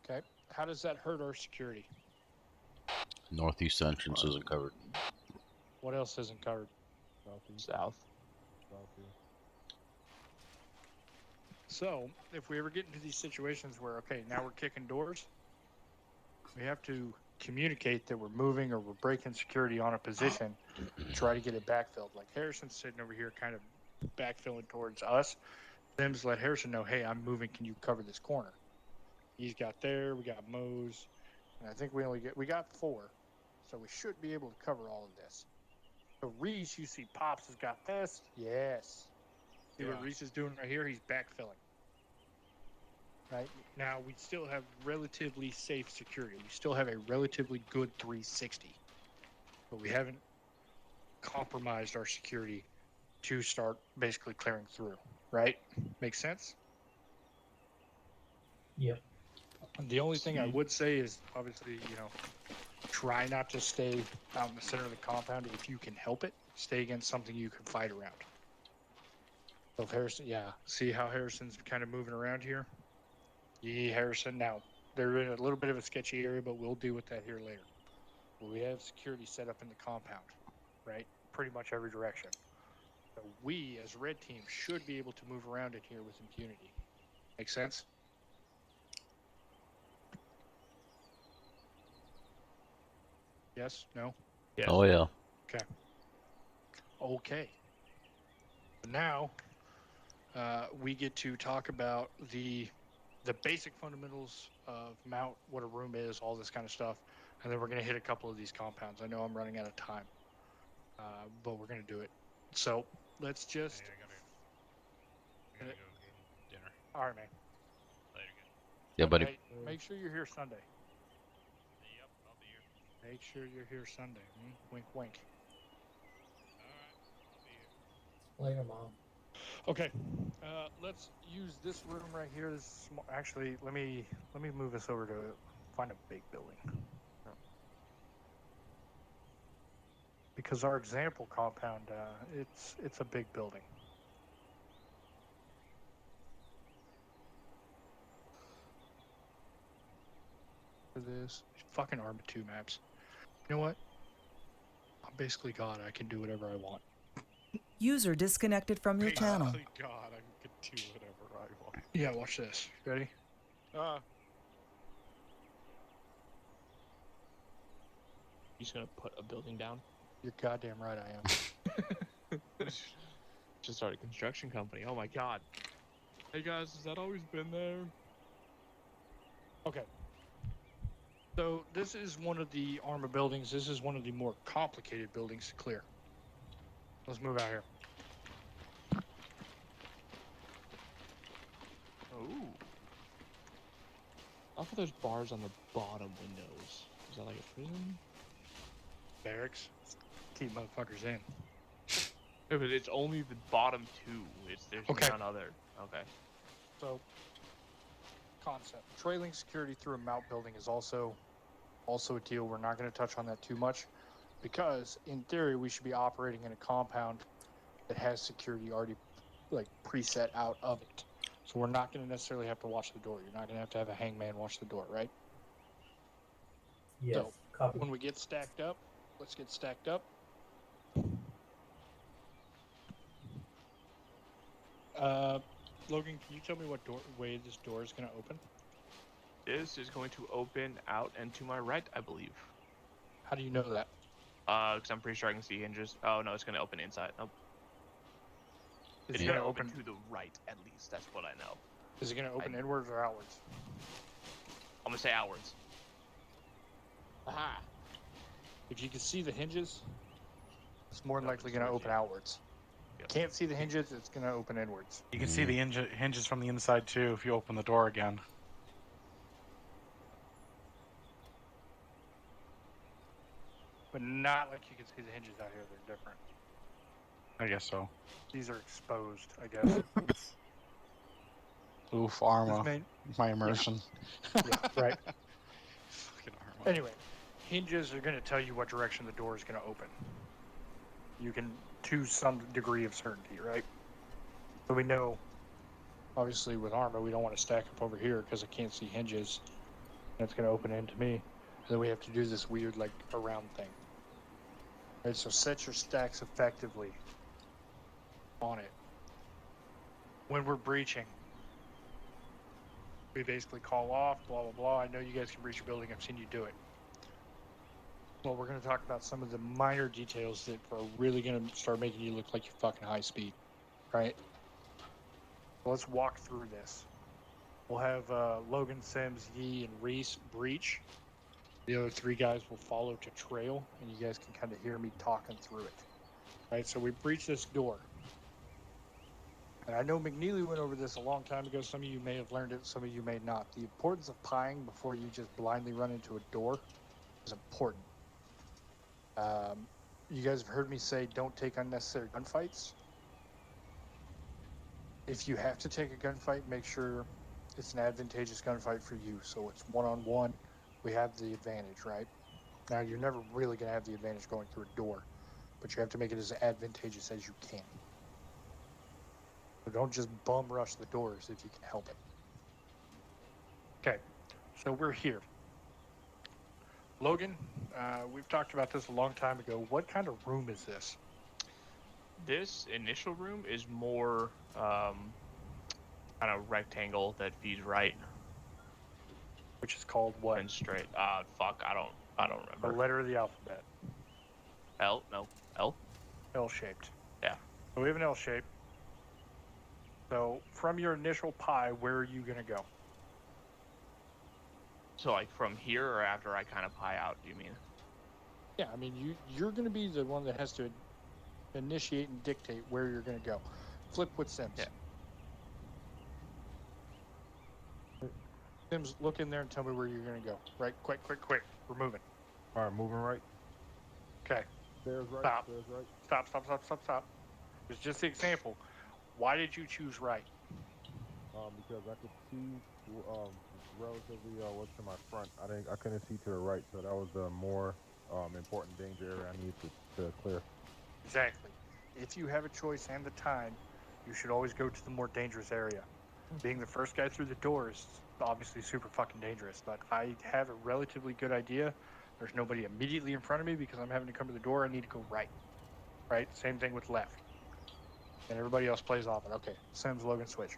[SPEAKER 8] Okay. How does that hurt our security?
[SPEAKER 3] Northeast entrance isn't covered.
[SPEAKER 8] What else isn't covered?
[SPEAKER 1] South.
[SPEAKER 8] So, if we ever get into these situations where, okay, now we're kicking doors, we have to communicate that we're moving or we're breaking security on a position, try to get it backfilled. Like Harrison's sitting over here kind of backfilling towards us. Them's let Harrison know, hey, I'm moving. Can you cover this corner? He's got there. We got Mose. And I think we got 4. So we should be able to cover all of this. So Reese, you see Pops has got this. Yes. See what Reese is doing right here? He's backfilling. Right? Now, we still have relatively safe security. We still have a relatively good 360. But we haven't compromised our security to start basically clearing through. Right? Makes sense?
[SPEAKER 10] Yep.
[SPEAKER 8] The only thing I would say is, obviously, try not to stay out in the center of the compound if you can help it. Stay against something you can fight around. So if Harrison, see how Harrison's kind of moving around here? Yeah, Harrison. Now, they're in a little bit of a sketchy area, but we'll deal with that here later. Well, we have security set up in the compound, right? Pretty much every direction. So we, as Red Team, should be able to move around in here with impunity. Make sense? Yes? No?
[SPEAKER 1] Yes.
[SPEAKER 3] Oh yeah.
[SPEAKER 8] Okay. Now, we get to talk about the basic fundamentals of mount, what a room is, all this kind of stuff, and then we're going to hit a couple of these compounds. I know I'm running out of time, but we're going to do it. So let's just.
[SPEAKER 12] I gotta go get dinner.
[SPEAKER 8] All right, man.
[SPEAKER 12] Later, guys.
[SPEAKER 3] Yeah, buddy.
[SPEAKER 8] Hey, make sure you're here Sunday.
[SPEAKER 12] Yep, I'll be here.
[SPEAKER 8] Make sure you're here Sunday. Wink, wink.
[SPEAKER 12] Alright, I'll be here.
[SPEAKER 10] Later, Mom.
[SPEAKER 8] Okay, let's use this room right here. Actually, let me move us over to find a big building. Because our example compound, it's a big building. For this, fucking Arma 2 maps. You know what? I'm basically God. I can do whatever I want.
[SPEAKER 6] User disconnected from your channel.
[SPEAKER 9] God, I can do whatever I want.
[SPEAKER 8] Yeah, watch this. Ready?
[SPEAKER 1] You just gonna put a building down?
[SPEAKER 8] You're goddamn right I am.
[SPEAKER 1] Just started a construction company. Oh my god. Hey guys, has that always been there?
[SPEAKER 8] Okay. So this is one of the Arma buildings. This is one of the more complicated buildings to clear. Let's move out here.
[SPEAKER 1] Ooh. I thought there's bars on the bottom windows. Is that like a prison?
[SPEAKER 8] Barracks. Keep motherfuckers in.
[SPEAKER 1] Yeah, but it's only the bottom 2. There's
[SPEAKER 8] Okay.
[SPEAKER 1] none other. Okay.
[SPEAKER 8] So, concept. Trailing security through a mount building is also a deal. We're not going to touch on that too much because, in theory, we should be operating in a compound that has security already preset out of it. So we're not going to necessarily have to watch the door. You're not going to have a hangman watch the door, right?
[SPEAKER 10] Yes.
[SPEAKER 8] So,
[SPEAKER 10] Copy.
[SPEAKER 8] when we get stacked up, let's get stacked up. Logan, can you tell me what way this door is going to open?
[SPEAKER 1] This is going to open out and to my right, I believe.
[SPEAKER 8] How do you know that?
[SPEAKER 1] Because I'm pretty sure I can see hinges. Oh no, it's going to open inside. Nope. It's going to open to the right, at least. That's what I know.
[SPEAKER 8] Is it going to open inwards or outwards?
[SPEAKER 1] I'm going to say outwards. Aha!
[SPEAKER 8] If you can see the hinges, it's more than likely going to open outwards. Yep. Can't see the hinges, it's going to open inwards.
[SPEAKER 13] You can see the hinges from the inside too if you open the door again.
[SPEAKER 8] But not like you can see the hinges out here, they're different.
[SPEAKER 13] I guess so.
[SPEAKER 8] These are exposed, I guess.
[SPEAKER 13] Oof, Arma. My immersion.
[SPEAKER 8] Yeah, right.
[SPEAKER 13] Fucking Arma.
[SPEAKER 8] Anyway, hinges are going to tell you what direction the door is going to open. You can, to some degree of certainty, right? So we know, obviously with Arma, we don't want to stack up over here because I can't see hinges. And it's going to open into me. And then we have to do this weird, around thing. Right, so set your stacks effectively on it. When we're breaching, We basically call off, blah, blah, blah. I know you guys can breach your building. I've seen you do it. Well, we're going to talk about some of the minor details that are really going to start making you look like you're fucking high speed, right? So let's walk through this. We'll have Logan, Sims, Yee, and Reese breach. The other three guys will follow to trail, and you guys can kind of hear me talking through it. Right, so we breach this door. And I know McNeely went over this a long time ago. Some of you may have learned it, some of you may not. The importance of pieing before you just blindly run into a door is important. You guys have heard me say don't take unnecessary gunfights. If you have to take a gunfight, make sure it's an advantageous gunfight for you. So it's one-on-one. We have the advantage, right? Now, you're never really going to have the advantage going through a door, but you have to make it as advantageous as you can. So don't just bum rush the doors if you can help it. Okay, so we're here. Logan, we've talked about this a long time ago. What kind of room is this?
[SPEAKER 1] This initial room is more kind of rectangle that feeds right.
[SPEAKER 8] Which is called what?
[SPEAKER 1] And straight. Fuck, I don't remember.
[SPEAKER 8] The letter of the alphabet.
[SPEAKER 1] L? No. L?
[SPEAKER 8] L-shaped.
[SPEAKER 1] Yeah.
[SPEAKER 8] So we have an L shape. So from your initial pie, where are you going to go?
[SPEAKER 1] So like from here or after I kind of pie out, do you mean?
[SPEAKER 8] Yeah, I mean, you're going to be the one that has to initiate and dictate where you're going to go. Flip with Sims.
[SPEAKER 1] Yeah.
[SPEAKER 8] Sims, look in there and tell me where you're going to go. Right, quick. We're moving.
[SPEAKER 9] All right, moving right.
[SPEAKER 8] Okay.
[SPEAKER 9] Stairs right.
[SPEAKER 8] Stop.
[SPEAKER 9] Stairs right.
[SPEAKER 8] Stop. It's just the example. Why did you choose right?
[SPEAKER 9] Because I could see relatively what's to my front. I couldn't see to the right, so that was the more important danger area I needed to clear.
[SPEAKER 8] Exactly. If you have a choice and the time, you should always go to the more dangerous area. Being the first guy through the door is obviously super fucking dangerous, but I have a relatively good idea. There's nobody immediately in front of me because I'm having to come to the door. I need to go right. Right? Same thing with left. And everybody else plays off it. Okay. Sims, Logan, switch.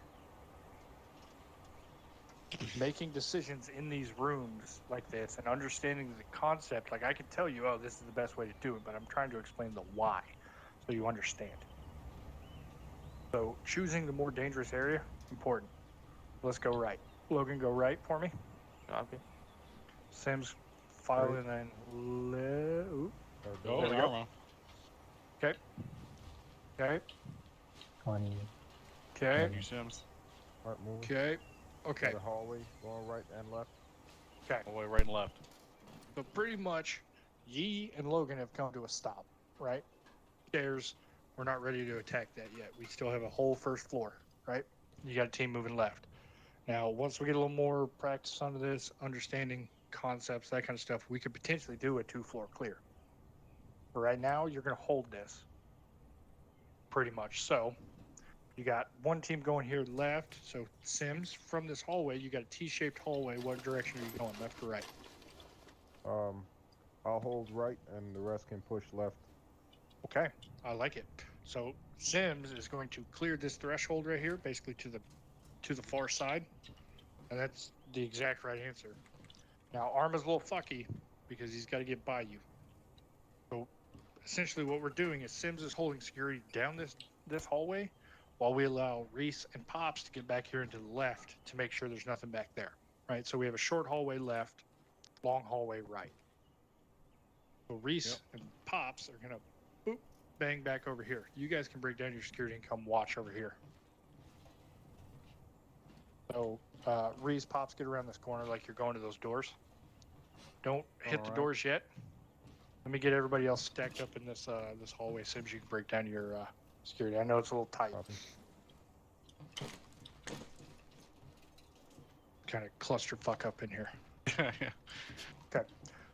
[SPEAKER 8] Making decisions in these rooms like this and understanding the concept, like I can tell you, oh, this is the best way to do it, but I'm trying to explain the why so you understand. So choosing the more dangerous area, important. Let's go right. Logan, go right for me.
[SPEAKER 1] Okay.
[SPEAKER 8] Sims, file
[SPEAKER 9] Right.
[SPEAKER 8] and then
[SPEAKER 9] There
[SPEAKER 8] we go. Okay. Okay.
[SPEAKER 10] 20.
[SPEAKER 8] Okay.
[SPEAKER 13] You Sims.
[SPEAKER 9] All right, moving.
[SPEAKER 8] Okay. Okay.
[SPEAKER 9] The hallway, going right and left.
[SPEAKER 8] Okay.
[SPEAKER 13] All the way right and left.
[SPEAKER 8] So pretty much, Yee and Logan have come to a stop, right? Stairs, we're not ready to attack that yet. We still have a whole first floor, right? You got a team moving left. Now, once we get a little more practice onto this, understanding concepts, that kind of stuff, we could potentially do a 2-floor clear. But right now, you're going to hold this. Pretty much. So, you got one team going here left. So, Sims, from this hallway, you got a T-shaped hallway. What direction are you going, left or right?
[SPEAKER 9] I'll hold right, and the rest can push left.
[SPEAKER 8] Okay, I like it. So Sims is going to clear this threshold right here, basically to the far side, and that's the exact right answer. Now Arma's a little fucky because he's got to get by you. So essentially, what we're doing is Sims is holding security down this hallway, while we allow Reese and Pops to get back here into the left to make sure there's nothing back there. Right. So we have a short hallway left, long hallway right. So Reese and Pops are gonna bang back over here. You guys can break down your security and come watch over here. So Reese, Pops, get around this corner like you're going to those doors. Don't hit the doors yet. Let me get everybody else stacked up in this this hallway. Sims, you can break down your security. I know it's a little tight. Kind of cluster fuck up in here. Okay.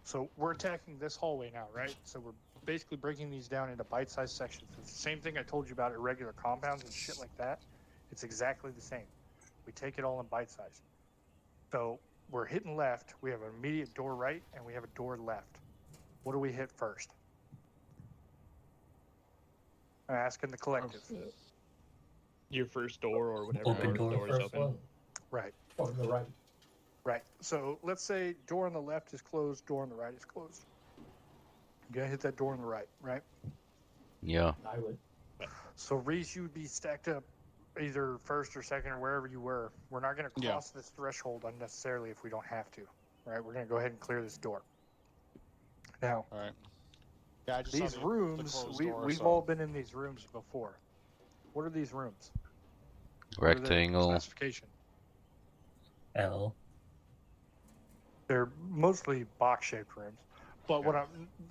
[SPEAKER 8] So we're attacking this hallway now, right? So we're basically breaking these down into bite-sized sections. It's the same thing I told you about irregular compounds and shit like that. It's exactly the same. We take it all in bite size. So we're hitting left. We have an immediate door right, and we have a door left. What do we hit first? I'm asking the collective.
[SPEAKER 1] Your first door or whatever
[SPEAKER 10] Open door
[SPEAKER 1] door is
[SPEAKER 10] first
[SPEAKER 1] open.
[SPEAKER 10] one.
[SPEAKER 8] Right.
[SPEAKER 10] Or the right.
[SPEAKER 8] Right. So let's say door on the left is closed, door on the right is closed. You gotta hit that door on the right, right?
[SPEAKER 3] Yeah.
[SPEAKER 10] I would.
[SPEAKER 8] So Reese, you would be stacked up either first or second or wherever you were. We're not gonna
[SPEAKER 13] Yeah.
[SPEAKER 8] cross this threshold unnecessarily if we don't have to. Right? We're gonna go ahead and clear this door. Now,
[SPEAKER 13] All right. Yeah, I just saw
[SPEAKER 8] these
[SPEAKER 13] the
[SPEAKER 8] rooms,
[SPEAKER 13] closed
[SPEAKER 8] we've
[SPEAKER 13] door, so.
[SPEAKER 8] all been in these rooms before. What are these rooms? What are their
[SPEAKER 3] Rectangle.
[SPEAKER 8] classification?
[SPEAKER 11] L.
[SPEAKER 8] They're mostly box-shaped rooms. But
[SPEAKER 13] Yeah.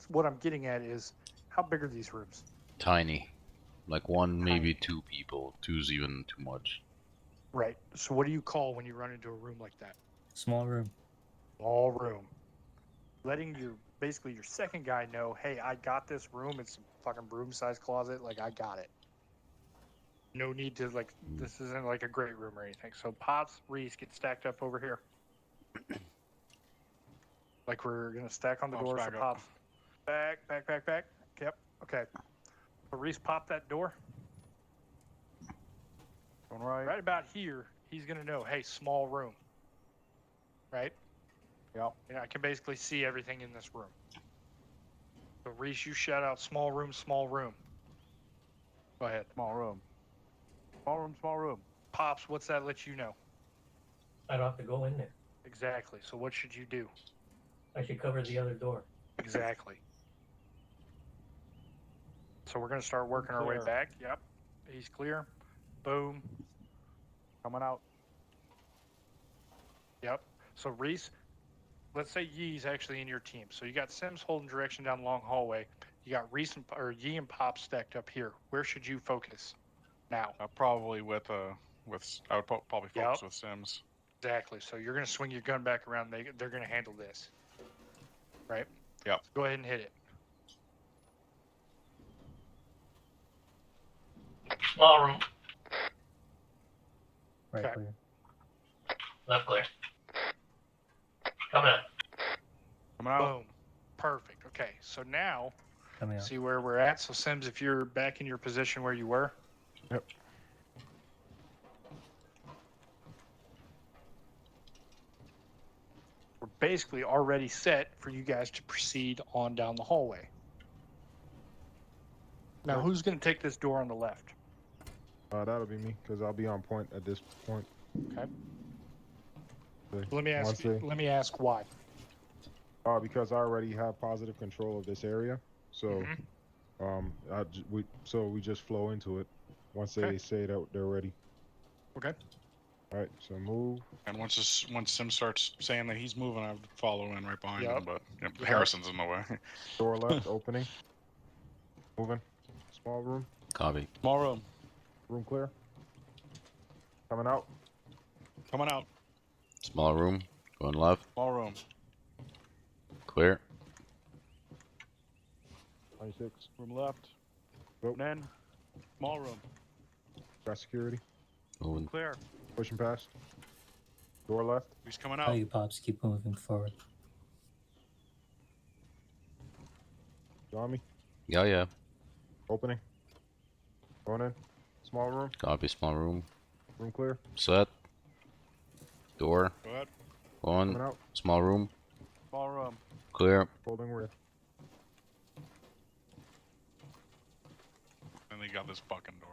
[SPEAKER 8] what I'm getting at is, how big are these rooms?
[SPEAKER 3] Tiny. Like one, maybe two people. Two's even too much.
[SPEAKER 8] Right. So what do you call when you run into a room like that?
[SPEAKER 11] Small room.
[SPEAKER 8] Small room. Letting basically your second guy know, hey, I got this room. It's a fucking broom-sized closet. Like, I got it. No need to, like, this isn't like a great room or anything. So Pops, Reese, get stacked up over here. Like, we're going to stack on the
[SPEAKER 13] Pops
[SPEAKER 8] door. So
[SPEAKER 13] back up.
[SPEAKER 8] Pops, back. Yep. Okay. So Reese, pop that door.
[SPEAKER 9] Going right.
[SPEAKER 8] Right about here, he's going to know, hey, small room. Right?
[SPEAKER 9] Yep.
[SPEAKER 8] And I can basically see everything in this room. So Reese, you shout out small room, small room. Go ahead.
[SPEAKER 9] Small room. Small room, small room.
[SPEAKER 8] Pops, what's that let you know?
[SPEAKER 10] I don't have to go in there.
[SPEAKER 8] Exactly. So what should you do?
[SPEAKER 10] I should cover the other door.
[SPEAKER 8] Exactly. So we're going to start working our way
[SPEAKER 9] Clear.
[SPEAKER 8] back. Yep. He's clear. Boom.
[SPEAKER 9] Coming out.
[SPEAKER 8] Yep. So Reese, let's say Yee's actually in your team. So you got Sims holding direction down the long hallway. You got Reese or Yee and Pop stacked up here. Where should you focus now?
[SPEAKER 13] Probably with I would probably focus with Sims.
[SPEAKER 8] Exactly. So you're going to swing your gun back around. They're going to handle this. Right?
[SPEAKER 13] Yep.
[SPEAKER 8] So go ahead and hit it.
[SPEAKER 2] Small room.
[SPEAKER 11] Right
[SPEAKER 8] Okay.
[SPEAKER 11] clear.
[SPEAKER 2] Left clear. Coming out.
[SPEAKER 13] Coming out.
[SPEAKER 8] Boom. Perfect. Okay. So now,
[SPEAKER 11] Coming out.
[SPEAKER 8] see where we're at. So Sims, if you're back in your position where you were.
[SPEAKER 9] Yep.
[SPEAKER 8] We're basically already set for you guys to proceed on down the hallway. Now, who's going to take this door on the left?
[SPEAKER 9] That'll be me, because I'll be on point at this point.
[SPEAKER 8] Okay.
[SPEAKER 9] Okay.
[SPEAKER 8] Let me ask why.
[SPEAKER 9] Because I already have positive control of this area, so we just flow into it once they say that they're ready.
[SPEAKER 8] Okay.
[SPEAKER 9] All right, so move.
[SPEAKER 13] And once Sim starts saying that he's moving, I would follow in right behind him. But
[SPEAKER 8] Yep.
[SPEAKER 13] Harrison's in the way.
[SPEAKER 9] Door left opening. Moving. Small room.
[SPEAKER 3] Copy.
[SPEAKER 13] Small room.
[SPEAKER 9] Room clear. Coming out.
[SPEAKER 13] Coming out.
[SPEAKER 3] Small room. Going left.
[SPEAKER 13] Small room.
[SPEAKER 3] Clear.
[SPEAKER 9] 26.
[SPEAKER 13] Room left.
[SPEAKER 9] Go.
[SPEAKER 13] In. Small room.
[SPEAKER 9] Got security.
[SPEAKER 3] Moving.
[SPEAKER 13] Clear.
[SPEAKER 9] Pushing past. Door left.
[SPEAKER 13] He's coming
[SPEAKER 11] How
[SPEAKER 13] out.
[SPEAKER 11] you Pops keep moving forward.
[SPEAKER 9] You on me?
[SPEAKER 3] Yeah.
[SPEAKER 9] Opening. Going in. Small room.
[SPEAKER 3] Copy. Small room.
[SPEAKER 9] Room clear.
[SPEAKER 3] Set. Door.
[SPEAKER 13] Go ahead.
[SPEAKER 9] Coming
[SPEAKER 3] One.
[SPEAKER 9] out.
[SPEAKER 3] Small room.
[SPEAKER 13] Small room.
[SPEAKER 3] Clear.
[SPEAKER 9] Holding rear.
[SPEAKER 13] And they got this fucking door.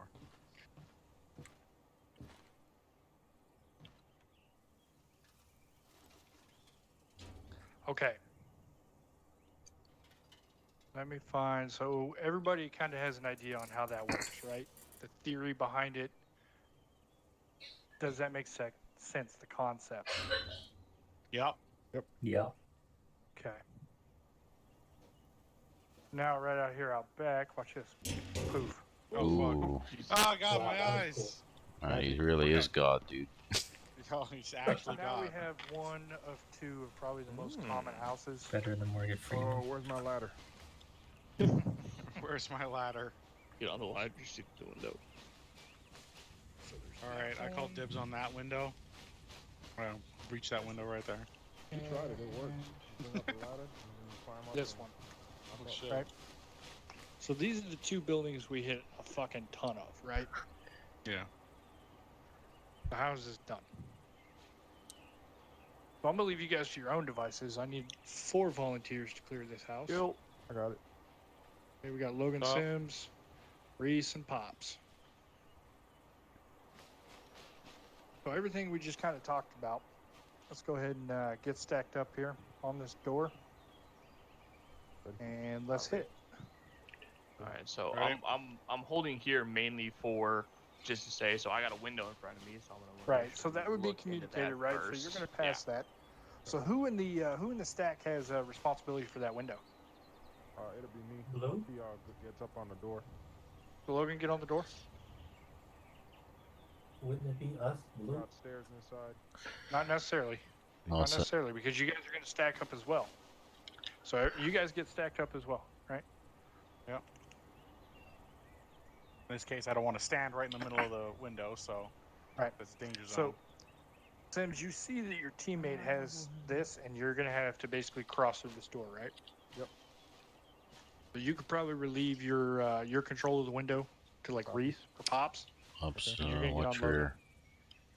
[SPEAKER 8] Okay. Let me find. So everybody kind of has an idea on how that works, right? The theory behind it. Does that make sense? The concept.
[SPEAKER 13] Yep.
[SPEAKER 11] Yeah.
[SPEAKER 8] Okay. Now, right out here, out back. Watch this. Poof.
[SPEAKER 3] Ooh.
[SPEAKER 13] Oh, God,
[SPEAKER 10] Wow,
[SPEAKER 13] my
[SPEAKER 10] that was
[SPEAKER 13] eyes.
[SPEAKER 3] He really is God, dude.
[SPEAKER 13] Oh, he's actually
[SPEAKER 8] Now we
[SPEAKER 13] God.
[SPEAKER 8] have one of two of probably the most common houses.
[SPEAKER 11] Better than Morgan Freeman.
[SPEAKER 9] Oh, where's my ladder?
[SPEAKER 13] Where's my ladder?
[SPEAKER 1] Get on the ladder, shoot the window.
[SPEAKER 13] Alright, I called dibs on that window. Well, reach that window right there.
[SPEAKER 9] You tried it. It worked. Bring up the ladder and then climb up.
[SPEAKER 8] This one.
[SPEAKER 13] Oh, shit.
[SPEAKER 8] Right. So these are the two buildings we hit a fucking ton of, right?
[SPEAKER 13] Yeah.
[SPEAKER 8] The house is done. Well, I'm gonna leave you guys to your own devices. I need 4 volunteers to clear this house.
[SPEAKER 1] Yo.
[SPEAKER 9] I got it.
[SPEAKER 8] Okay, we got Logan
[SPEAKER 1] Stop.
[SPEAKER 8] Sims, Reese, and Pops. So everything we just kind of talked about. Let's go ahead and get stacked up here on this door, and let's hit.
[SPEAKER 1] All right, so
[SPEAKER 13] Right.
[SPEAKER 1] I'm holding here mainly for just to say. So I got a window in front of me, so I'm gonna
[SPEAKER 8] Right. So that would be communicated, right? So you're gonna pass that. So who in the stack has responsibility for that window?
[SPEAKER 9] It'll be me.
[SPEAKER 10] Blue?
[SPEAKER 9] He gets up on the door.
[SPEAKER 8] So Logan, get on the door.
[SPEAKER 10] Wouldn't it be us, Blue?
[SPEAKER 9] Got stairs inside.
[SPEAKER 8] Not necessarily.
[SPEAKER 3] All
[SPEAKER 8] Not
[SPEAKER 3] set.
[SPEAKER 8] necessarily, because you guys are going to stack up as well. So you guys get stacked up as well, right?
[SPEAKER 13] Yep. In this case, I don't want to stand right in the middle of the window, so
[SPEAKER 8] Right.
[SPEAKER 13] that's danger zone.
[SPEAKER 8] So, Sims, you see that your teammate has this, and you're going to have to basically cross through this door, right?
[SPEAKER 9] Yep.
[SPEAKER 8] So you could probably relieve your control of the window to like Reese or Pops.
[SPEAKER 3] Ups,
[SPEAKER 8] You're gonna get
[SPEAKER 3] watch
[SPEAKER 8] on Logan.
[SPEAKER 3] rear.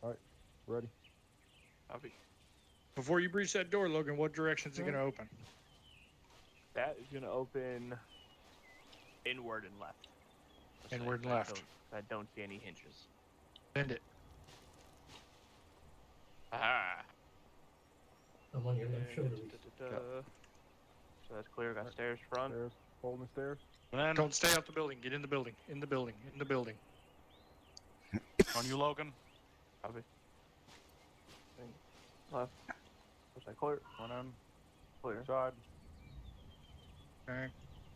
[SPEAKER 9] Alright, ready.
[SPEAKER 1] Copy.
[SPEAKER 8] Before you breach that door, Logan, what direction is it going to open?
[SPEAKER 1] That is gonna open inward and left.
[SPEAKER 8] Inward and left.
[SPEAKER 1] I don't see any hinges.
[SPEAKER 8] Bend it.
[SPEAKER 1] Aha.
[SPEAKER 10] I'm on your left shoulder.
[SPEAKER 1] So that's clear. Got stairs front.
[SPEAKER 9] Stairs. Holding stairs.
[SPEAKER 8] Don't stay out the building. Get in the building. In the building. In the building.
[SPEAKER 13] On you, Logan.
[SPEAKER 1] Copy. Left. Was I clear?
[SPEAKER 9] One in.
[SPEAKER 1] Clear.
[SPEAKER 9] Side.
[SPEAKER 8] Okay.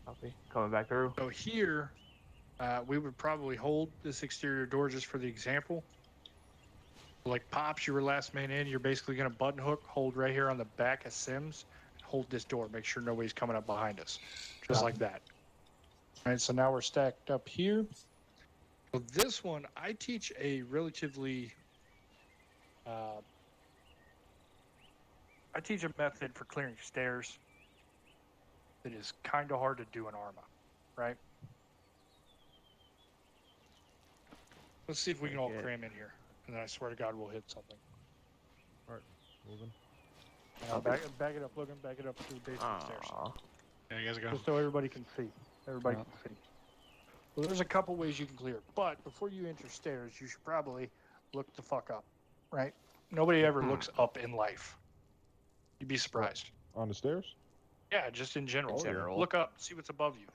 [SPEAKER 1] Copy. Coming back through.
[SPEAKER 8] So here, we would probably hold this exterior door just for the example. Like Pops, you were last man in. You're basically going to button hook, hold right here on the back of Sims, and hold this door. Make sure nobody's coming up behind us. Just like that. All right, so now we're stacked up here. So this one, I teach a relatively... I teach a method for clearing stairs that is kind of hard to do in Arma, right? Let's see if we can all cram in here, and then I swear to God we'll hit something.
[SPEAKER 9] Alright, moving.
[SPEAKER 8] Back it up, Logan. Back it up to the base of the stairs.
[SPEAKER 13] Yeah, you guys go.
[SPEAKER 8] Just so everybody can see. Everybody can see. Well, there's a couple ways you can clear it, but before you enter stairs, you should probably look the fuck up, right? Nobody ever looks up in life. You'd be surprised.
[SPEAKER 9] On the stairs?
[SPEAKER 8] Yeah, just in general.
[SPEAKER 9] In general.
[SPEAKER 8] Look up, see what's above you.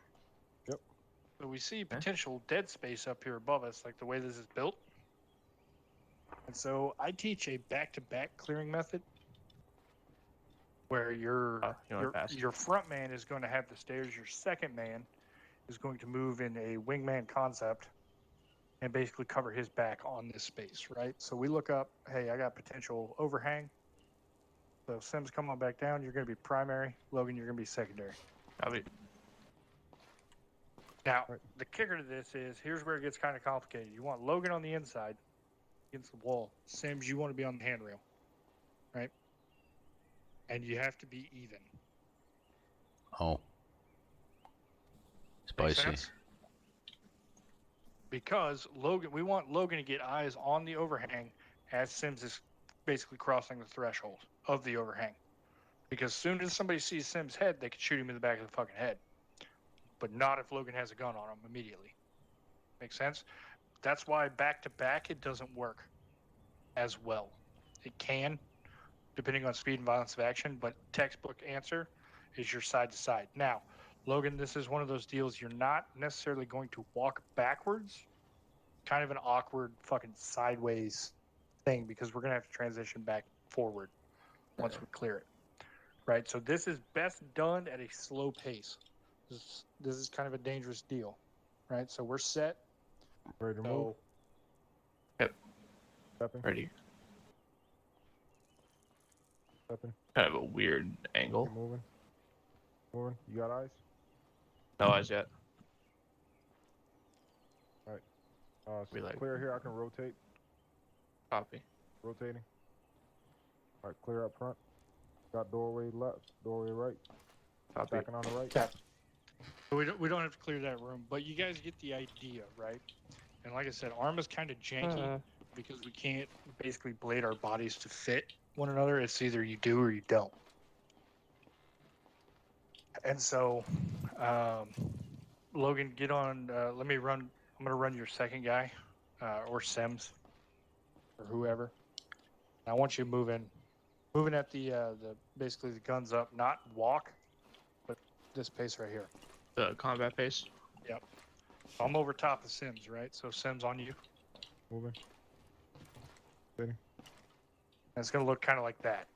[SPEAKER 9] Yep.
[SPEAKER 8] So we see potential dead space up here above us, like the way this is built. And so I teach a back-to-back clearing method where your front man is going to have the stairs, your second man is going to move in a wingman concept and basically cover his back on this space, right? So we look up, hey, I got potential overhang. So Sims, come on back down. You're going to be primary. Logan, you're going to be secondary.
[SPEAKER 1] Copy.
[SPEAKER 8] Now, the kicker to this is, here's where it gets kind of complicated. You want Logan on the inside against the wall. Sims, you want to be on the handrail, right? And you have to be even.
[SPEAKER 3] Oh.
[SPEAKER 8] Make
[SPEAKER 3] Spicy.
[SPEAKER 8] sense? Because Logan, we want Logan to get eyes on the overhang as Sims is basically crossing the threshold of the overhang. Because as soon as somebody sees Sims' head, they can shoot him in the back of the fucking head. But not if Logan has a gun on him immediately. Make sense? That's why back-to-back, it doesn't work as well. It can, depending on speed and violence of action, but textbook answer is your side-to-side. Now, Logan, this is one of those deals you're not necessarily going to walk backwards. Kind of an awkward fucking sideways thing because we're going to have to transition back forward once we clear it. Right? So this is best done at a slow pace. This is kind of a dangerous deal. Right? So we're set.
[SPEAKER 9] Ready to move?
[SPEAKER 1] Yep.
[SPEAKER 9] Stepping.
[SPEAKER 1] Ready.
[SPEAKER 9] Stepping.
[SPEAKER 1] Kind of a weird angle.
[SPEAKER 9] Keep moving. Moving. You got eyes?
[SPEAKER 1] No eyes yet.
[SPEAKER 9] Alright. So
[SPEAKER 1] We like-
[SPEAKER 9] clear here. I can rotate.
[SPEAKER 1] Copy.
[SPEAKER 9] Rotating. Alright, clear up front. Got doorway left, doorway right.
[SPEAKER 1] Copy.
[SPEAKER 9] Stacking on the right.
[SPEAKER 8] Okay. So we don't have to clear that room, but you guys get the idea, right? And like I said, Arma's kind of janky because we can't basically blade our bodies to fit one another. It's either you do or you don't. And so, Logan, get on. Let me run. I'm going to run your second guy, or Sims, or whoever. And I want you moving at the basically the guns up, not walk, but this pace right here.
[SPEAKER 1] The combat pace.
[SPEAKER 8] Yep. I'm over top of Sims, right? So Sims on you.
[SPEAKER 9] Moving. Steady.
[SPEAKER 8] And it's going to look kind of like that.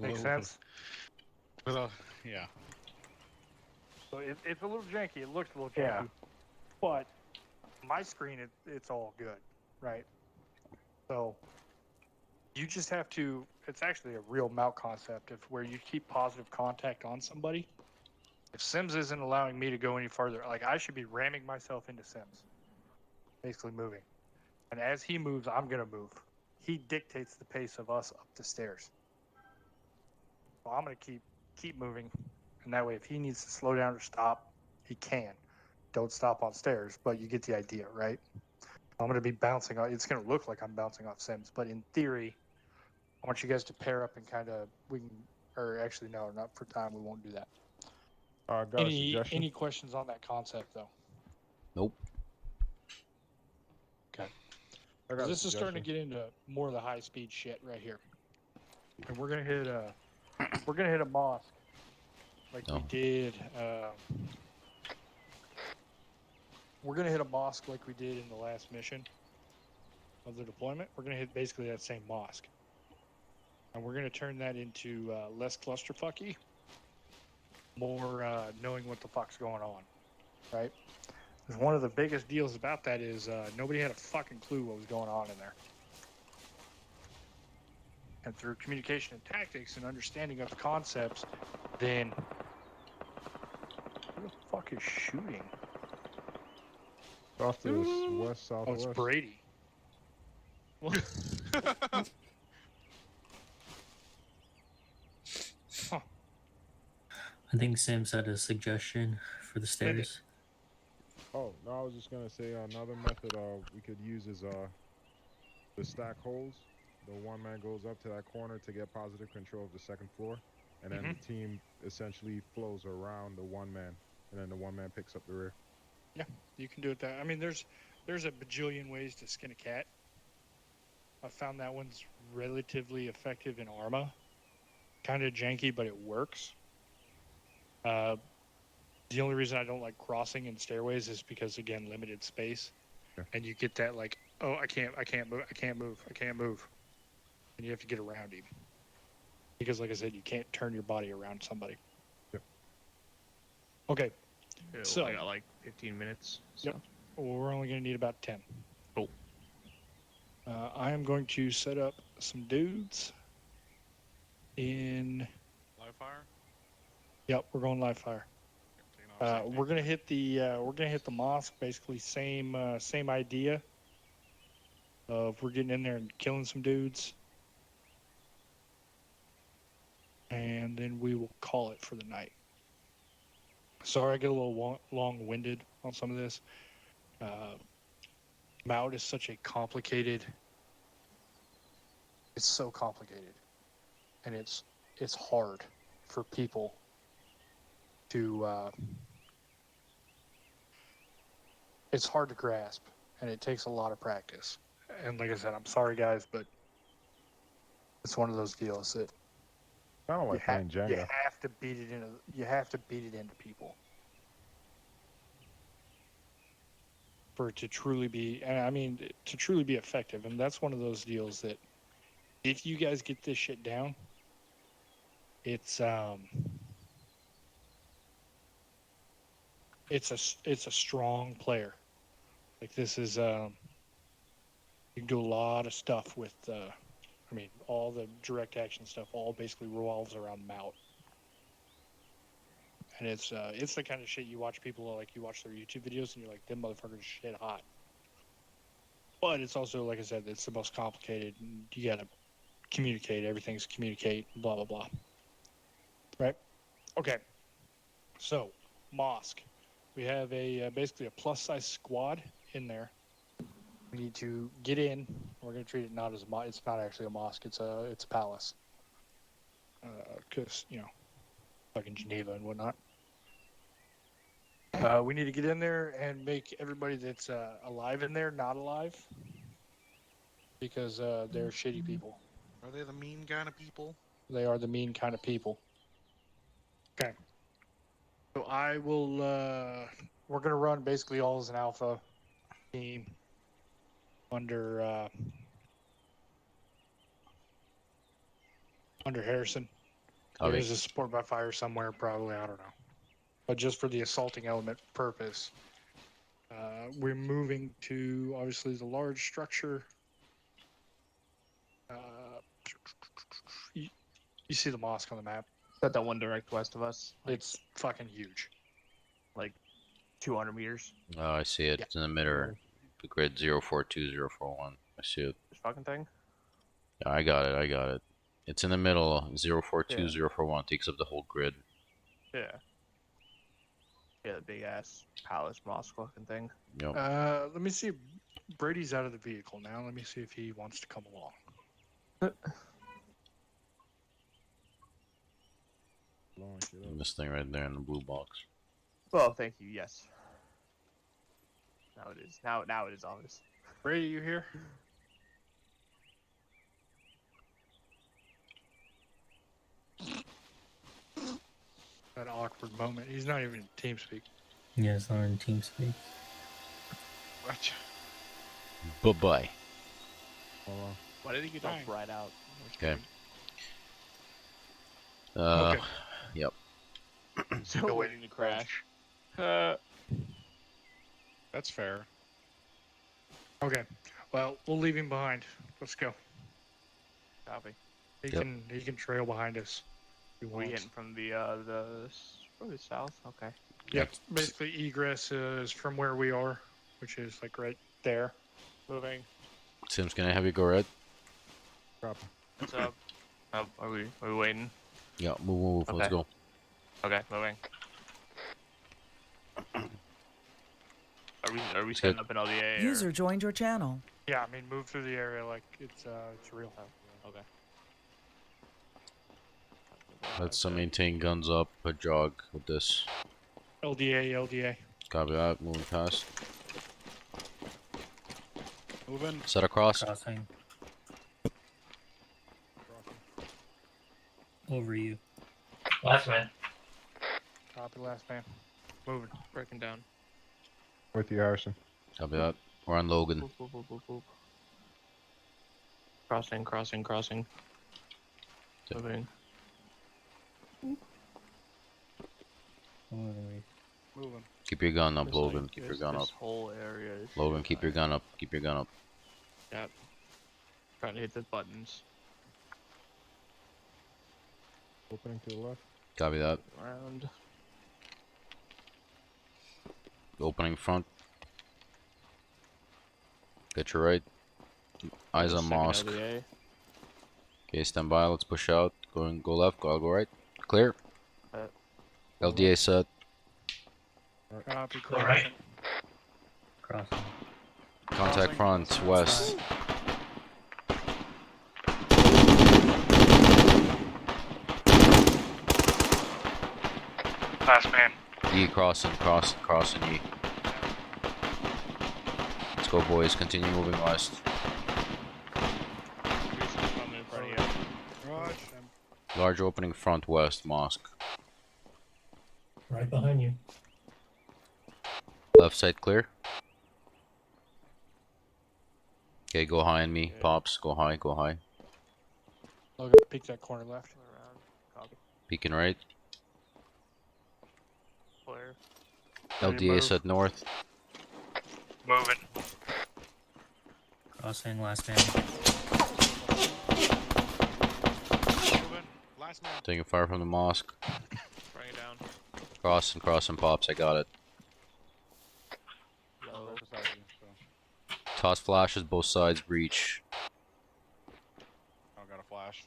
[SPEAKER 8] Make sense?
[SPEAKER 13] Yeah.
[SPEAKER 8] So it's a little janky. It looks a little janky. But my screen, it's all good, right? So you just have to, it's actually a real mount concept of where you keep positive contact on somebody. If Sims isn't allowing me to go any farther, like I should be ramming myself into Sims, basically moving. And as he moves, I'm going to move. He dictates the pace of us up the stairs. So I'm going to keep moving. And that way, if he needs to slow down or stop, he can. Don't stop on stairs, but you get the idea, right? I'm going to be bouncing. It's going to look like I'm bouncing off Sims, but in theory, I want you guys to pair up and kind of, or actually, no, not for time. We won't do that.
[SPEAKER 9] I got a suggestion.
[SPEAKER 8] Any questions on that concept, though?
[SPEAKER 3] Nope.
[SPEAKER 8] Okay.
[SPEAKER 9] I got a
[SPEAKER 8] This is starting to
[SPEAKER 9] suggestion.
[SPEAKER 8] get into more of the high speed shit right here. And we're gonna hit a mosque like we did. We're gonna hit a mosque like we did in the last mission of the deployment. We're gonna hit basically that same mosque, and we're gonna turn that into less clusterfucky, more knowing what the fuck's going on, right? Because one of the biggest deals about that is nobody had a fucking clue what was going on in there. And through communication and tactics and understanding of the concepts, then who the fuck is shooting?
[SPEAKER 9] Off to the west, southwest.
[SPEAKER 8] Oh, it's Brady. Huh.
[SPEAKER 2] I think Sims had a suggestion for the stairs.
[SPEAKER 9] Oh, no, I was just going to say another method we could use is the stack holes. The one man goes up to that corner to get positive control of the second floor, and then the team essentially flows around the one man, and then the one man picks up the rear.
[SPEAKER 8] Yeah, you can do it that. I mean, there's a bajillion ways to skin a cat. I found that one's relatively effective in Arma. Kind of janky, but it works. The only reason I don't like crossing in stairways is because, again, limited space.
[SPEAKER 9] Yeah.
[SPEAKER 8] And you get that like, oh, I can't move. And you have to get around him. Because, like I said, you can't turn your body around somebody.
[SPEAKER 9] Yep.
[SPEAKER 8] Okay. So
[SPEAKER 1] I got like 15 minutes. So.
[SPEAKER 8] Yep. Well, we're only going to need about 10.
[SPEAKER 1] Cool.
[SPEAKER 8] I am going to set up some dudes in.
[SPEAKER 13] Live fire.
[SPEAKER 8] Yep, we're going live fire. We're gonna hit the mosque. Basically, same idea. Of we're getting in there and killing some dudes, and then we will call it for the night. Sorry, I get a little long-winded on some of this. Mout is such a complicated. It's so complicated, and it's hard for people to. It's hard to grasp, and it takes a lot of practice. And like I said, I'm sorry, guys, but it's one of those deals that
[SPEAKER 9] Kind of like playing Jenga.
[SPEAKER 8] you have to beat it into. You have to beat it into people for it to truly be. And I mean, to truly be effective. And that's one of those deals that if you guys get this shit down, it's a strong player. Like this is you can do a lot of stuff with I mean all the direct action stuff all basically revolves around Mout. And it's the kind of shit you watch people like you watch their YouTube videos and you're like, them motherfuckers shit hot. But it's also, like I said, it's the most complicated and you gotta communicate, everything's communicate, blah blah blah. Right? Okay. So, mosque. We have a basically a plus size squad in there. We need to get in. We're going to treat it not as a mosque. It's not actually a mosque. It's a palace. Because, fucking Geneva and whatnot. We need to get in there and make everybody that's alive in there not alive. Because they're shitty people.
[SPEAKER 13] Are they the mean kind of people?
[SPEAKER 8] They are the mean kind of people. Okay. So I will, we're going to run basically all as an alpha team under Harrison. There is a support by fire somewhere, probably, I don't know. But just for the assaulting element purpose, we're moving to, obviously, the large structure. You see the mosque on the map.
[SPEAKER 1] That one direct west of us.
[SPEAKER 8] It's fucking huge.
[SPEAKER 1] Like 200 meters.
[SPEAKER 3] Oh, I see it.
[SPEAKER 8] Yeah.
[SPEAKER 3] It's in the middle. The grid 042041. I see it.
[SPEAKER 1] This fucking thing?
[SPEAKER 3] Yeah, I got it. It's in the middle. 042041 takes up the whole grid.
[SPEAKER 1] Yeah. Yeah, the big ass palace mosque looking thing.
[SPEAKER 3] Yep.
[SPEAKER 8] Let me see. Brady's out of the vehicle now. Let me see if he wants to come along.
[SPEAKER 3] This thing right there in the blue box.
[SPEAKER 1] Well, thank you. Yes. Now it is. Now it is obvious.
[SPEAKER 8] Brady, you here? That awkward moment. He's not even in TeamSpeak.
[SPEAKER 11] Yeah, it's not in TeamSpeak.
[SPEAKER 13] What?
[SPEAKER 3] Bye-bye.
[SPEAKER 1] Why did he get all bright out?
[SPEAKER 3] Okay.
[SPEAKER 8] Okay.
[SPEAKER 3] Yep.
[SPEAKER 1] Still waiting to crash.
[SPEAKER 13] That's fair.
[SPEAKER 8] Okay. Well, we'll leave him behind. Let's go.
[SPEAKER 1] Copy.
[SPEAKER 8] He can trail behind us. If he
[SPEAKER 1] We
[SPEAKER 8] wants.
[SPEAKER 1] getting from the probably south. Okay.
[SPEAKER 8] Yep. Basically, egress is from where we are, which is like right there.
[SPEAKER 1] Moving.
[SPEAKER 3] Tim's gonna have you go red.
[SPEAKER 1] What's up? Oh, are we waiting?
[SPEAKER 3] Yeah, move.
[SPEAKER 1] Okay.
[SPEAKER 3] Let's go.
[SPEAKER 1] Okay, moving. Are we setting up an LDA?
[SPEAKER 6] User joined your channel.
[SPEAKER 8] Yeah, I mean, move through the area like it's real.
[SPEAKER 1] Okay.
[SPEAKER 3] Let's maintain guns up. A jog with this.
[SPEAKER 8] LDA.
[SPEAKER 3] Copy that. Moving past.
[SPEAKER 13] Moving.
[SPEAKER 3] Set across.
[SPEAKER 11] Crossing. Over you.
[SPEAKER 10] Last man.
[SPEAKER 8] Copy, last man. Moving.
[SPEAKER 1] Breaking down.
[SPEAKER 9] With you, Harrison.
[SPEAKER 3] Copy that. We're on Logan.
[SPEAKER 1] Boop. Crossing. Moving.
[SPEAKER 8] Moving.
[SPEAKER 3] Keep your gun up,
[SPEAKER 1] This,
[SPEAKER 3] Logan.
[SPEAKER 1] like,
[SPEAKER 3] Keep your
[SPEAKER 1] this-
[SPEAKER 3] gun up.
[SPEAKER 1] This whole area is
[SPEAKER 3] Logan, keep your gun up. Keep your gun up.
[SPEAKER 1] Yep. Trying to hit the buttons.
[SPEAKER 9] Opening to the left.
[SPEAKER 3] Copy that.
[SPEAKER 1] Around.
[SPEAKER 3] Opening front. Get your right. Eyes on
[SPEAKER 1] Second
[SPEAKER 3] mosque.
[SPEAKER 1] LDA.
[SPEAKER 3] Okay, stand by. Let's push out. Go left. Go right. Clear. LDA set.
[SPEAKER 8] Copy,
[SPEAKER 10] All right.
[SPEAKER 11] Crossing.
[SPEAKER 3] Contact front. West.
[SPEAKER 4] Last man.
[SPEAKER 3] E crossing. E. Let's go, boys. Continue moving west.
[SPEAKER 1] Coming in front of you.
[SPEAKER 8] Roger.
[SPEAKER 3] Large opening front west. Mosque.
[SPEAKER 10] Right behind you.
[SPEAKER 3] Left side clear. Okay, go high on me. Pops. Go high.
[SPEAKER 8] Logan, peek that corner left.
[SPEAKER 1] Around. Copy.
[SPEAKER 3] Peeking right.
[SPEAKER 1] Clear.
[SPEAKER 8] Ready to
[SPEAKER 3] LDA
[SPEAKER 8] move.
[SPEAKER 3] set north.
[SPEAKER 4] Moving.
[SPEAKER 11] Crossing. Last man.
[SPEAKER 13] Moving. Last man.
[SPEAKER 3] Taking fire from the mosque.
[SPEAKER 1] Bring it down.
[SPEAKER 3] Crossing pops. I got it.
[SPEAKER 1] Low.
[SPEAKER 13] Right beside you, so.
[SPEAKER 3] Toss flashes both sides. Breach.
[SPEAKER 13] Oh, got a flash.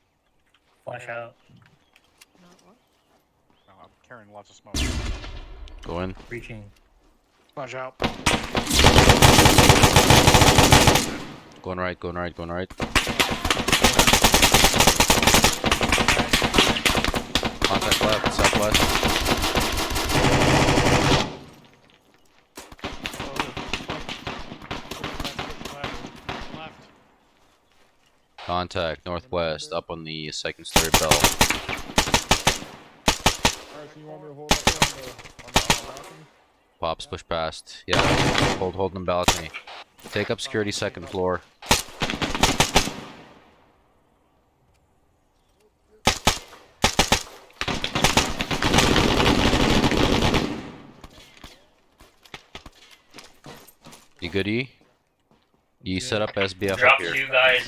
[SPEAKER 11] Flash out.
[SPEAKER 13] No, I'm carrying lots of smoke.
[SPEAKER 3] Go in.
[SPEAKER 11] Reaching.
[SPEAKER 8] Watch out.
[SPEAKER 3] Going right, going right, going right. Contact left, southwest. Contact northwest, up on the second story bell.
[SPEAKER 9] Alright, so you want me to hold up there on the balcony?
[SPEAKER 3] Pops, push past. Yeah, hold in the balcony. Take up security second floor. You good, E? You set up SBF
[SPEAKER 2] Drop
[SPEAKER 3] up here.
[SPEAKER 2] 2 guys.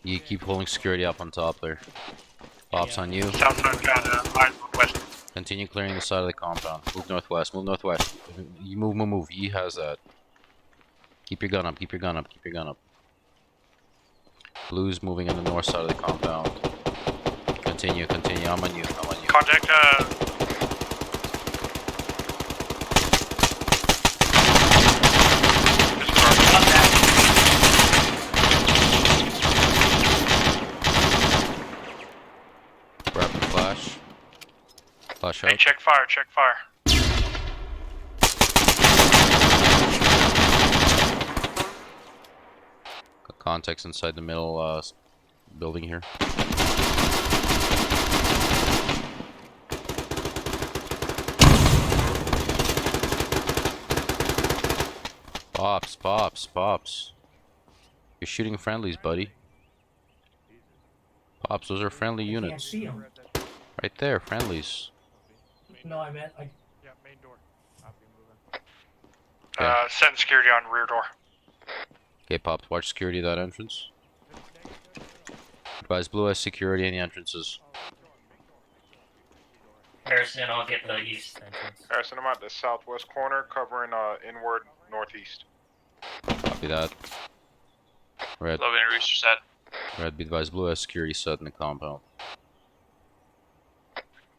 [SPEAKER 3] You keep holding security up on top there. Pops on you.
[SPEAKER 4] Southside China, eyes west.
[SPEAKER 3] Continue clearing the side of the compound. Move northwest, move northwest. You move. E has that. Keep your gun up, keep your gun up, keep your gun up. Blue's moving on the north side of the compound. Continue. I'm on you.
[SPEAKER 4] Contact,
[SPEAKER 3] Rapid flash. Flash
[SPEAKER 4] hey,
[SPEAKER 3] out.
[SPEAKER 4] check fire.
[SPEAKER 3] Contacts inside the middle building here. Pops. You're shooting friendlies, buddy. Pops, those are friendly
[SPEAKER 10] I can't
[SPEAKER 3] units.
[SPEAKER 10] see them.
[SPEAKER 3] Right there, friendlies.
[SPEAKER 10] No, I meant I.
[SPEAKER 1] Yeah, main door. Copy, moving.
[SPEAKER 3] Okay.
[SPEAKER 4] Setting security on rear door.
[SPEAKER 3] Okay, Pops, watch security at that entrance. Advise Blue has security in the entrances.
[SPEAKER 2] Harrison, I'll get the east entrance.
[SPEAKER 5] Harrison, I'm at the southwest corner, covering inward northeast.
[SPEAKER 3] Copy that. Red.
[SPEAKER 7] Logan, rooster set.
[SPEAKER 3] Red, be advised Blue has security set in the compound.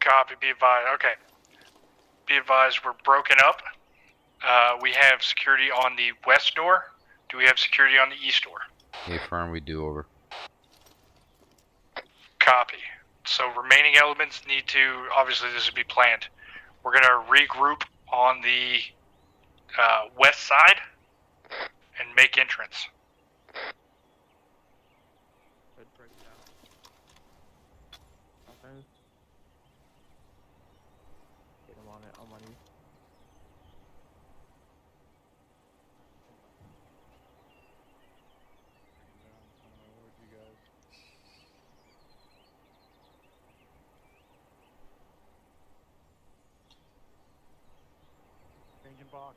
[SPEAKER 4] Copy, be advised. Okay. Be advised, we're broken up. We have security on the west door. Do we have security on the east door?
[SPEAKER 3] Hey, firm, we do, over.
[SPEAKER 4] Copy. So remaining elements need to, obviously this would be planned. We're going to regroup on the west side and make entrance.
[SPEAKER 1] Get him on it, I'm on you.
[SPEAKER 8] Changing box.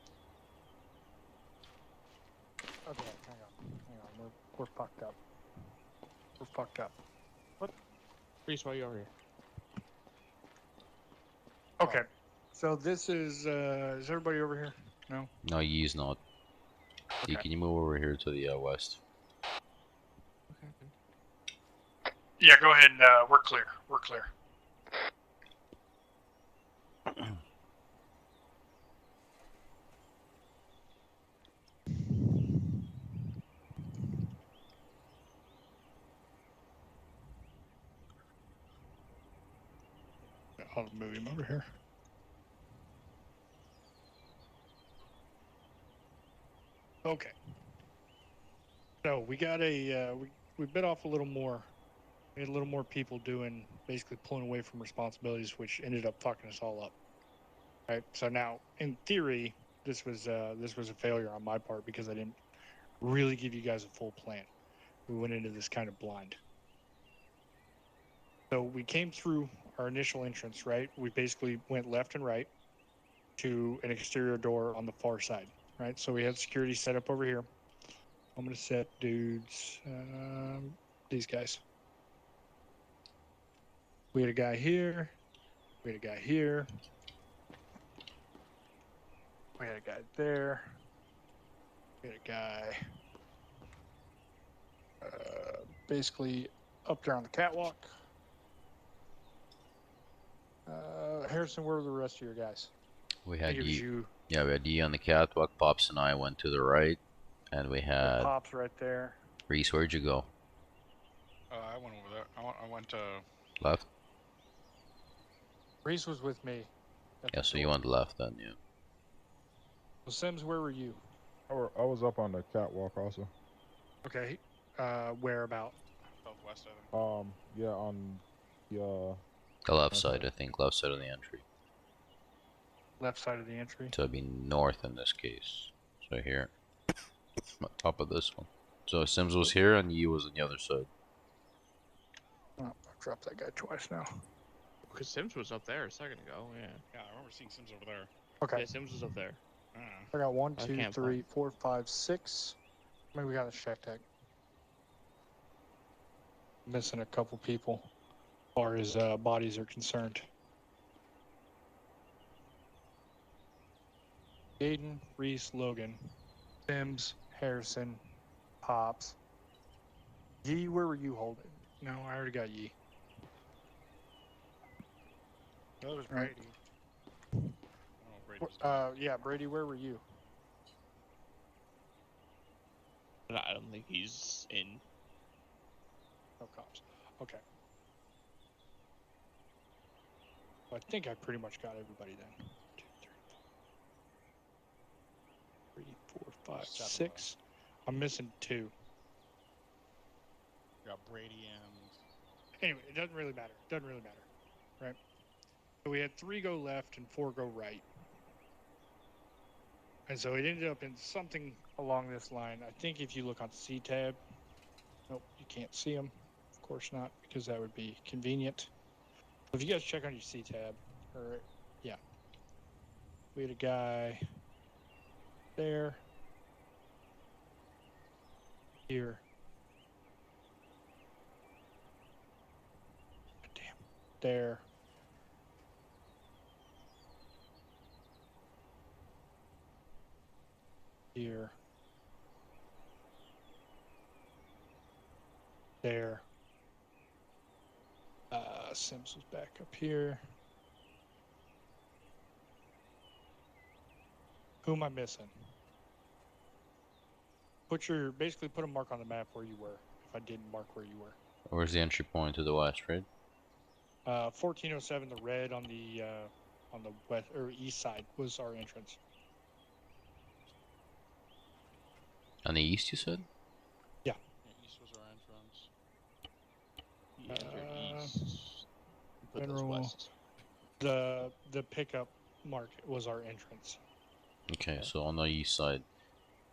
[SPEAKER 8] Okay, hang on. We're fucked up.
[SPEAKER 1] What? Reese, why are you over here?
[SPEAKER 8] Okay. So this is everybody over here? No?
[SPEAKER 3] No, Yee's not.
[SPEAKER 8] Okay.
[SPEAKER 3] Can you move over here to the west?
[SPEAKER 4] Yeah, go ahead and we're clear.
[SPEAKER 8] I'll move him over here. Okay. So we got we bit off a little more. We had a little more people basically pulling away from responsibilities, which ended up fucking us all up. Right. So now, in theory, this was a failure on my part because I didn't really give you guys a full plan. We went into this kind of blind. So we came through our initial entrance, right? We basically went left and right to an exterior door on the far side, right? So we had security set up over here. I'm going to set dudes, these guys. We had a guy here. We had a guy here. We had a guy there. We had a guy basically up there on the catwalk. Harrison, where were the rest of your guys?
[SPEAKER 3] We had
[SPEAKER 8] you.
[SPEAKER 3] Yeah, we had E on the catwalk. Pops and I went to the right, and we had
[SPEAKER 8] Pops right there.
[SPEAKER 3] Reese. Where'd you go?
[SPEAKER 13] I went over there. I went
[SPEAKER 3] Left.
[SPEAKER 8] Reese was with me.
[SPEAKER 3] Yeah, so you went left then. Yeah.
[SPEAKER 8] Well, Sims, where were you?
[SPEAKER 9] I was up on the catwalk also.
[SPEAKER 8] Okay. Where about?
[SPEAKER 13] southwest, I think.
[SPEAKER 9] Yeah, on the
[SPEAKER 3] The left side, I think. Left side of the entry.
[SPEAKER 8] Left side of the entry.
[SPEAKER 3] So it'd be north in this case. So here. On top of this one. So Sims was here and Yi was on the other side.
[SPEAKER 8] Oh, I've dropped that guy twice now.
[SPEAKER 1] Because Sims was up there a second ago, yeah.
[SPEAKER 13] Yeah, I remember seeing Sims over there.
[SPEAKER 8] Okay.
[SPEAKER 1] Yeah, Sims was up there.
[SPEAKER 8] I got 1,
[SPEAKER 1] I
[SPEAKER 8] 2,
[SPEAKER 1] can't
[SPEAKER 8] 3, 4, 5, 6. Maybe we got a shack tag. Missing a couple people as far as bodies are concerned. Aiden, Reese, Logan, Sims, Harrison, Pops. Yee, where were you holding? No, I already got Yee.
[SPEAKER 13] That was
[SPEAKER 8] Right.
[SPEAKER 13] Brady. Oh, Brady was
[SPEAKER 8] Yeah, Brady, where were you?
[SPEAKER 1] I don't think he's in.
[SPEAKER 8] No cops. Okay. Well, I think I pretty much got everybody then. 2, 3, 4, 5, 6. I'm missing 2.
[SPEAKER 13] got Brady and...
[SPEAKER 8] Anyway, it doesn't really matter. Doesn't really matter. Right? So we had 3 go left and 4 go right. And so it ended up in something along this line. I think if you look on C tab, nope, you can't see them. Of course not, because that would be convenient. If you guys check on your C tab, or yeah, we had a guy there, here, damn, there. Here, there. Sims was back up here. Who am I missing? Basically put a mark on the map where you were, if I didn't mark where you were.
[SPEAKER 3] Where's the entry point to the west, right?
[SPEAKER 8] 1407, the red on the west or east side was our entrance.
[SPEAKER 3] On the east, you said?
[SPEAKER 8] Yeah.
[SPEAKER 13] Yeah, east was our entrance.
[SPEAKER 1] He entered east. Put those
[SPEAKER 8] General,
[SPEAKER 1] west.
[SPEAKER 8] the pickup mark was our entrance.
[SPEAKER 3] Okay, so on the east side.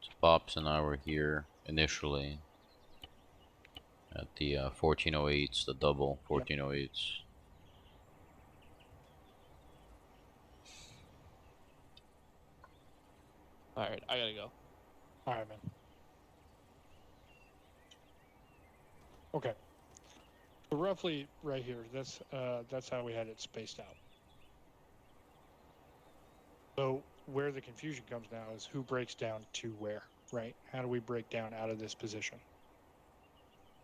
[SPEAKER 3] So Pops and I were here initially. At the 1408s, the double 1408s.
[SPEAKER 1] Alright, I gotta go.
[SPEAKER 8] Alright, man. Okay. So roughly right here, that's how we had it spaced out. So where the confusion comes now is who breaks down to where, right? How do we break down out of this position?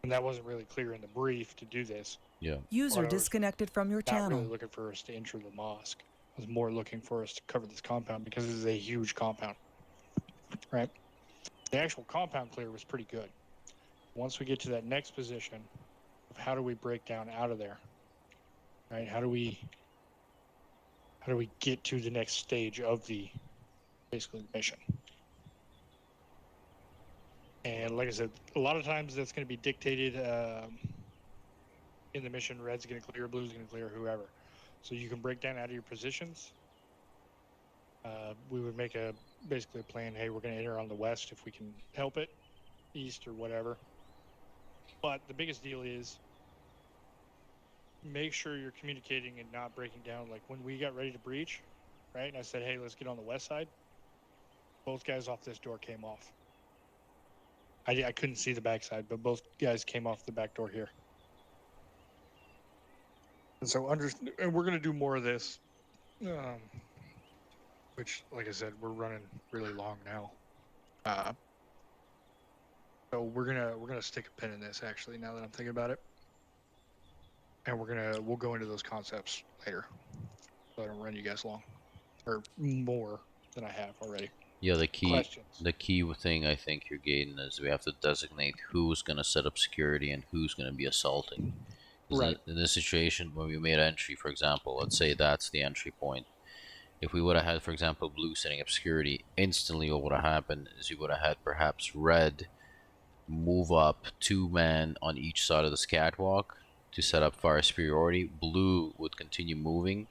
[SPEAKER 8] And that wasn't really clear in the brief to do this.
[SPEAKER 3] Yeah.
[SPEAKER 6] User disconnected from your
[SPEAKER 8] Not
[SPEAKER 6] channel.
[SPEAKER 8] really looking for us to enter the mosque. I was more looking for us to cover this compound because this is a huge compound, right? The actual compound clear was pretty good. Once we get to that next position of how do we break down out of there, right? How do we get to the next stage of basically the mission? And like I said, a lot of times that's going to be dictated in the mission. Red's going to clear, blue's going to clear, whoever. So you can break down out of your positions. We would make basically a plan. Hey, we're going to enter on the west if we can help it, east or whatever. But the biggest deal is make sure you're communicating and not breaking down. Like when we got ready to breach, right? And I said, hey, let's get on the west side. Both guys off this door came off. I couldn't see the backside, but both guys came off the back door here. And so and we're going to do more of this, which, like I said, we're running really long now. So we're gonna stick a pin in this actually. Now that I'm thinking about it, and we'll go into those concepts later. So I don't run you guys long or more. than I have already.
[SPEAKER 3] Yeah,
[SPEAKER 8] Questions?
[SPEAKER 3] the key thing I think you're getting is we have to designate who's going to set up security and who's going to be assaulting. Because
[SPEAKER 8] Right.
[SPEAKER 3] in this situation, when we made entry, for example, let's say that's the entry point. If we would have had, for example, blue setting up security, instantly what would have happened is you would have had perhaps red move up 2 men on each side of the catwalk to set up fire superiority. Blue would continue moving.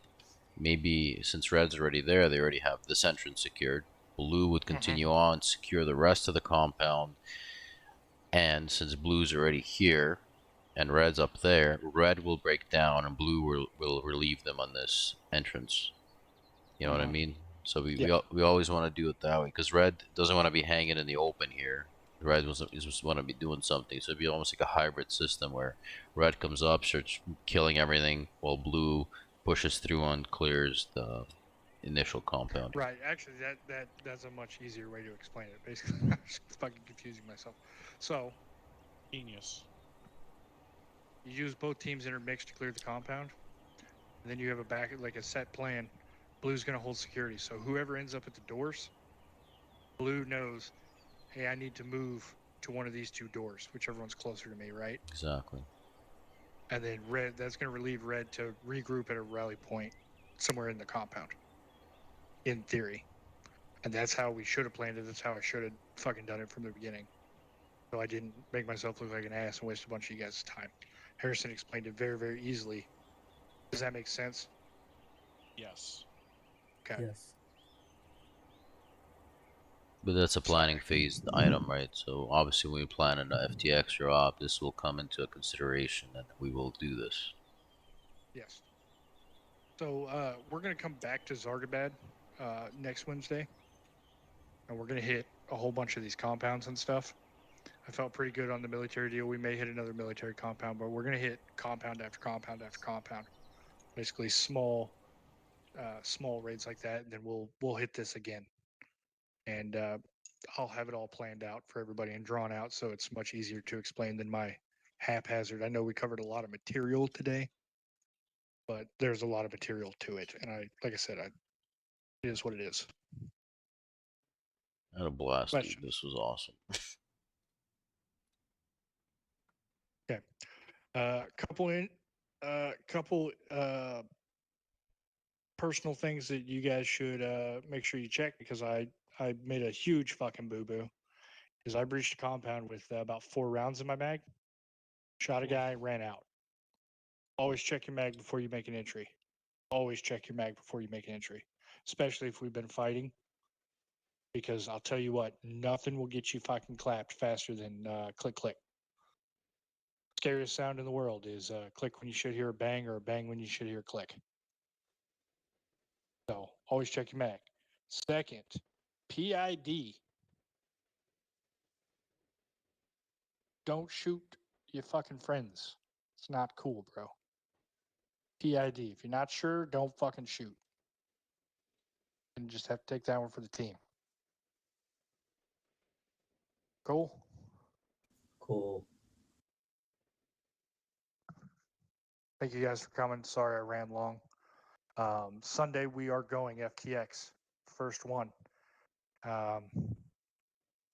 [SPEAKER 3] Maybe since red's already there, they already have this entrance secured. Blue would continue on, secure the rest of the compound. And since blue's already here and red's up there, red will break down and blue will relieve them on this entrance. You know what I mean? So we always want to do it that way because red doesn't want to be hanging in the open here. Red just want to be doing something. So it'd be almost like a hybrid system where red comes up, starts killing everything, while blue pushes through and clears the initial compound.
[SPEAKER 8] Right. Actually, that's a much easier way to explain it. Basically, I'm just fucking confusing myself. So,
[SPEAKER 13] Genius.
[SPEAKER 8] you use both teams intermixed to clear the compound, and then you have a set plan. Blue's going to hold security. So whoever ends up at the doors, blue knows, hey, I need to move to one of these two doors, whichever one's closer to me, right?
[SPEAKER 3] Exactly.
[SPEAKER 8] And then red, that's going to relieve red to regroup at a rally point somewhere in the compound, in theory. And that's how we should have planned it. That's how I should have fucking done it from the beginning. So I didn't make myself look like an ass and waste a bunch of you guys' time. Harrison explained it very, very easily. Does that make sense?
[SPEAKER 13] Yes.
[SPEAKER 8] Okay.
[SPEAKER 11] Yes.
[SPEAKER 3] But that's a planning phase item, right? So obviously when we plan an FTX or op, this will come into a consideration and we will do this.
[SPEAKER 8] Yes. So we're going to come back to Zargabad next Wednesday. And we're going to hit a whole bunch of these compounds and stuff. I felt pretty good on the military deal. We may hit another military compound, but we're going to hit compound after compound after compound. Basically small raids like that, and then we'll hit this again. And I'll have it all planned out for everybody and drawn out, so it's much easier to explain than my haphazard. I know we covered a lot of material today, but there's a lot of material to it, and like I said, it is what it is.
[SPEAKER 3] I had a blast,
[SPEAKER 8] Question.
[SPEAKER 3] dude. This was awesome.
[SPEAKER 8] Okay. Couple personal things that you guys should make sure you check because I made a huge fucking boo boo. Is I breached a compound with about 4 rounds in my mag, shot a guy, ran out. Always check your mag before you make an entry. Always check your mag before you make an entry, especially if we've been fighting. Because I'll tell you what, nothing will get you fucking clapped faster than click click. Scariest sound in the world is click when you should hear a bang or a bang when you should hear a click. So always check your mag. Second, PID. Don't shoot your fucking friends. It's not cool, bro. PID. If you're not sure, don't fucking shoot. And just have to take that one for the team. Cool.
[SPEAKER 10] Cool.
[SPEAKER 8] Thank you guys for coming. Sorry I ran long. Sunday we are going FTX. First one.